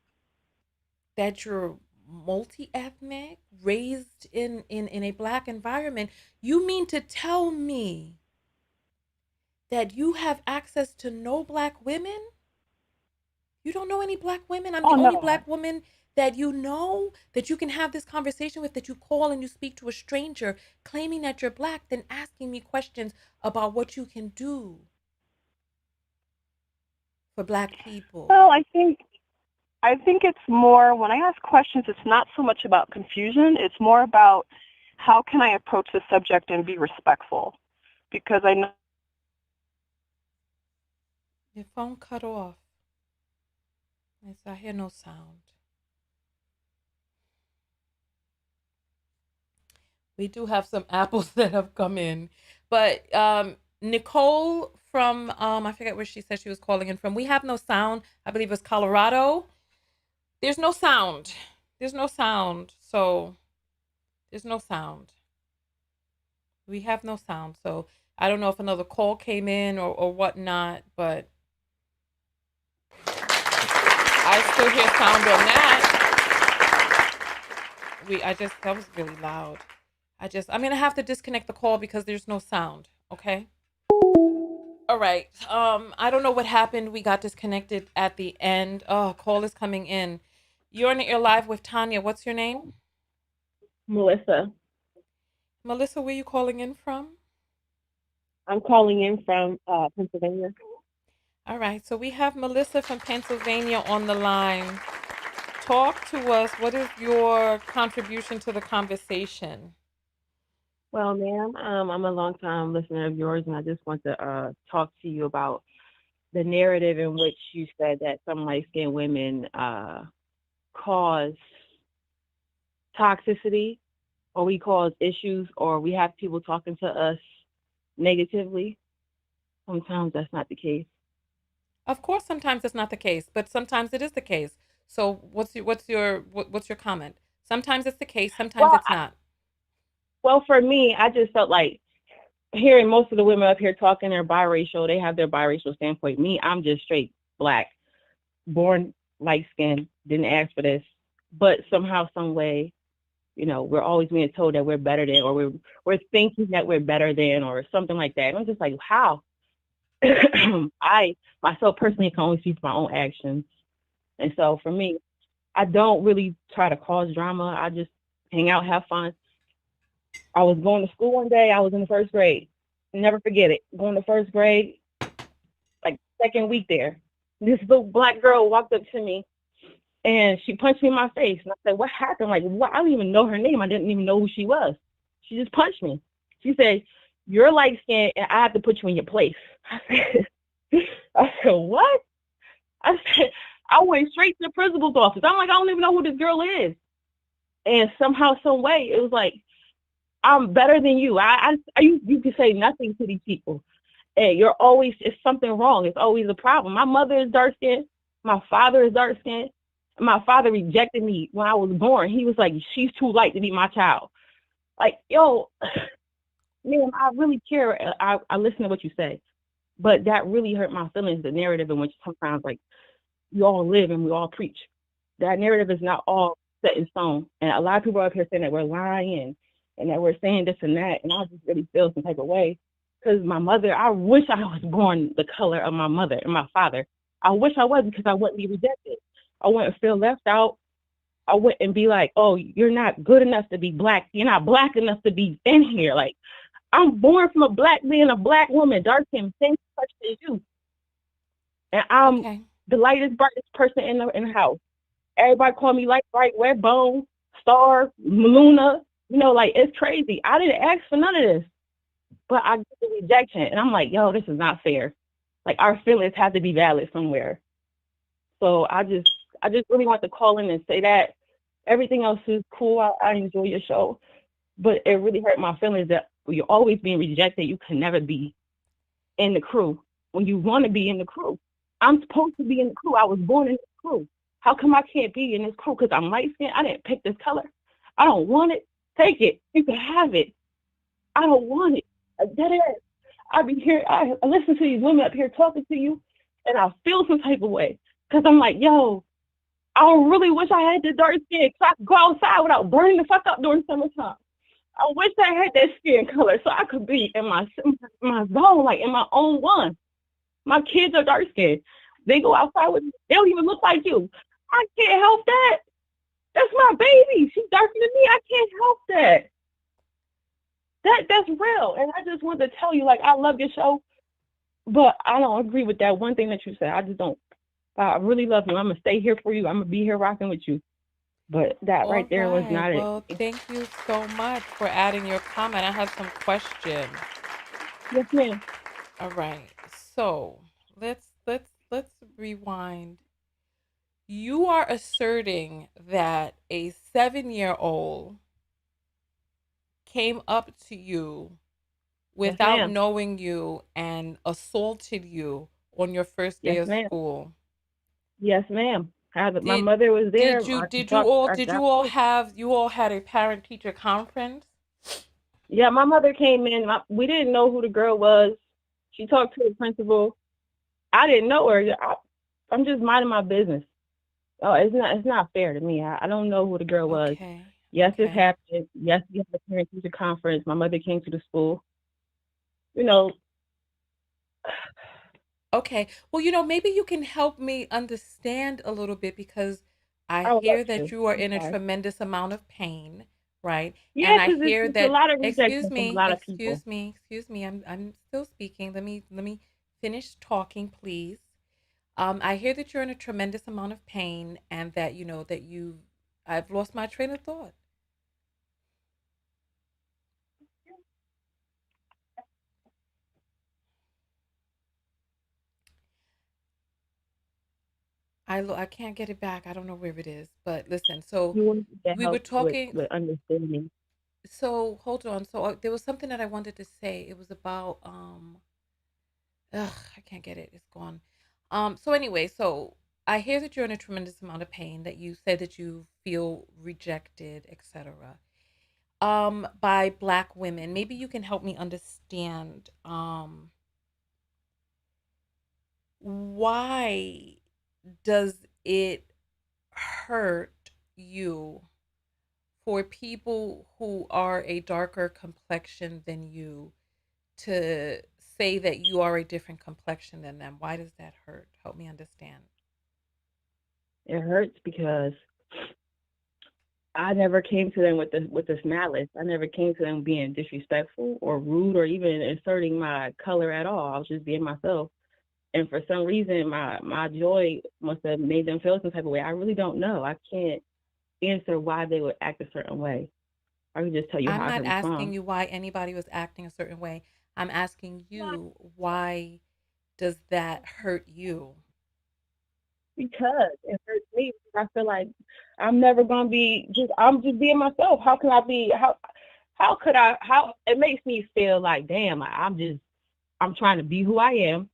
that you're multi-ethnic, raised in a Black environment? You mean to tell me that you have access to no Black women? You don't know any Black women? I'm the only Black woman that you know, that you can have this conversation with, that you call and you speak to a stranger claiming that you're Black, then asking me questions about what you can do for Black people. Well, I think it's more, when I ask questions, it's not so much about confusion. It's more about how can I approach the subject and be respectful, because I know... Your phone cut off. I hear no sound. We do have some apples that have come in. But Nicole from, I forget where she said she was calling in from. We have no sound. I believe it's Colorado. There's no sound. So there's no sound. We have no sound. So I don't know if another call came in or whatnot, but I still hear sound on that. That was really loud. I'm gonna have to disconnect the call because there's no sound. Okay. All right. I don't know what happened. We got disconnected at the end. Oh, call is coming in. You're on the air live with Tanya. What's your name? Melissa. Melissa, where you calling in from? I'm calling in from Pennsylvania. All right. So we have Melissa from Pennsylvania on the line. Talk to us. What is your contribution to the conversation? Well, ma'am, I'm a long-time listener of yours, and I just want to talk to you about the narrative in which you said that some light-skinned women cause toxicity, or we cause issues, or we have people talking to us negatively. Sometimes that's not the case. Of course, sometimes it's not the case, but sometimes it is the case. So what's your comment? Sometimes it's the case, sometimes it's not. Well, for me, I just felt like hearing most of the women up here talking, they're biracial. They have their biracial standpoint. Me, I'm just straight black, born light skinned, didn't ask for this, but somehow, some way, we're always being told that we're better than, or we're thinking that we're better than, or something like that. And I'm just like, how? I myself personally can only speak for my own actions, and so for me, I don't really try to cause drama. I just hang out, have fun. I was going to school one day. I was in the first grade. Never forget it. Going to first grade, like second week there. This little black girl walked up to me and she punched me in my face. And I said, what happened? Like, what? I don't even know her name. I didn't even know who she was. She just punched me. She said, you're light skinned and I have to put you in your place. I said, what? I said, I went straight to the principal's office. I'm like, I don't even know who this girl is. And somehow, some way, it was like, I'm better than you. You can say nothing to these people. And it's something wrong. It's always a problem. My mother is dark skinned. My father is dark skinned. My father rejected me when I was born. He was like, she's too light to be my child. Like, yo, man, I really care. I listen to what you say, but that really hurt my feelings, the narrative in which sometimes, like, we all live and we all preach. That narrative is not all set in stone. And a lot of people are up here saying that we're lying and that we're saying this and that. And I just really feel some type of way. Because my mother, I wish I was born the color of my mother and my father. I wish I was, because I wouldn't be rejected. I wouldn't feel left out. I wouldn't be like, oh, you're not good enough to be black. You're not black enough to be in here. Like, I'm born from a black man, a black woman, dark skin, same touch as you. And I'm the lightest, brightest person in the house. Everybody call me light, bright, red bone, star, Luna. Like, it's crazy. I didn't ask for none of this, but I get the rejection. And I'm like, yo, this is not fair. Like, our feelings have to be valid somewhere. So I just really want to call in and say that everything else is cool. I enjoy your show, but it really hurt my feelings that you're always being rejected. You can never be in the crew when you want to be in the crew. I'm supposed to be in the crew. I was born in the crew. How come I can't be in this crew? Because I'm light skinned. I didn't pick this color. I don't want it. Take it. You can have it. I don't want it. That is. I be here. I listen to these women up here talking to you, and I feel some type of way. Because I'm like, yo, I really wish I had the dark skin so I could go outside without burning the fuck up during summertime. I wish I had that skin color so I could be in my zone, like in my own one. My kids are dark skinned. They go outside with me. They don't even look like you. I can't help that. That's my baby. She's darker than me. I can't help that. That's real. And I just wanted to tell you, like, I love your show, but I don't agree with that one thing that you said. I just don't. I really love you. I'm going to stay here for you. I'm going to be here rocking with you. But that right there was not it. Well, thank you so much for adding your comment. I have some questions. Yes, ma'am. All right. So let's rewind. You are asserting that a 7-year-old came up to you without knowing you and assaulted you on your first day of school. Yes, ma'am. My mother was there. Did you all had a parent teacher conference? Yeah, my mother came in. We didn't know who the girl was. She talked to the principal. I didn't know her. I'm just minding my business. Oh, it's not fair to me. I don't know who the girl was. Okay. Yes, this Okay. happened. Yes, we had a parent teacher conference. My mother came to the school. You know, Okay. Well, maybe you can help me understand a little bit because I I would love hear that to. you are I'm in a sorry. tremendous amount of pain, right? Yeah, And I because hear it's a that, lot of excuse rejection from a me, lot of people. excuse me, excuse me. I'm still speaking. Let me finish talking, please. I hear that you're in a tremendous amount of pain and that I've lost my train of thought. I can't get it back. I don't know where it is. But listen, so You want to get we were help with talking. understanding. So hold on. So there was something that I wanted to say. It was about ugh, I can't get it. It's gone. So anyway, so I hear that you're in a tremendous amount of pain, that you said that you feel rejected, etc. By black women. Maybe you can help me understand why does it hurt you for people who are a darker complexion than you to say that you are a different complexion than them? Why does that hurt? Help me understand. It hurts because I never came to them with this malice. I never came to them being disrespectful or rude or even inserting my color at all. I was just being myself. And for some reason, my joy must have made them feel some type of way. I really don't know. I can't answer why they would act a certain way. I can just tell you I'm how I not can asking respond. you why anybody was acting a certain way. I'm asking you, why does that hurt you? Because it hurts me. I feel like I'm never gonna be just. I'm just being myself. How can I be? How could I? How it makes me feel like, damn. I'm trying to be who I am,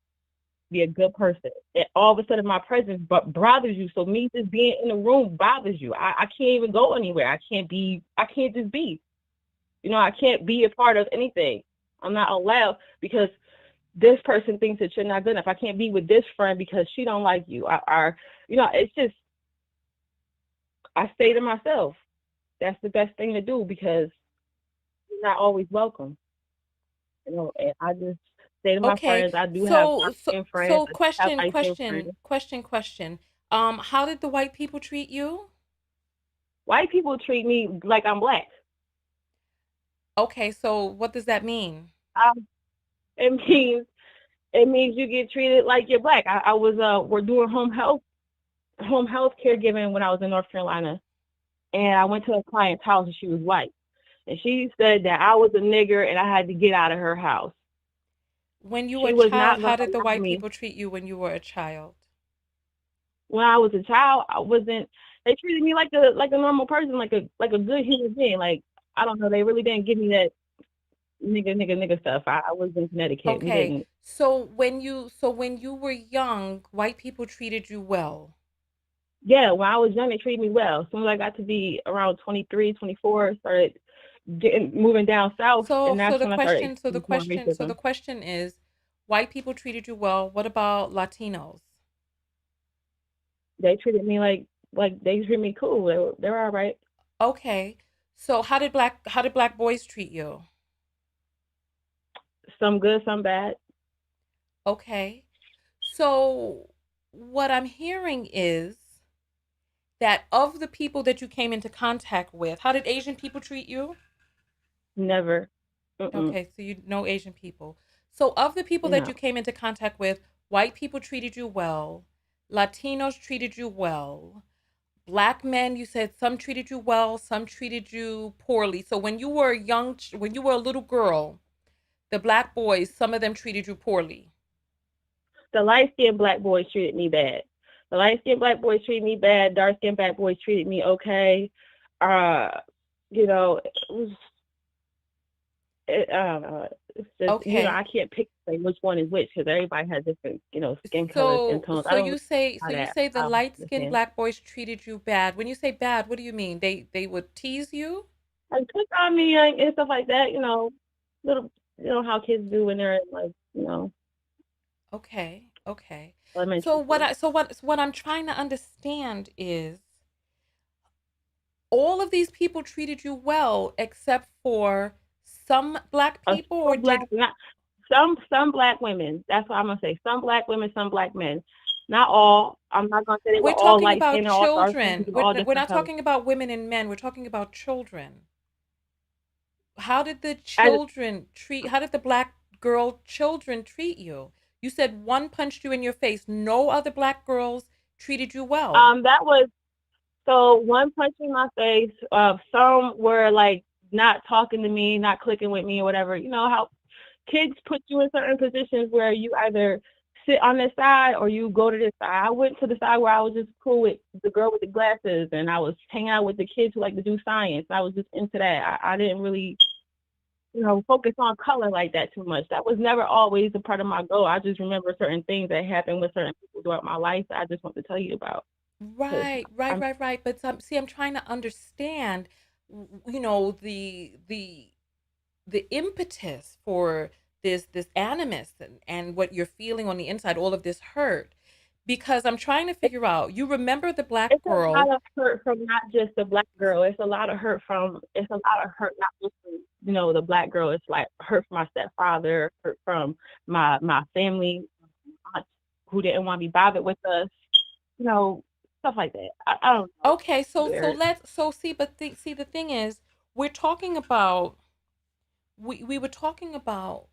be a good person. And all of a sudden, my presence bothers you. So me just being in the room bothers you. I can't even go anywhere. I can't be. I can't just be. I can't be a part of anything. I'm not allowed because this person thinks that you're not good enough. I can't be with this friend because she don't like you. It's just I stay to myself. That's the best thing to do because you're not always welcome. And I just stay to my Okay, friends. I do have so dark so skinned friends. so I do have question, light skinned friends. question, question, question. How did the white people treat you? White people treat me like I'm black. Okay, so what does that mean? Um, it means you get treated like you're black. I was we're doing home health caregiving when I was in North Carolina, and I went to a client's house and she was white, and she said that I was a nigger and I had to get out of her house. When you were She a was child, not how gonna did the allow white me. people treat you when you were a child? When I was a child, I wasn't. They treated me like a normal person, like a good human being. Like I don't know, they really didn't give me that nigga stuff. I was in Connecticut. We Okay, didn't. so when you were young, white people treated you well. Yeah, when I was young, they treated me well. As soon as I got to be around 23, 24, started moving down south, So and so that's the when I started question so the experiencing more question so the racism. question is, white people treated you well. What about Latinos? They treated me like they treated me cool. They're all right. Okay. So how did black boys treat you? Some good, some bad. Okay. So what I'm hearing is that of the people that you came into contact with, how did Asian people treat you? Never. Mm-mm. Okay, so you know Asian people. So of the people that No. you came into contact with, white people treated you well, Latinos treated you well, black men, you said some treated you well, some treated you poorly. So when you were when you were a little girl, the black boys, some of them treated you poorly. The light skinned black boys treated me bad. The light skinned black boys treated me bad. Dark skinned black boys treated me okay. Uh, it was, I don't know. It's just Okay. I can't pick say which one is which because everybody has different skin colors, skin So tones. I so don't you really say know so you that. say the light skinned Understand. black boys treated you bad. When you say bad, what do you mean? They would tease you? like pick on me and stuff like that. Little, how kids do when they're like, Okay. Okay. elementary So school. what I'm trying to understand is all of these people treated you well except for some black people, or did Some black women. That's what I'm gonna say. Some black women, some black men. Not all. I'm not gonna say they were we're all talking light about skinned or all dark skinned. children. People all We're different not colors. talking about women and men. We're talking about children. How did the And children treat, how did the black girl children treat you? You said one punched you in your face. No other black girls treated you well. that was so one punch in my face. Some were like not talking to me, not clicking with me or whatever. You know how kids put you in certain positions where you either sit on this side or you go to this side. I went to the side where I was just cool with the girl with the glasses, and I was hanging out with the kids who like to do science. I was just into that. I didn't really, focus on color like that too much. That was never always a part of my goal. I just remember certain things that happened with certain people throughout my life that I just want to tell you about. 'Cause Right. But see, I'm trying to understand, the impetus for this animus and what you're feeling on the inside, all of this hurt, because I'm trying to figure out. You remember the black it's a lot girl. of hurt from not just the black girl. It's a lot of hurt not just from, the black girl. It's like hurt from my stepfather, hurt from my family, aunt who didn't want to be bothered with us, you know, stuff like that. I don't know. Okay, so Weird. let's so see, but see, the thing is, we're talking about we were talking about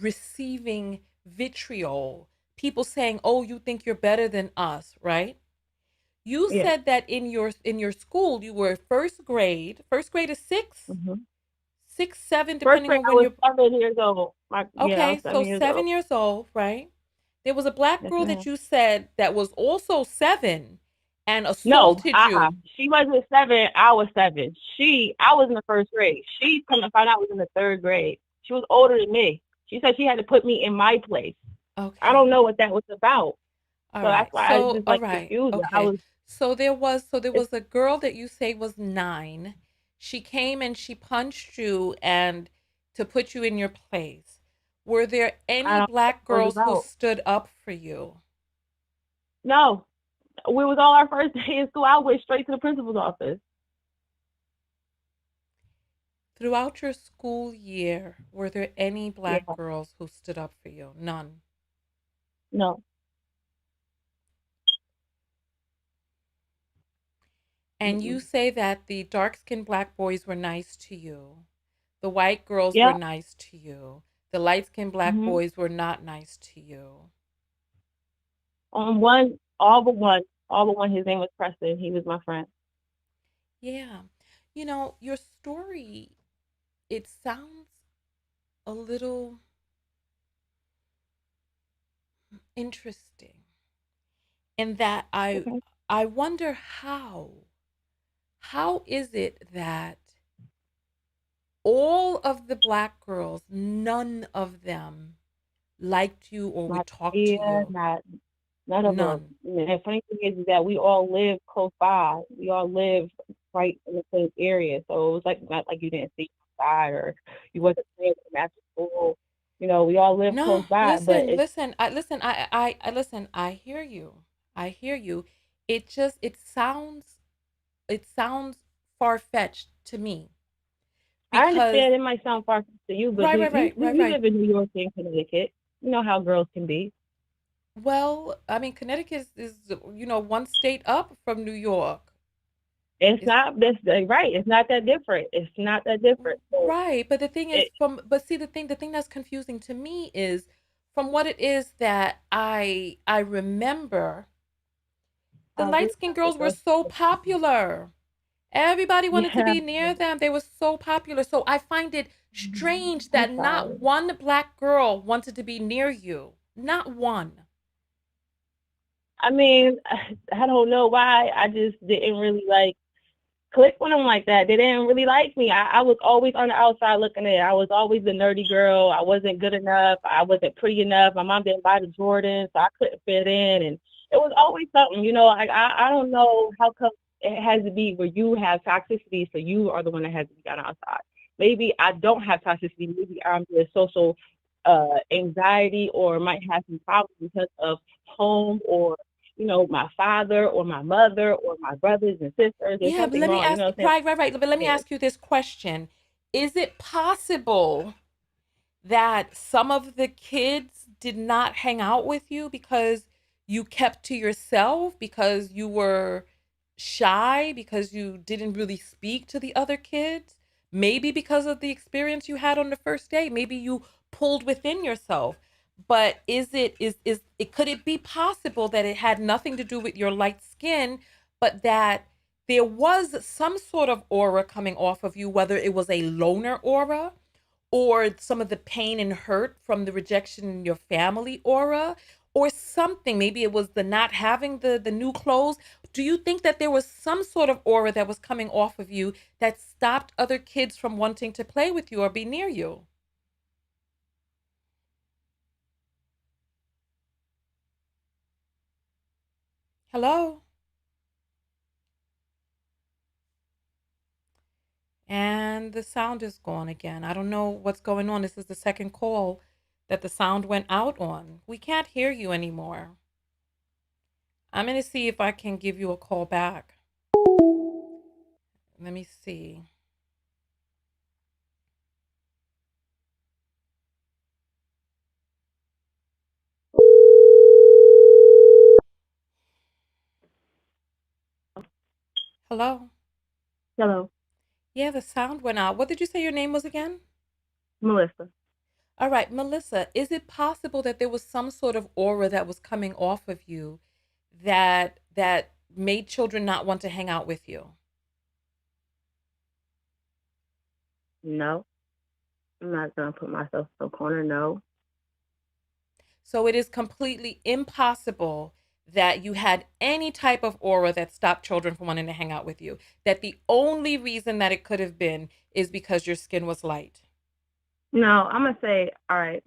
receiving vitriol, people saying, "Oh, you think you're better than us," right? You Yeah. said that in your school you were first grade. First grade is 6, hmm 6, 7, First depending grade, on I when was you're. 7 years old. I was Okay, so 7 years old. 7 years old, right? There was a black Yes, girl that ma'am. you said that was also 7 and No, assaulted you. She wasn't 7. I was 7. I was in the first grade. She come to find out was in the third grade. She was older than me. She said she had to put me in my place. I don't Okay. know what that was about. All So that's right. why I So, just all like right. confused. I Okay. was. So there was It's, a girl that you say was 9. She came and she punched you and to put you in your place. Were there I any don't know black what it was girls who about. stood up for you? No, we was all our first day in school. I went straight to the principal's office. Throughout your school year, were there any Yeah, black girls who stood up for you? None. no. And you Mm-mm. say that the dark-skinned black boys were nice to you. The white girls were Yeah. nice to you. The light-skinned black hmm boys were not nice to you. One, all but one. His name was Preston. He was my friend. Yeah. Your story, it sounds a little interesting in that I Okay. I wonder how is it that all of the black girls, none of them liked you or would Not talk to yeah, you? not none of them. None. And the funny thing is that we all live close by. We all live right in the same area. So it was like not like you didn't see outside or you wasn't playing with them after school. We all live close No, by, but listen, it's listen. I listen. I hear you. I hear you. It sounds far-fetched to me I because understand it might sound far to you, but right, right, right, right, you right. live in New York and Connecticut. You know how girls can be. Well, I mean, Connecticut is one state up from New York. It's It's not this right. It's not that different. It's not that different. So right, but the thing is it but see, the thing that's confusing to me is from what it is that I remember, the we light-skinned girls were so popular. Everybody wanted to yeah. be near them. They were so popular. So I find it strange I'm that not sorry. one black girl wanted to be near you. Not one. I mean, I don't know why. I just didn't really like click with them like that. They didn't really like me. I was always on the outside looking in. I was always the nerdy girl. I wasn't good enough. I wasn't pretty enough. My mom didn't buy the Jordans, so I couldn't fit in. And it was always something, I don't know how come. it has to be where you have toxicity, so you are the one that has to be on outside. Maybe I don't have toxicity. Maybe I'm just social anxiety, or might have some problems because of home, or my father or my mother or my brothers and sisters. There's Yeah, but something let me wrong. You ask, know what I'm right. But let me saying? ask you this question. Is it possible that some of the kids did not hang out with you because you kept to yourself, because you were shy, because you didn't really speak to the other kids? Maybe because of the experience you had on the first day. Maybe you pulled within yourself. But could it be possible that it had nothing to do with your light skin, but that there was some sort of aura coming off of you, whether it was a loner aura or some of the pain and hurt from the rejection in your family aura, or something? Maybe it was the not having the new clothes. Do you think that there was some sort of aura that was coming off of you that stopped other kids from wanting to play with you or be near you? Hello? And the sound is gone again. I don't know what's going on. This is the second call that the sound went out on. We can't hear you anymore. I'm going to see if I can give you a call back. Let me see. Hello? Hello, Yeah, the sound went out. What did you say your name was again? Melissa. All right, Melissa, is it possible that there was some sort of aura that was coming off of you that made children not want to hang out with you? No, I'm not gonna put myself in a corner. No. So it is completely impossible that you had any type of aura that stopped children from wanting to hang out with you. That the only reason that it could have been is because your skin was light. No, I'm gonna say, all right.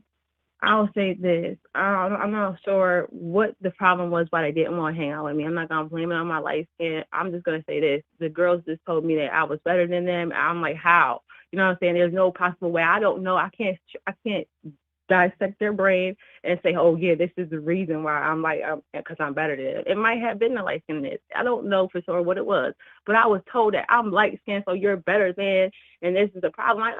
I'll say this. I'm not sure what the problem was, why they didn't want to hang out with me. I'm not gonna blame it on my light skin. I'm just gonna say this. The girls just told me that I was better than them. I'm like, how? You know what I'm saying? There's no possible way. I don't know. I can't dissect their brain and say, oh yeah, this is the reason why I'm like, because I'm better than them. It might have been the light skinness. I don't know for sure what it was, but I was told that I'm light skinned, so you're better than, and this is the problem.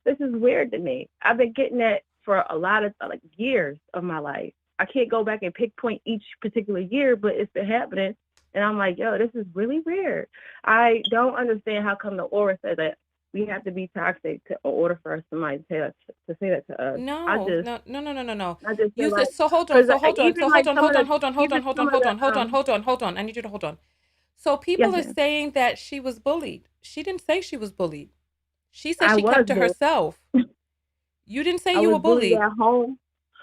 This is weird to me. I've been getting that for a lot of like years of my life. I can't go back and pinpoint each particular year, but it's been happening. And I'm like, yo, this is really weird. I don't understand how come the aura says that we have to be toxic in order for somebody to say that to us. No. I just feel You like, said, so hold on, because so hold on, even so like hold on, some of hold on, the, hold on, hold on, even hold some on, of hold the, on, hold on, hold on. I need you to hold on. So yes, people are ma'am. saying that she was bullied. She didn't say she was bullied. She said I she was kept to bullied. herself. You didn't say I you was were bullied bullied. at home.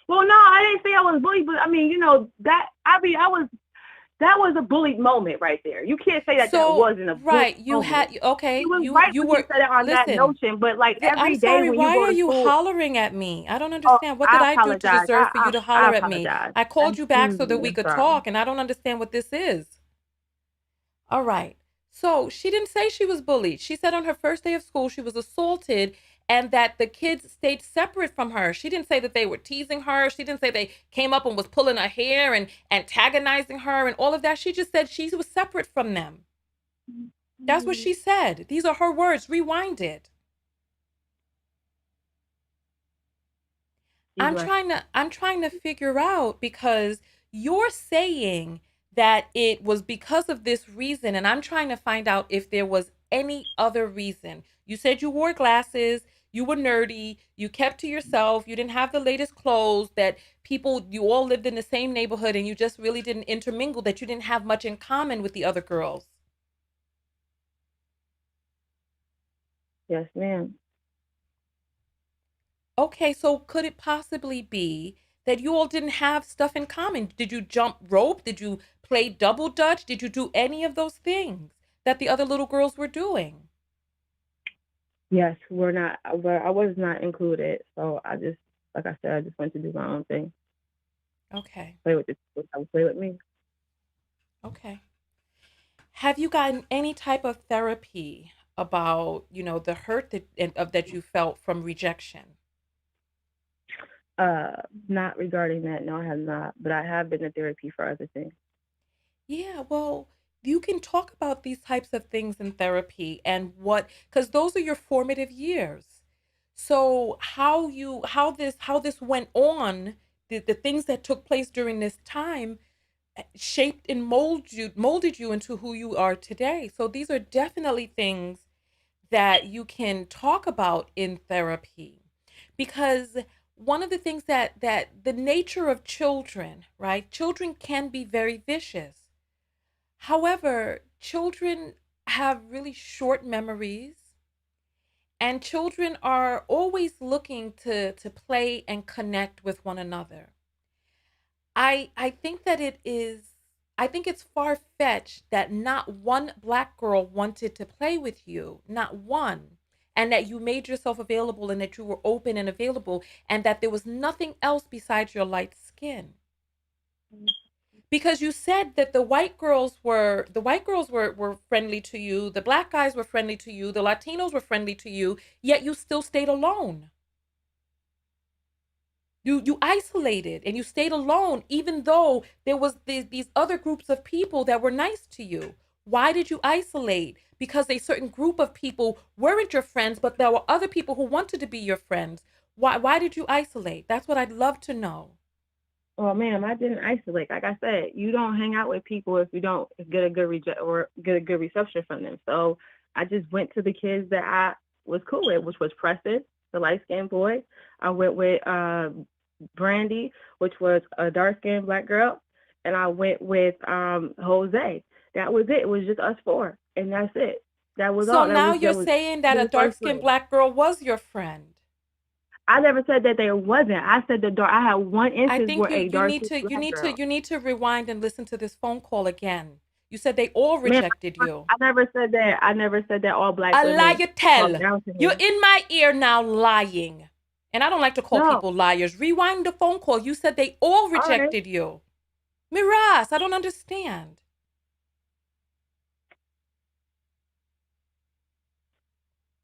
Well, no, I didn't say I was bullied, but I mean, that was a bullied moment right there. You can't say that So, wasn't a bullied right, you moment. had, okay, You was you right you when you were, said it on that listen, notion, but like I'm every day sorry, when you why go are to you school, hollering at me? I don't oh, understand. What did I I do to apologize. deserve for you to I holler at me? apologize. I called you back so Excuse that me. we I'm could sorry. talk, and I don't understand what this is. All right. So she didn't say she was bullied. She said on her first day of school she was assaulted and that the kids stayed separate from her. She didn't say that they were teasing her. She didn't say they came up and was pulling her hair and antagonizing her and all of that. She just said she was separate from them. That's what she said. These are her words. Rewind it. She's right. I'm trying to figure out, because you're saying that it was because of this reason, and I'm trying to find out if there was any other reason. You said you wore glasses, you were nerdy, you kept to yourself, you didn't have the latest clothes, that you all lived in the same neighborhood and you just really didn't intermingle, that you didn't have much in common with the other girls. Yes, ma'am. Okay, so could it possibly be that you all didn't have stuff in common? Did you jump rope? Did you play double dutch? Did you do any of those things that the other little girls were doing? Yes, we're not. I was not included, so like I said, I just went to do my own thing. Okay. Play with me. Okay. Have you gotten any type of therapy about, the hurt that you felt from rejection? Not regarding that. No, I have not. But I have been to therapy for other things. Yeah, well, you can talk about these types of things in therapy and because those are your formative years. So how this went on, the things that took place during this time shaped and molded you into who you are today. So these are definitely things that you can talk about in therapy, because one of the things that the nature of children, right? Children can be very vicious. However, children have really short memories, and children are always looking to play and connect with one another. I think that I think it's far-fetched that not one black girl wanted to play with you, not one, and that you made yourself available and that you were open and available and that there was nothing else besides your light skin. Because you said that the white girls were friendly to you, the black guys were friendly to you, the Latinos were friendly to you, yet you still stayed alone. You isolated and you stayed alone, even though there was these other groups of people that were nice to you. Why did you isolate? Because a certain group of people weren't your friends, but there were other people who wanted to be your friends. Why did you isolate? That's what I'd love to know. Well, ma'am, I didn't isolate. Like I said, you don't hang out with people if you don't get a good reception from them. So I just went to the kids that I was cool with, which was Preston, the light skinned boy. I went with Brandy, which was a dark skinned black girl, and I went with Jose. That was it. It was just us four, and that's it. That was So all. now you're That was saying that a the first dark-skinned grade. black girl was your friend. I never said that there wasn't. I said I had one I instance think where you a you dark need skinned to you black need to girl. you need to rewind and listen to this phone call again. You said they all Ma'am, rejected you. I never said that. I never said that all black A women liar talk tell. down to You're me. in my ear now lying. And I don't like to call No. people liars. Rewind the phone call. You said they all All right. rejected you. Miraz, I don't understand.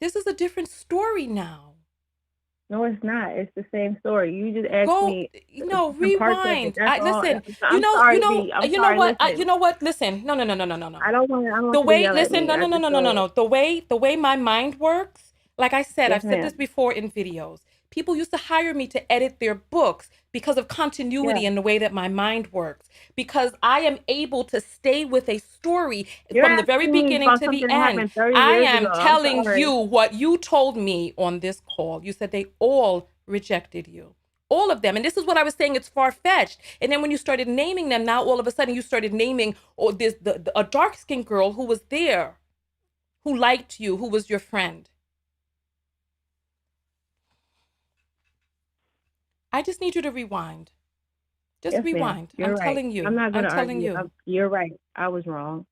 This is a different story now. No, it's not. It's the same story. You just asked Go, me some parts of it. rewind. That's all. Listen. I'm sorry, B. I'm You know sorry. what? Listen. You know what? Listen. No, no, no, no, no, no, no. I don't want The you to way, yell at listen, me. no, I no, no, just no, no, no, no. The way my mind works, like I said, yes, I've said this ma'am. before in videos. People used to hire me to edit their books because of continuity Yeah. in the way that my mind works. Because I am able to stay with a story You're from the very asking me beginning about to the something that end. happened 30 I years ago. am I'm telling sorry. you what you told me on this call. You said they all rejected you. All of them. And this is what I was saying, it's far-fetched. And then when you started naming them, now all of a sudden you started naming a dark-skinned girl who was there, who liked you, who was your friend. I just need you to rewind. Just Yes, ma'am. rewind. You're I'm right. telling you. I'm not I'm gonna telling argue. you. You're right. I was wrong.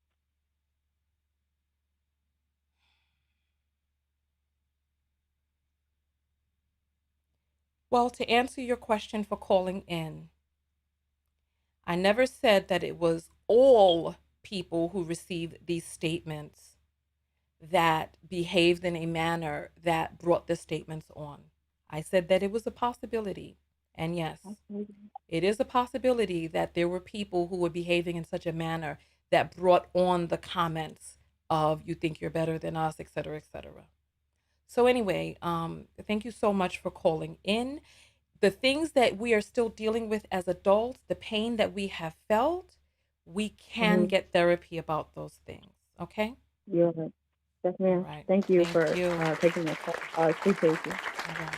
Well, to answer your question for calling in, I never said that it was all people who received these statements that behaved in a manner that brought the statements on. I said that it was a possibility. And yes, it is a possibility that there were people who were behaving in such a manner that brought on the comments of you think you're better than us, et cetera, et cetera. So anyway, thank you so much for calling in. The things that we are still dealing with as adults, the pain that we have felt, we can get therapy about those things. Okay? You're right. Yes, All ma'am. right. Thank you Thank for you. taking my call. I appreciate you. All right.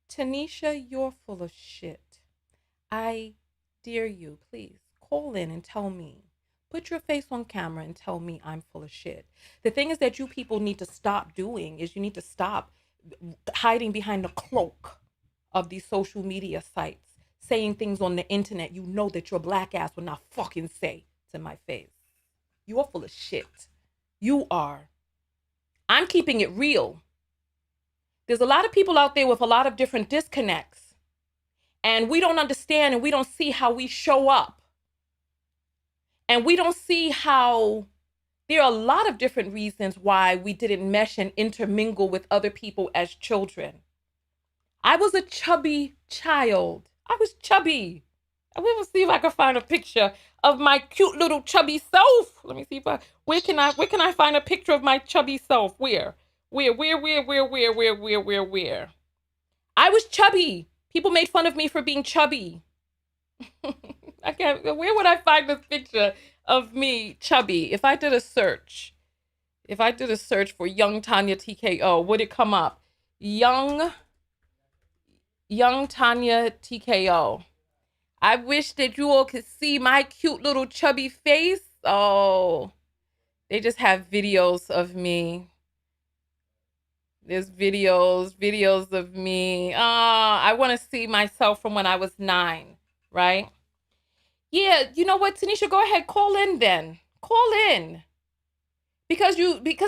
Tanesha, you're full of shit. I dare you, please call in and tell me. Put your face on camera and tell me I'm full of shit. The thing is that you people need to stop doing is you need to stop hiding behind the cloak of these social media sites, saying things on the internet you know that your black ass will not fucking say to my face. You are full of shit. You are. I'm keeping it real. There's a lot of people out there with a lot of different disconnects, and we don't understand and we don't see how we show up. And we don't see how there are a lot of different reasons why we didn't mesh and intermingle with other people as children. I was a chubby child. I was chubby. I will see if I can find a picture of my cute little chubby self. Let me see if where can I find a picture of my chubby self? Where? I was chubby. People made fun of me for being chubby. I can't. Where would I find this picture of me chubby? If I did a search for young Tanya TKO, would it come up? Young Tanya TKO. I wish that you all could see my cute little chubby face. Oh, they just have videos of me. There's videos of me. I want to see myself from when I was 9, right? Yeah, you know what, Tanesha, go ahead, call in then. Call in. Because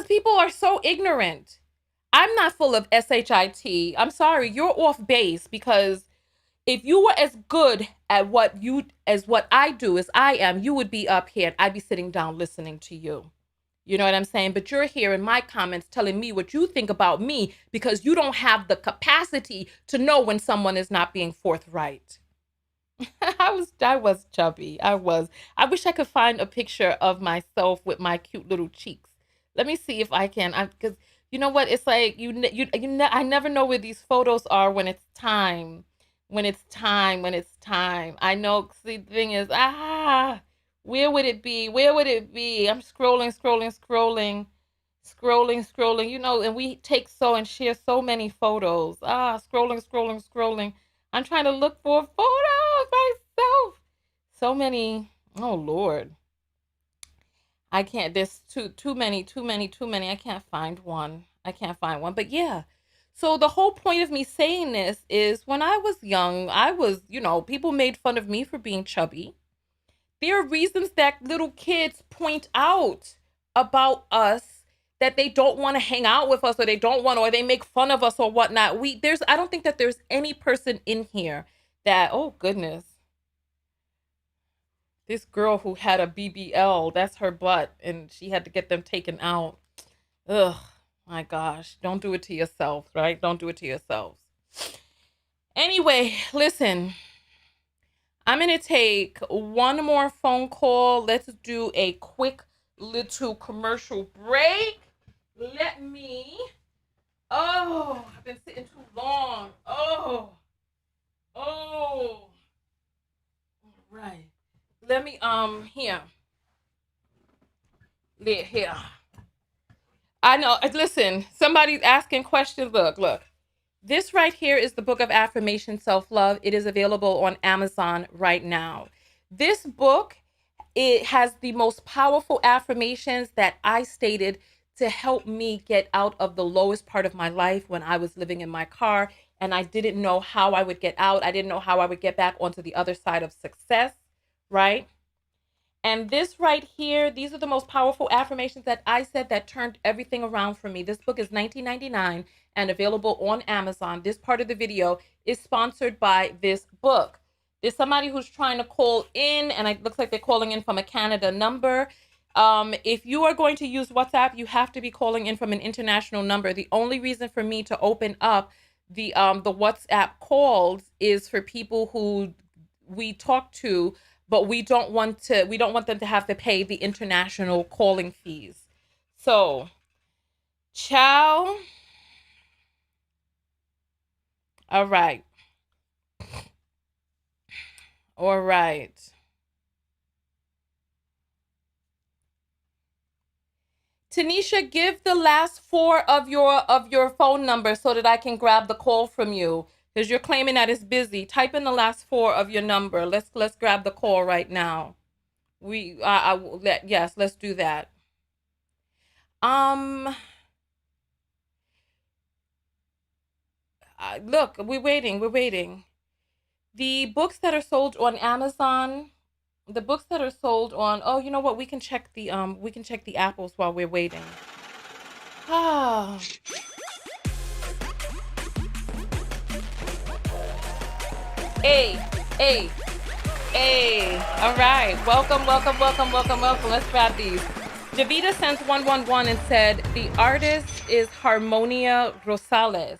people are so ignorant. I'm not full of shit. I'm sorry, you're off base, because if you were as good at what I do as I am, you would be up here and I'd be sitting down listening to you. You know what I'm saying? But you're here in my comments telling me what you think about me because you don't have the capacity to know when someone is not being forthright. I was chubby. I wish I could find a picture of myself with my cute little cheeks. Let me see if I can. Because you know what? It's like I never know where these photos are when it's time. When it's time. I know. See, the thing is, where would it be? I'm scrolling. You know, and we take and share so many photos. Scrolling. I'm trying to look for a photo of myself. So many. Oh Lord. I can't. There's too many. I can't find one. But yeah. So the whole point of me saying this is when I was young, people made fun of me for being chubby. There are reasons that little kids point out about us that they don't want to hang out with us, or they make fun of us or whatnot. I don't think that there's any person in here that, oh goodness, this girl who had a BBL, that's her butt, and she had to get them taken out. Ugh, my gosh, don't do it to yourself, right? Don't do it to yourselves. Anyway, listen, I'm going to take one more phone call. Let's do a quick little commercial break. I've been sitting too long. All right. Let me, here. I know, listen, somebody's asking questions. Look. This right here is the book of affirmation, self-love. It is available on Amazon right now. This book, it has the most powerful affirmations that I stated to help me get out of the lowest part of my life when I was living in my car and I didn't know how I would get out. I didn't know how I would get back onto the other side of success, right? And this right here, these are the most powerful affirmations that I said that turned everything around for me. This book is $19.99 and available on Amazon. This part of the video is sponsored by this book. There's somebody who's trying to call in, and it looks like they're calling in from a Canada number. If you are going to use WhatsApp, you have to be calling in from an international number. The only reason for me to open up the WhatsApp calls is for people who we talk to, but we don't want them to have to pay the international calling fees. So, ciao. All right. Tanesha, give the last 4 of your phone number so that I can grab the call from you, because you're claiming that it's busy. Type in the last 4 of your number. Let's grab the call right now. Yes, let's do that. Look, we're waiting. The books that are sold on Amazon, oh, you know what? We can check the apples while we're waiting. Hey, hey, hey. All right. Welcome, welcome, welcome, welcome, welcome. Let's grab these. Javita sends 111 and said, the artist is Harmonia Rosales.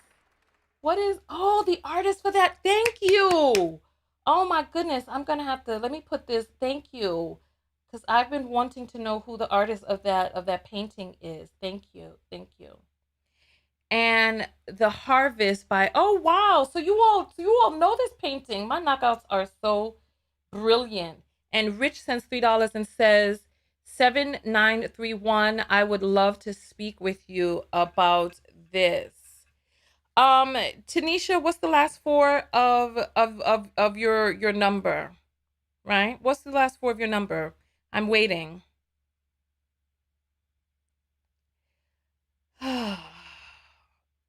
What is, the artist for that? Thank you. Oh my goodness. I'm going to have to, let me put this, thank you. Because I've been wanting to know who the artist of that painting is. Thank you. Thank you. And The Harvest by, oh wow, so you all know this painting. My knockouts are so brilliant. And Rich sends $3 and says 7931, I would love to speak with you about this. Tanesha, what's the last four of your number? Right? What's the last four of your number? I'm waiting.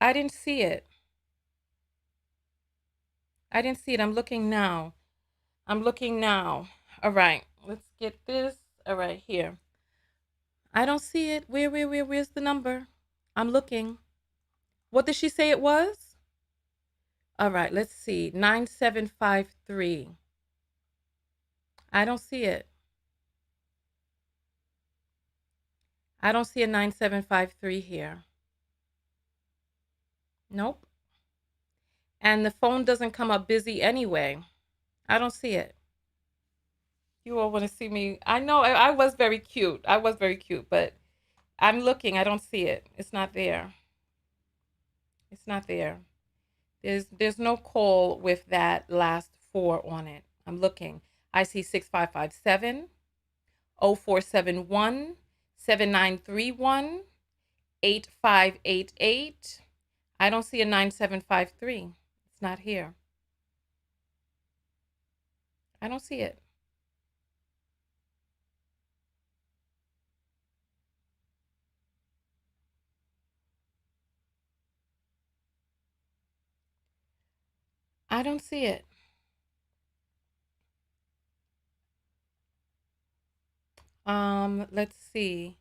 I didn't see it. I didn't see it. I'm looking now. All right. Let's get this. All right, here. I don't see it. Where's the number? I'm looking. What did she say it was? All right, let's see. 9753. I don't see it. I don't see a 9753 here. Nope. And the phone doesn't come up busy anyway. I don't see it. You all want to see me. I know I was very cute. But I'm looking. I don't see it. It's not there. It's not there. There's no call with that last four on it. I'm looking. I see 6557, 0471, 7931, 8588. I don't see a 9753. It's not here. I don't see it. I don't see it. Let's see.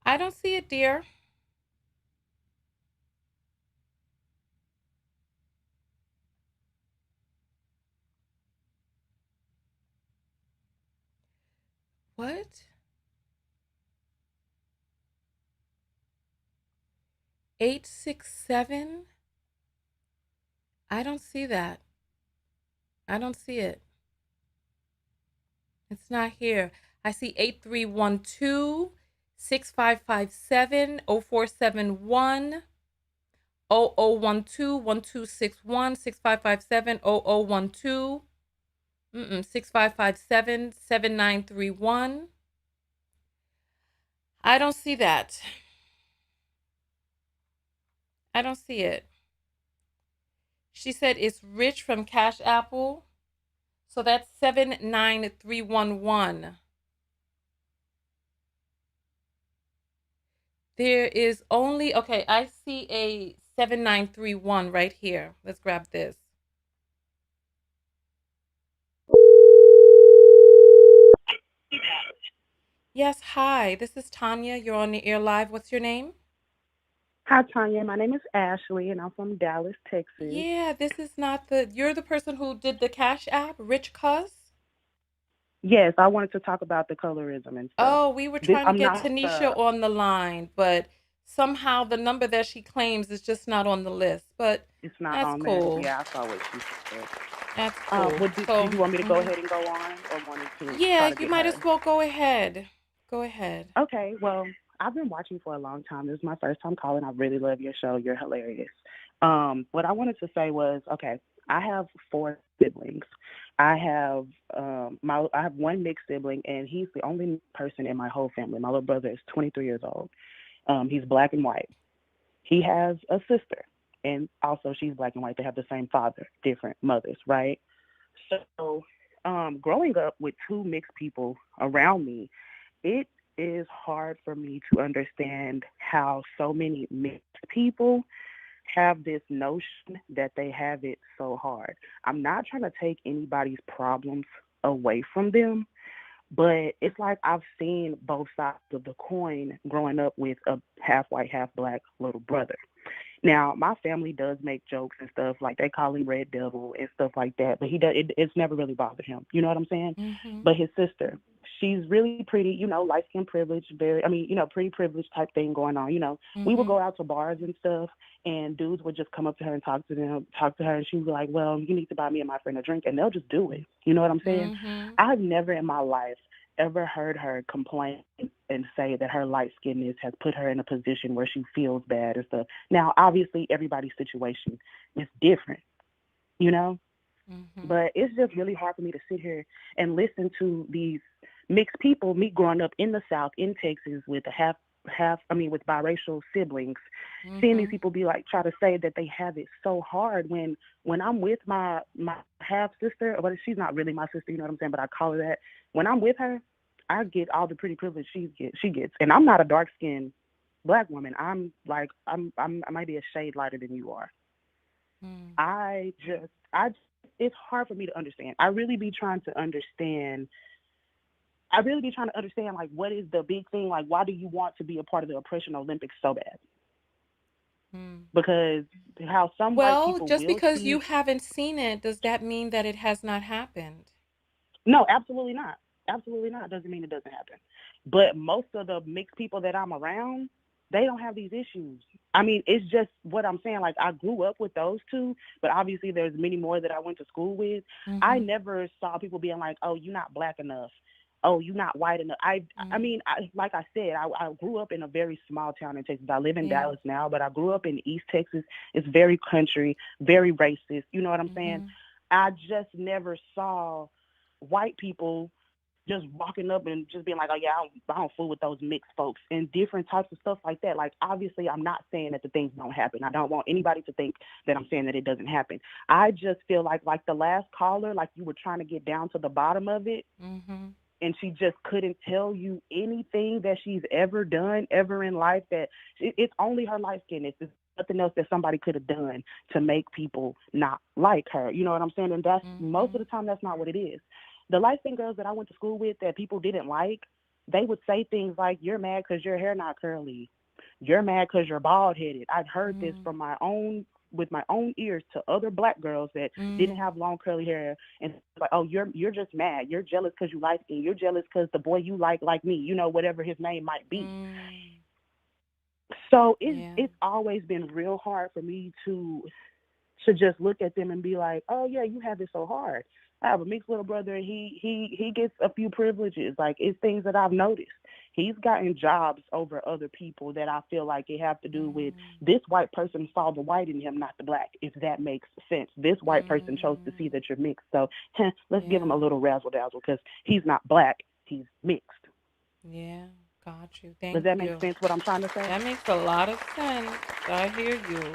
I don't see it, dear. What? 867? I don't see that. I don't see it. It's not here. I see 8312, 6557, 0471, 0012, 1261, 6557, 0012, 6557, 7931. I don't see that. I don't see it. She said it's Rich from Cash Apple. So that's 79311. There is only, okay, I see a 7931 right here. Let's grab this. Yes, hi. This is Tanya. You're on the air live. What's your name? Hi, Tanya. My name is Ashley, and I'm from Dallas, Texas. Yeah, this is not you're the person who did the Cash App, Rich Cuss? Yes, I wanted to talk about the colorism and stuff. Oh, we were trying to get Tanesha on the line, but somehow the number that she claims is just not on the list. But it's not that's on cool. there. Yeah, I saw what she said. That's cool. Did you want me to go ahead and go on, or wanted to? Yeah, you might as well go ahead. Go ahead. Okay. Well, I've been watching for a long time. This is my first time calling. I really love your show. You're hilarious. What I wanted to say was, okay, I have 4 siblings. I have I have one mixed sibling, and he's the only person in my whole family. My little brother is 23 years old. He's black and white. He has a sister, and also she's black and white. They have the same father, different mothers, right? So, growing up with 2 mixed people around me, it is hard for me to understand how so many mixed people have this notion that they have it so hard. I'm not trying to take anybody's problems away from them, but it's like I've seen both sides of the coin growing up with a half white, half black little brother. Now, my family does make jokes and stuff, like they call him Red Devil and stuff like that, but he does. It's never really bothered him. You know what I'm saying? Mm-hmm. But his sister, she's really pretty, light skin privilege, pretty privilege type thing going on. We would go out to bars and stuff, and dudes would just come up to her and talk to her, and she would be like, "Well, you need to buy me and my friend a drink," and they'll just do it. You know what I'm saying? Mm-hmm. I've never in my life ever heard her complain and say that her light skinness has put her in a position where she feels bad and stuff. Now, obviously, everybody's situation is different, but it's just really hard for me to sit here and listen to these mixed people, me growing up in the South, in Texas, with with biracial siblings, seeing these people be like, try to say that they have it so hard when I'm with my half sister, but she's not really my sister, you know what I'm saying, but I call her that. When I'm with her, I get all the pretty privilege she gets, and I'm not a dark skinned Black woman. I might be a shade lighter than you are. It's hard for me to understand. I really be trying to understand, like, what is the big thing? Like, why do you want to be a part of the oppression Olympics so bad? Because how some white people just will because see... you haven't seen it, does that mean that it has not happened? No, absolutely not. Absolutely not. Doesn't mean it doesn't happen. But most of the mixed people that I'm around, they don't have these issues. I mean, it's just what I'm saying. Like, I grew up with those two, but obviously there's many more that I went to school with. I never saw people being like, "Oh, you're not Black enough. Oh, you're not white enough." Like I said, I grew up in a very small town in Texas. I live in Dallas now, but I grew up in East Texas. It's very country, very racist. You know what I'm saying? I just never saw white people just walking up and just being like, "Oh yeah, I don't fool with those mixed folks," and different types of stuff like that. Like, obviously, I'm not saying that the things don't happen. I don't want anybody to think that I'm saying that it doesn't happen. I just feel like the last caller, like you were trying to get down to the bottom of it, and she just couldn't tell you anything that she's ever done ever in life. That it's only her light skin. It's nothing else that somebody could have done to make people not like her. You know what I'm saying? And that's most of the time that's not what it is. The light-skinned girls that I went to school with that people didn't like, they would say things like, "You're mad because your hair not curly. You're mad because you're bald-headed." I've heard this from with my own ears to other Black girls that didn't have long curly hair, and like, "Oh, you're just mad. You're jealous because you light skin. You're jealous because the boy you like me, whatever his name might be." So it's always been real hard for me to just look at them and be like, "Oh yeah, you have it so hard." I have a mixed little brother, and he gets a few privileges. Like, it's things that I've noticed. He's gotten jobs over other people that I feel like it have to do with this white person saw the white in him, not the Black, if that makes sense. This white person chose to see that you're mixed. So let's give him a little razzle-dazzle because he's not Black, he's mixed. Yeah, got you. Thank you. Does that make sense what I'm trying to say? That makes a lot of sense. I hear you.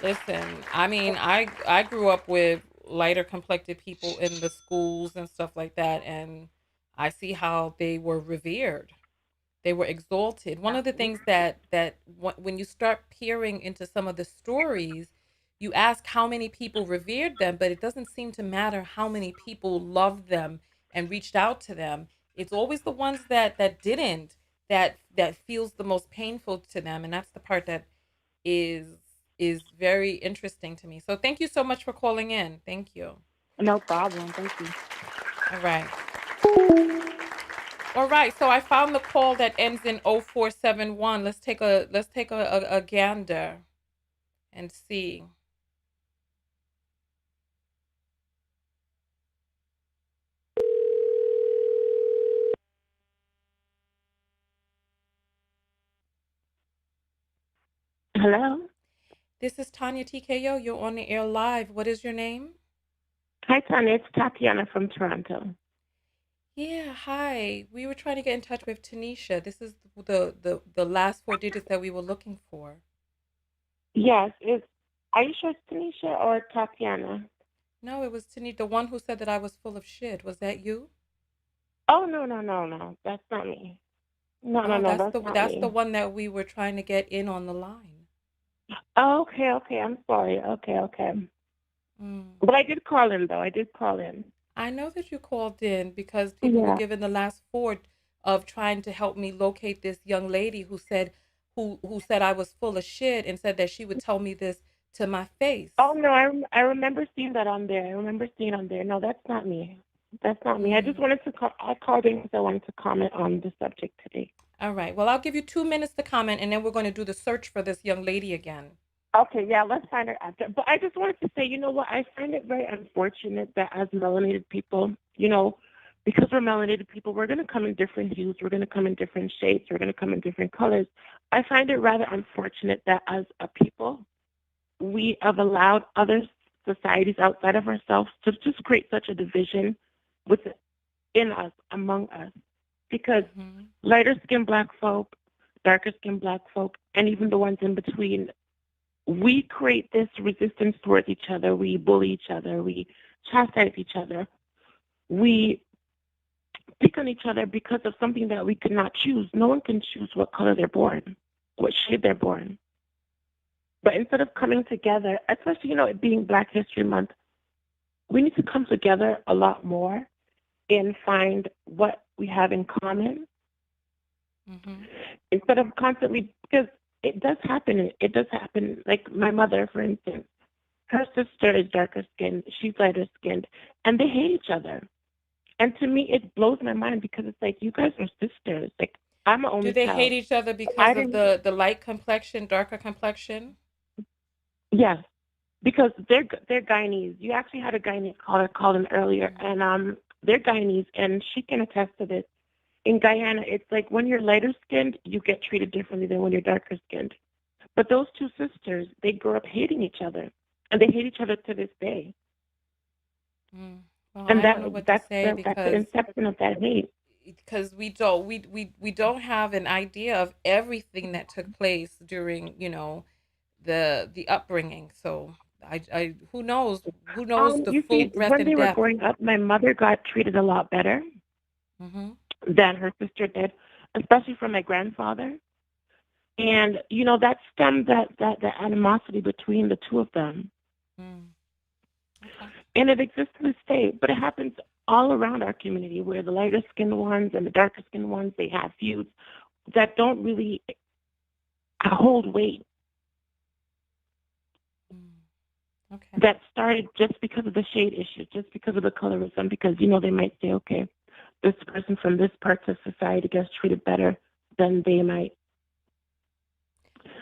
Listen, I mean, I grew up with lighter complected people in the schools and stuff like that, and I see how they were revered. They were exalted. One of the things that when you start peering into some of the stories, you ask how many people revered them, but it doesn't seem to matter how many people loved them and reached out to them. It's always the ones that didn't, that feels the most painful to them, and that's the part that is very interesting to me. So thank you so much for calling in. Thank you. No problem. Thank you. All right. So I found the call that ends in 0471. Let's take a gander and see. Hello. This is Tanya TKO. You're on the air live. What is your name? Hi, Tanya. It's Tatiana from Toronto. Yeah, hi. We were trying to get in touch with Tanesha. This is the last four digits that we were looking for. Yes. Are you sure it's Tanesha or Tatiana? No, it was Tanesha, the one who said that I was full of shit. Was that you? Oh, no. That's not me. No, that's not me. That's the one that we were trying to get in on the line. Oh, okay. I'm sorry. Okay. But I did call in, though. I know that you called in because people were given the last four of trying to help me locate this young lady who said, who said I was full of shit and said that she would tell me this to my face. Oh no, I remember seeing that on there. I remember seeing on there. No, that's not me. That's not me. I just wanted to call. I called in because I wanted to comment on the subject today. All right. Well, I'll give you 2 minutes to comment, and then we're going to do the search for this young lady again. Okay, yeah, let's find her after. But I just wanted to say, you know what? I find it very unfortunate that as melanated people, because we're melanated people, we're going to come in different hues, we're going to come in different shades, we're going to come in different colors. I find it rather unfortunate that as a people, we have allowed other societies outside of ourselves to just create such a division within us, among us. Because lighter skinned black folk, darker skinned black folk, and even the ones in between, we create this resistance towards each other. We bully each other. We chastise each other. We pick on each other because of something that we could not choose. No one can choose what color they're born, what shade they're born. But instead of coming together, especially, it being Black History Month, we need to come together a lot more and find what we have in common. Instead of constantly, because it does happen. It does happen. Like my mother, for instance, her sister is darker skinned, she's lighter skinned, and they hate each other. And to me, it blows my mind because it's like, you guys are sisters. Like, I'm an only Do they child. hate each other because of the light complexion, darker complexion? Yes, because they're Guyanese. You actually had a Guyanese caller call in earlier, and they're Guyanese, and she can attest to this. In Guyana, it's like when you're lighter skinned, you get treated differently than when you're darker skinned. But those two sisters, they grew up hating each other, and they hate each other to this day. Well, And I don't know what to say that's the inception of that hate. Because we don't have an idea of everything that took place during the upbringing. So I who knows the full breadth when and they were depth. growing up, my mother got treated a lot better than her sister did, especially from my grandfather. And that stemmed that animosity between the two of them. And it exists to this day, but it happens all around our community, where the lighter skinned ones and the darker skinned ones, they have feuds that don't really hold weight. That started just because of the shade issue, just because of the colorism, because they might say, okay, this person from this part of society gets treated better than they might.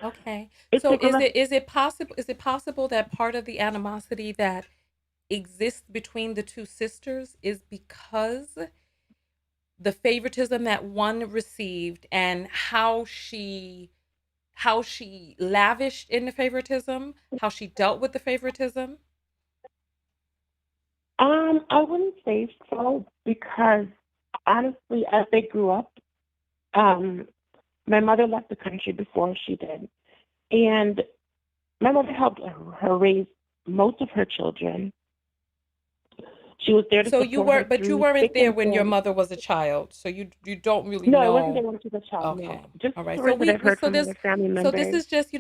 Okay. It's So like is it possible that part of the animosity that exists between the two sisters is because the favoritism that one received and how she lavished in the favoritism, how she dealt with the favoritism? I wouldn't say so, because honestly, as they grew up, my mother left the country before she did, and my mother helped her raise most of her children. She was there to So support you were, her but you through weren't thick there and when your thin. mother was a child, so you don't really No, know. I wasn't there when she was a child. Okay, No, just all right. So stories that I've heard so from this other family so this members. is just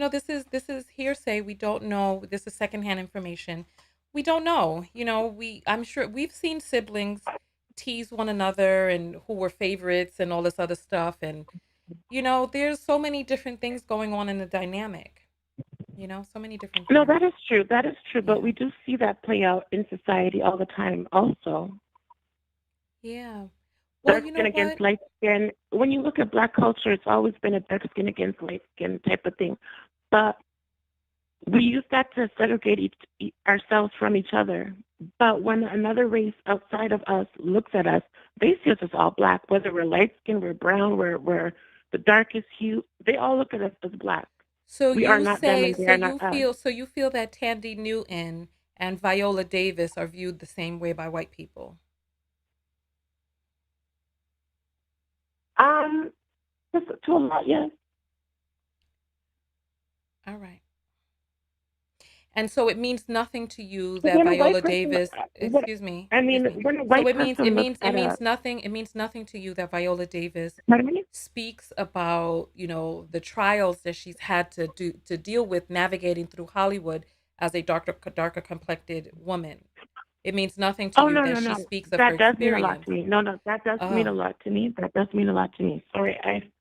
this is hearsay. We don't know. This is secondhand information. We don't know. I'm sure we've seen siblings tease one another and who were favorites and all this other stuff, and there's so many different things going on in the dynamic. So many different things. No, that is true. That is true. But we do see that play out in society all the time also. Yeah. Well, Dark skin against light skin. When you look at Black culture, it's always been a dark skin against light skin type of thing. But we use that to segregate ourselves from each other. But when another race outside of us looks at us, they see us as all Black. Whether we're light skinned, we're brown, we're the darkest hue, they all look at us as Black. So we you are not them, say, and they are not us. so you feel that Thandiwe Newton and Viola Davis are viewed the same way by white people? To a lot, yes. All right. And so it means nothing to you that Viola Davis, excuse me. I mean, when a white person it means nothing to you that Viola Davis speaks about, the trials that she's had to deal with navigating through Hollywood as a darker complected woman. It means nothing to you that she speaks of her experience. That does mean a lot to me. No, that does mean a lot to me. That does mean a lot to me. Sorry,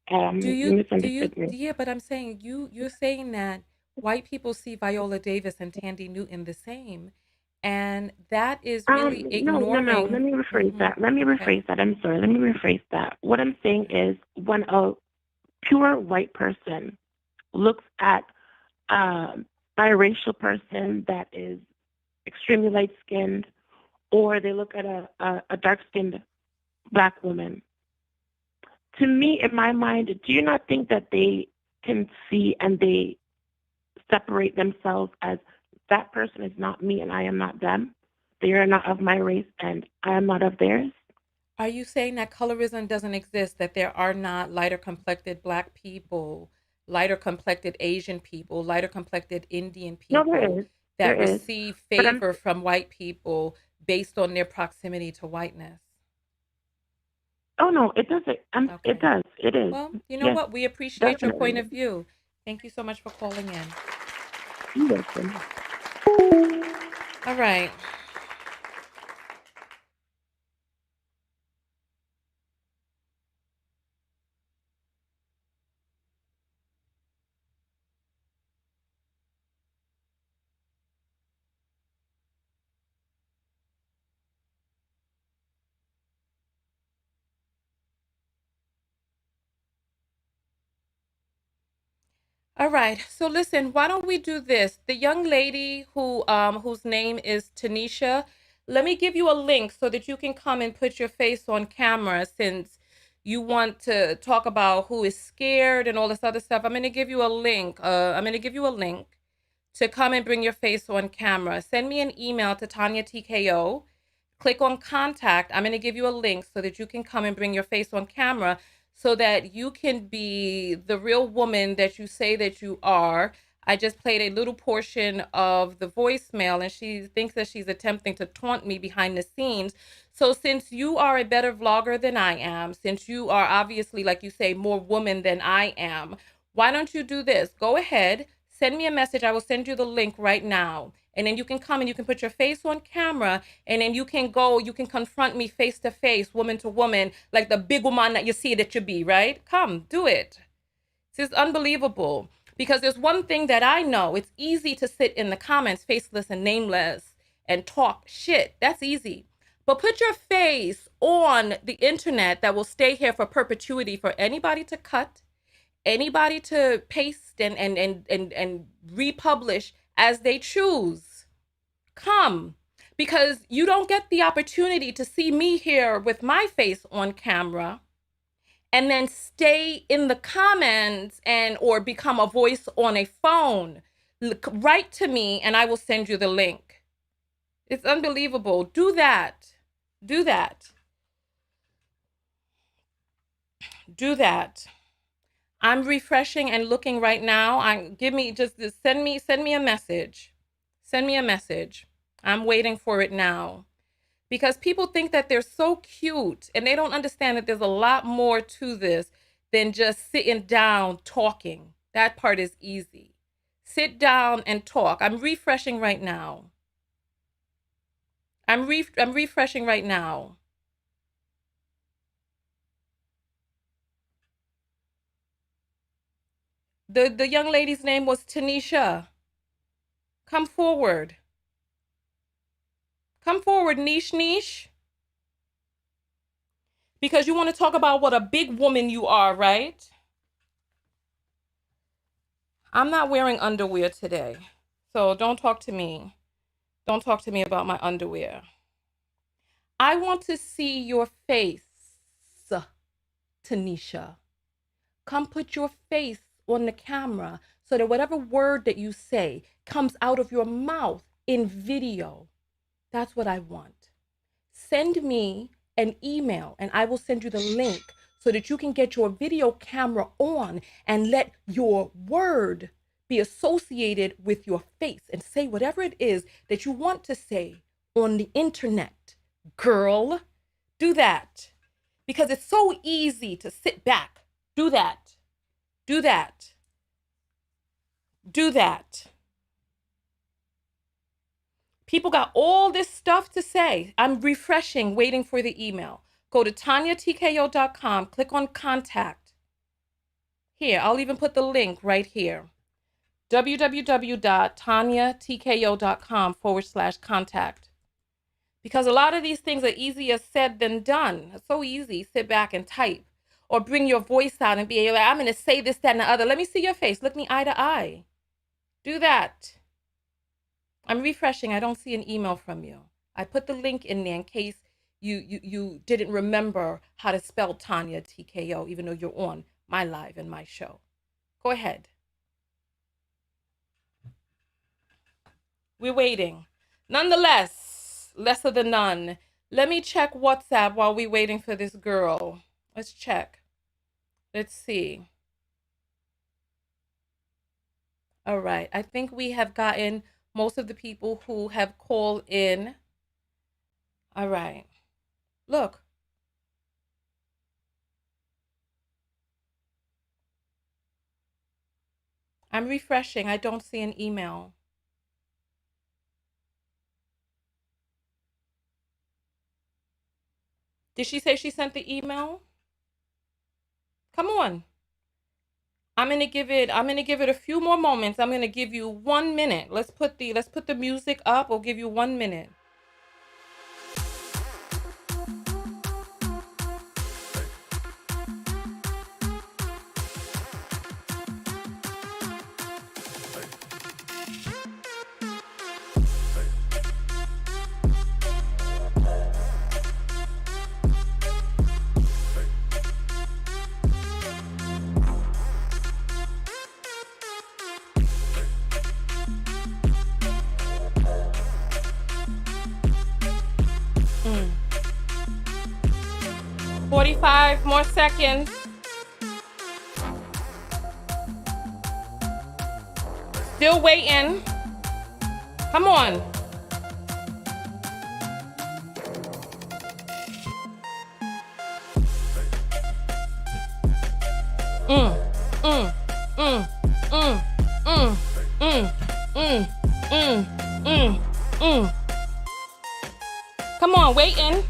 Do You you misunderstood me. yeah, but I'm saying you're saying that white people see Viola Davis and Thandiwe Newton the same, and that is really No. Let ignoring. me rephrase that. Let me Okay. rephrase that. I'm sorry. Let me rephrase that. What I'm saying is when a pure white person looks at a biracial person that is extremely light skinned, or they look at a dark skinned black woman, to me, in my mind, do you not think that they can see and they separate themselves as that person is not me and I am not them? They are not of my race and I am not of theirs? Are you saying that colorism doesn't exist, that there are not lighter complected black people, lighter complected Asian people, lighter complected Indian No, there people is. that There is. receive But I'm favor from white people based on their proximity to whiteness? oh no, it doesn't. Okay. It does. It is. Well, you know Yes, what? We appreciate your point definitely. of view. Thank you so much for calling in. You're welcome. All right. All right. So listen, why don't we do this? The young lady whose name is Tanesha, let me give you a link so that you can come and put your face on camera since you want to talk about who is scared and all this other stuff. I'm going to give you a link. I'm going to give you a link to come and bring your face on camera. Send me an email to Tanya TKO. Click on contact. I'm going to give you a link so that you can come and bring your face on camera so that you can be the real woman that you say that you are. I just played a little portion of the voicemail and she thinks that she's attempting to taunt me behind the scenes. So since you are a better vlogger than I am, since you are obviously, like you say, more woman than I am, why don't you do this? Go ahead, send me a message. I will send you the link right now. And then you can come and you can put your face on camera and then you can confront me face to face, woman to woman, like the big woman that you see that you be, right? Come, do it. This is unbelievable. Because there's one thing that I know. It's easy to sit in the comments, faceless and nameless, and talk shit. That's easy. But put your face on the internet that will stay here for perpetuity for anybody to cut, anybody to paste and republish as they choose. Come, because you don't get the opportunity to see me here with my face on camera and then stay in the comments and or become a voice on a phone. Write to me and I will send you the link. It's unbelievable. Do that. Do that. Do that. I'm refreshing and looking right now. Send me a message. Send me a message. I'm waiting for it now. Because people think that they're so cute and they don't understand that there's a lot more to this than just sitting down talking. That part is easy. Sit down and talk. I'm refreshing right now. I'm refreshing right now. The young lady's name was Tanesha. Come forward. Come forward, niche. Because you want to talk about what a big woman you are, right? I'm not wearing underwear today. So don't talk to me. Don't talk to me about my underwear. I want to see your face, Tanesha. Come put your face on the camera so that whatever word that you say comes out of your mouth in video. That's what I want. Send me an email and I will send you the link so that you can get your video camera on and let your word be associated with your face and say whatever it is that you want to say on the internet. Girl, do that. Because it's so easy to sit back. Do that. Do that. Do that. People got all this stuff to say. I'm refreshing, waiting for the email. Go to TanyaTKO.com, click on contact. Here, I'll even put the link right here. www.tanyatko.com/contact. Because a lot of these things are easier said than done. It's so easy. Sit back and type. Or bring your voice out and be like, I'm going to say this, that, and the other. Let me see your face. Look me eye to eye. Do that. I'm refreshing. I don't see an email from you. I put the link in there in case you didn't remember how to spell Tanya, TKO, even though you're on my live and my show. Go ahead. We're waiting. Nonetheless, lesser than none. Let me check WhatsApp while we're waiting for this girl. Let's check. Let's see. All right. I think we have gotten most of the people who have called in. All right. Look. I'm refreshing. I don't see an email. Did she say she sent the email? Come on. I'm gonna give it a few more moments. I'm gonna give you 1 minute. Let's put the music up. We'll give you 1 minute. Mm. 45 more seconds. Still waiting. Come on. Mm, mm, mm, mm, mm, mm, mm, mm, mm, mm. Come on, waiting.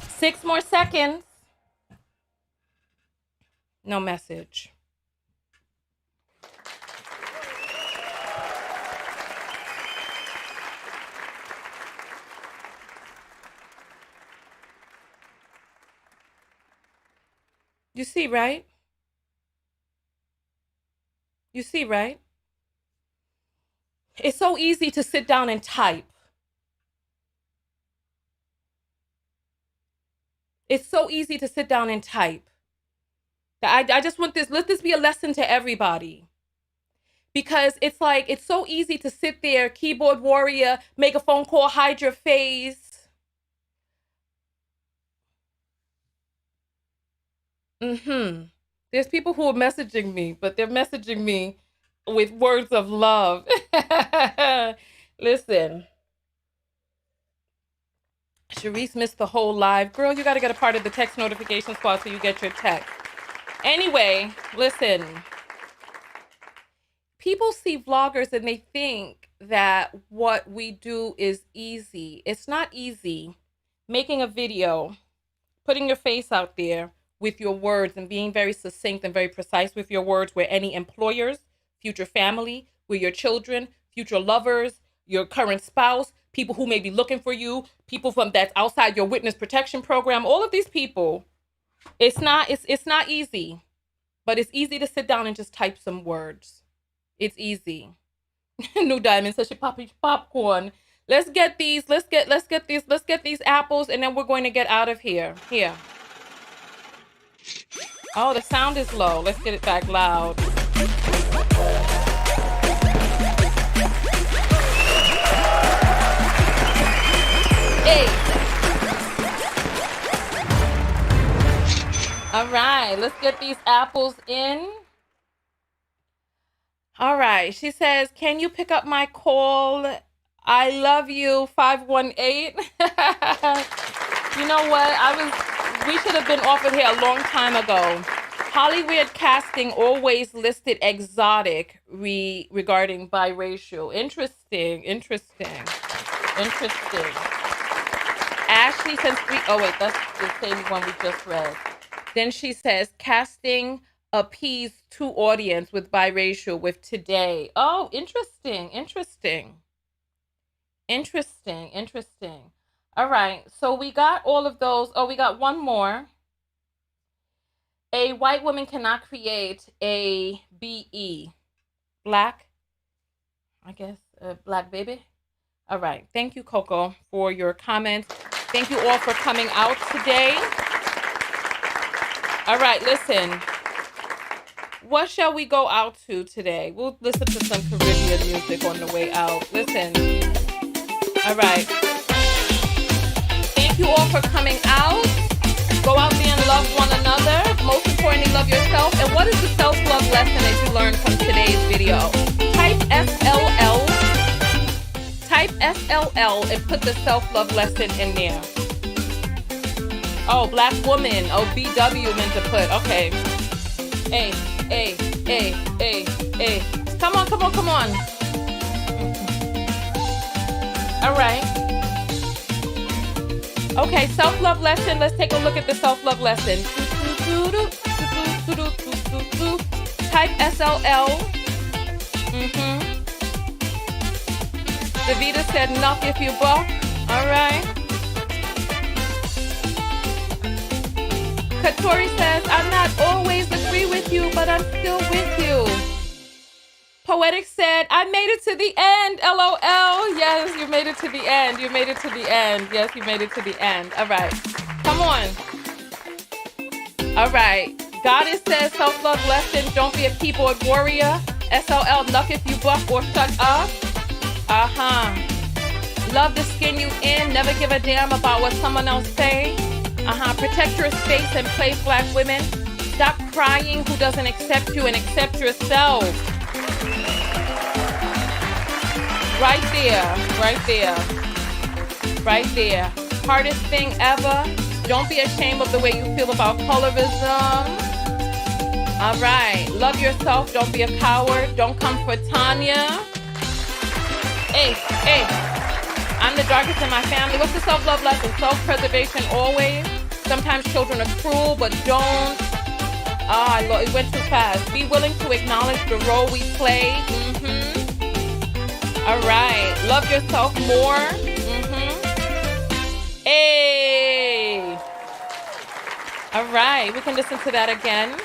Six more seconds. No message. You see, right? You see, right? It's so easy to sit down and type. It's so easy to sit down and type. I just want this, let this be a lesson to everybody. Because it's like, it's so easy to sit there, keyboard warrior, make a phone call, hide your face. There's people who are messaging me, but they're messaging me with words of love. Listen. Sharice missed the whole live. Girl, you got to get a part of the text notification squad so you get your text. Anyway, listen. People see vloggers and they think that what we do is easy. It's not easy. Making a video, putting your face out there with your words and being very succinct and very precise with your words, where any employers, future family, where your children, future lovers, your current spouse, people who may be looking for you, people from that's outside your witness protection program, all of these people, it's not easy, but it's easy to sit down and just type some words. It's easy. New Diamond says she poppy popcorn. Let's get these apples, and then we're going to get out of here. Here. Oh, the sound is low. Let's get it back loud. Hey. All right, let's get these apples in. All right, she says, can you pick up my call? I love you, 518. You know what? We should have been off of here a long time ago. Hollywood casting always listed exotic regarding biracial. Interesting. Ashley says that's the same one we just read. Then she says casting appease to audience with biracial with today. Oh, interesting. All right, so we got all of those. Oh, we got one more. A white woman cannot create a BE. Black, I guess, black baby. All right, thank you, Coco, for your comments. Thank you all for coming out today. All right, listen. What shall we go out to today? We'll listen to some Caribbean music on the way out. Listen. All right. Thank you all for coming out. Go out there and love one another. Most importantly, love yourself. And what is the self-love lesson that you learned from today's video? Type SLL. Type SLL and put the self-love lesson in there. Oh, black woman. Oh, BW meant to put. Okay. Hey. Come on. All right. Okay, self-love lesson. Let's take a look at the self-love lesson. Type SLL. Davida said, knock if you buck. All right. Katori says, I'm not always agree with you, but I'm still with you. Poetic said, I made it to the end, LOL. Yes, you made it to the end. Yes, you made it to the end. All right. Come on. All right. Goddess says, self-love lesson, don't be a keyboard warrior. SLL, knock if you buck or shut up. Love the skin you in, never give a damn about what someone else say. Protect your space and place black women. Stop crying who doesn't accept you and accept yourself. Right there. Hardest thing ever. Don't be ashamed of the way you feel about colorism. All right. Love yourself. Don't be a coward. Don't come for Tanya. Hey. I'm the darkest in my family. What's the self-love lesson? Self-preservation always. Sometimes children are cruel, but don't. It went too fast. Be willing to acknowledge the role we play. All right. Love yourself more. Hey. All right. We can listen to that again.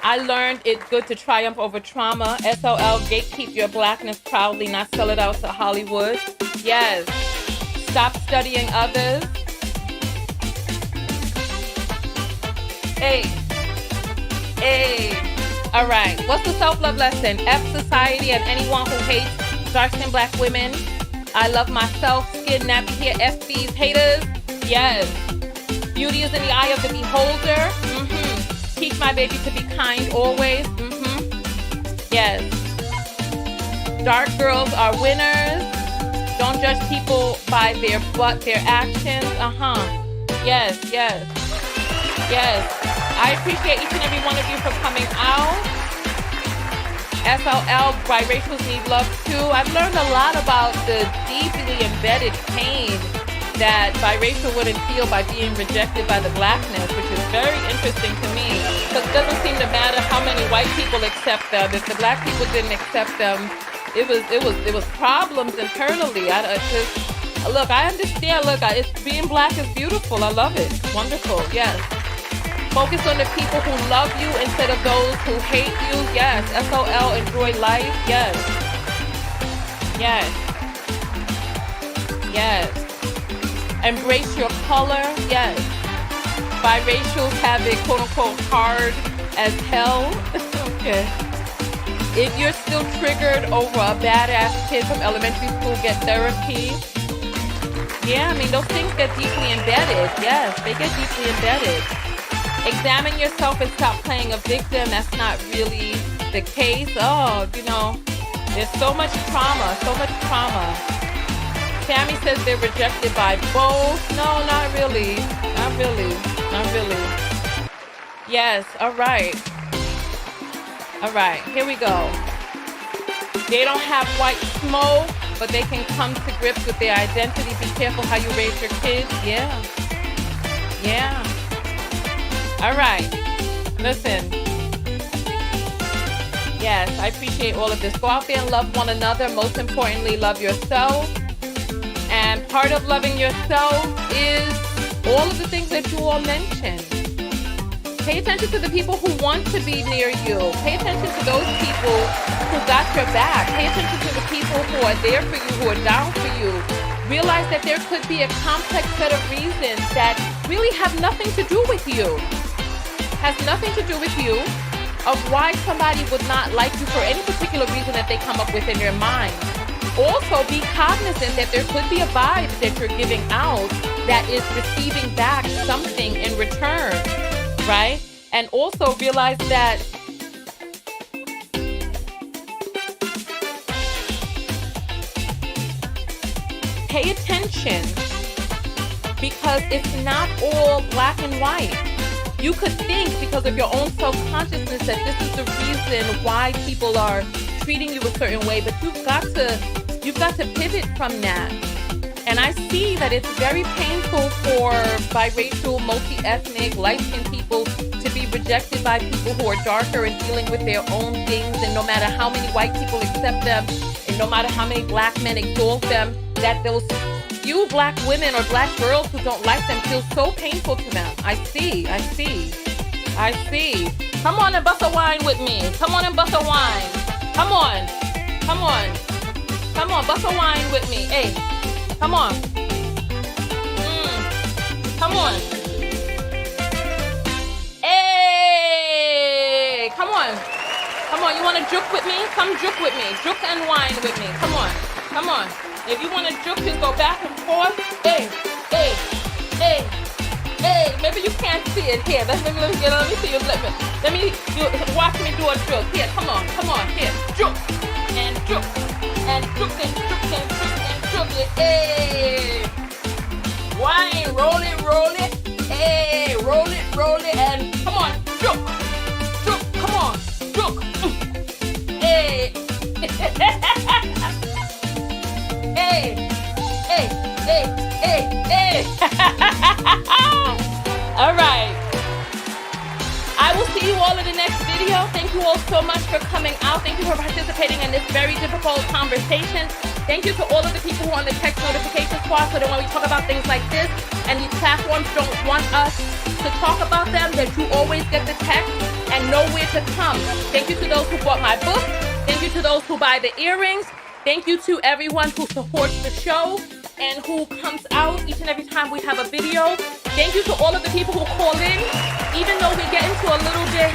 I learned it's good to triumph over trauma. SOL, gatekeep your blackness proudly, not sell it out to Hollywood. Yes. Stop studying others. Hey. All right. What's the self-love lesson? F society and anyone who hates dark-skinned black women. I love myself. Skin nappy hair. F these haters. Yes. Beauty is in the eye of the beholder. Teach my baby to be kind always. Yes. Dark girls are winners. Don't judge people by their actions. Yes. I appreciate each and every one of you for coming out. SLL, biracials need love too. I've learned a lot about the deeply embedded pain that biracial wouldn't feel by being rejected by the blackness, which is very interesting to me. Because it doesn't seem to matter how many white people accept them. If the black people didn't accept them, it was problems internally. Look, I understand. Look, being black is beautiful. I love it. Wonderful. Yes. Focus on the people who love you instead of those who hate you. Yes. SOL, enjoy life. Yes. Embrace your color. Yes. Biracials have it quote unquote hard as hell. Okay. If you're still triggered over a badass kid from elementary school, get therapy. Yeah, I mean, those things get deeply embedded. Yes, they get deeply embedded. Examine yourself and stop playing a victim. That's not really the case. There's so much trauma. Tammy says they're rejected by both. No, not really. Yes. All right. All right. Here we go. They don't have white smoke, but they can come to grips with their identity. Be careful how you raise your kids. Yeah. Yeah. All right. Listen. Yes, I appreciate all of this. Go out there and love one another. Most importantly, love yourself. And part of loving yourself is all of the things that you all mentioned. Pay attention to the people who want to be near you. Pay attention to those people who got your back. Pay attention to the people who are there for you, who are down for you. Realize that there could be a complex set of reasons that really have nothing to do with you. Has nothing to do with you, of why somebody would not like you for any particular reason that they come up with in their mind. Also, be cognizant that there could be a vibe that you're giving out that is receiving back something in return. Right? And also realize that pay attention, because it's not all black and white. You could think, because of your own self-consciousness, that this is the reason why people are treating you a certain way, but you've got to pivot from that. And I see that it's very painful for biracial, multi-ethnic, light-skinned people to be rejected by people who are darker and dealing with their own things. And no matter how many white people accept them, and no matter how many black men exalt them, that those few black women or black girls who don't like them feel so painful to them. I see. Come on and bust a wine with me. Come on and bust a wine. Come on, bust a wine with me. Hey. Come on. Come on. Hey! Come on. You want to juke with me? Come juke with me. Juke and wine with me. Come on. If you want to juke, just go back and forth. Hey. Maybe you can't see it. Here, let me see you. Let me watch me do a juke. Here, come on. Here, juke and juke and juke and juke and juke. Hey, wine, roll it, hey, roll it, and come on, juke, come on, juke, hey, hey. All right. I will see you all in the next video. Thank you all so much for coming out. Thank you for participating in this very difficult conversation. Thank you to all of the people who are on the text notification squad, so that when we talk about things like this and these platforms don't want us to talk about them, that you always get the text and know where to come. Thank you to those who bought my book. Thank you to those who buy the earrings. Thank you to everyone who supports the show and who comes out each and every time we have a video. Thank you to all of the people who call in. Even though we get into a little bit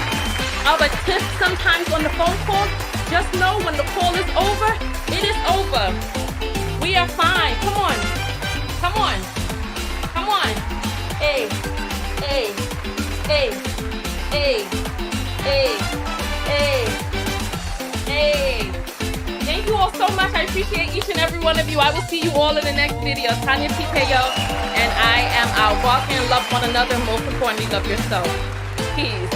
of a tiff sometimes on the phone call, just know when the call is over, it is over. We are fine. Come on. Hey. Thank you all so much. I appreciate each and every one of you. I will see you all in the next video. Tanya TKO, and I am out. Walk and love one another. Most importantly, love yourself. Peace.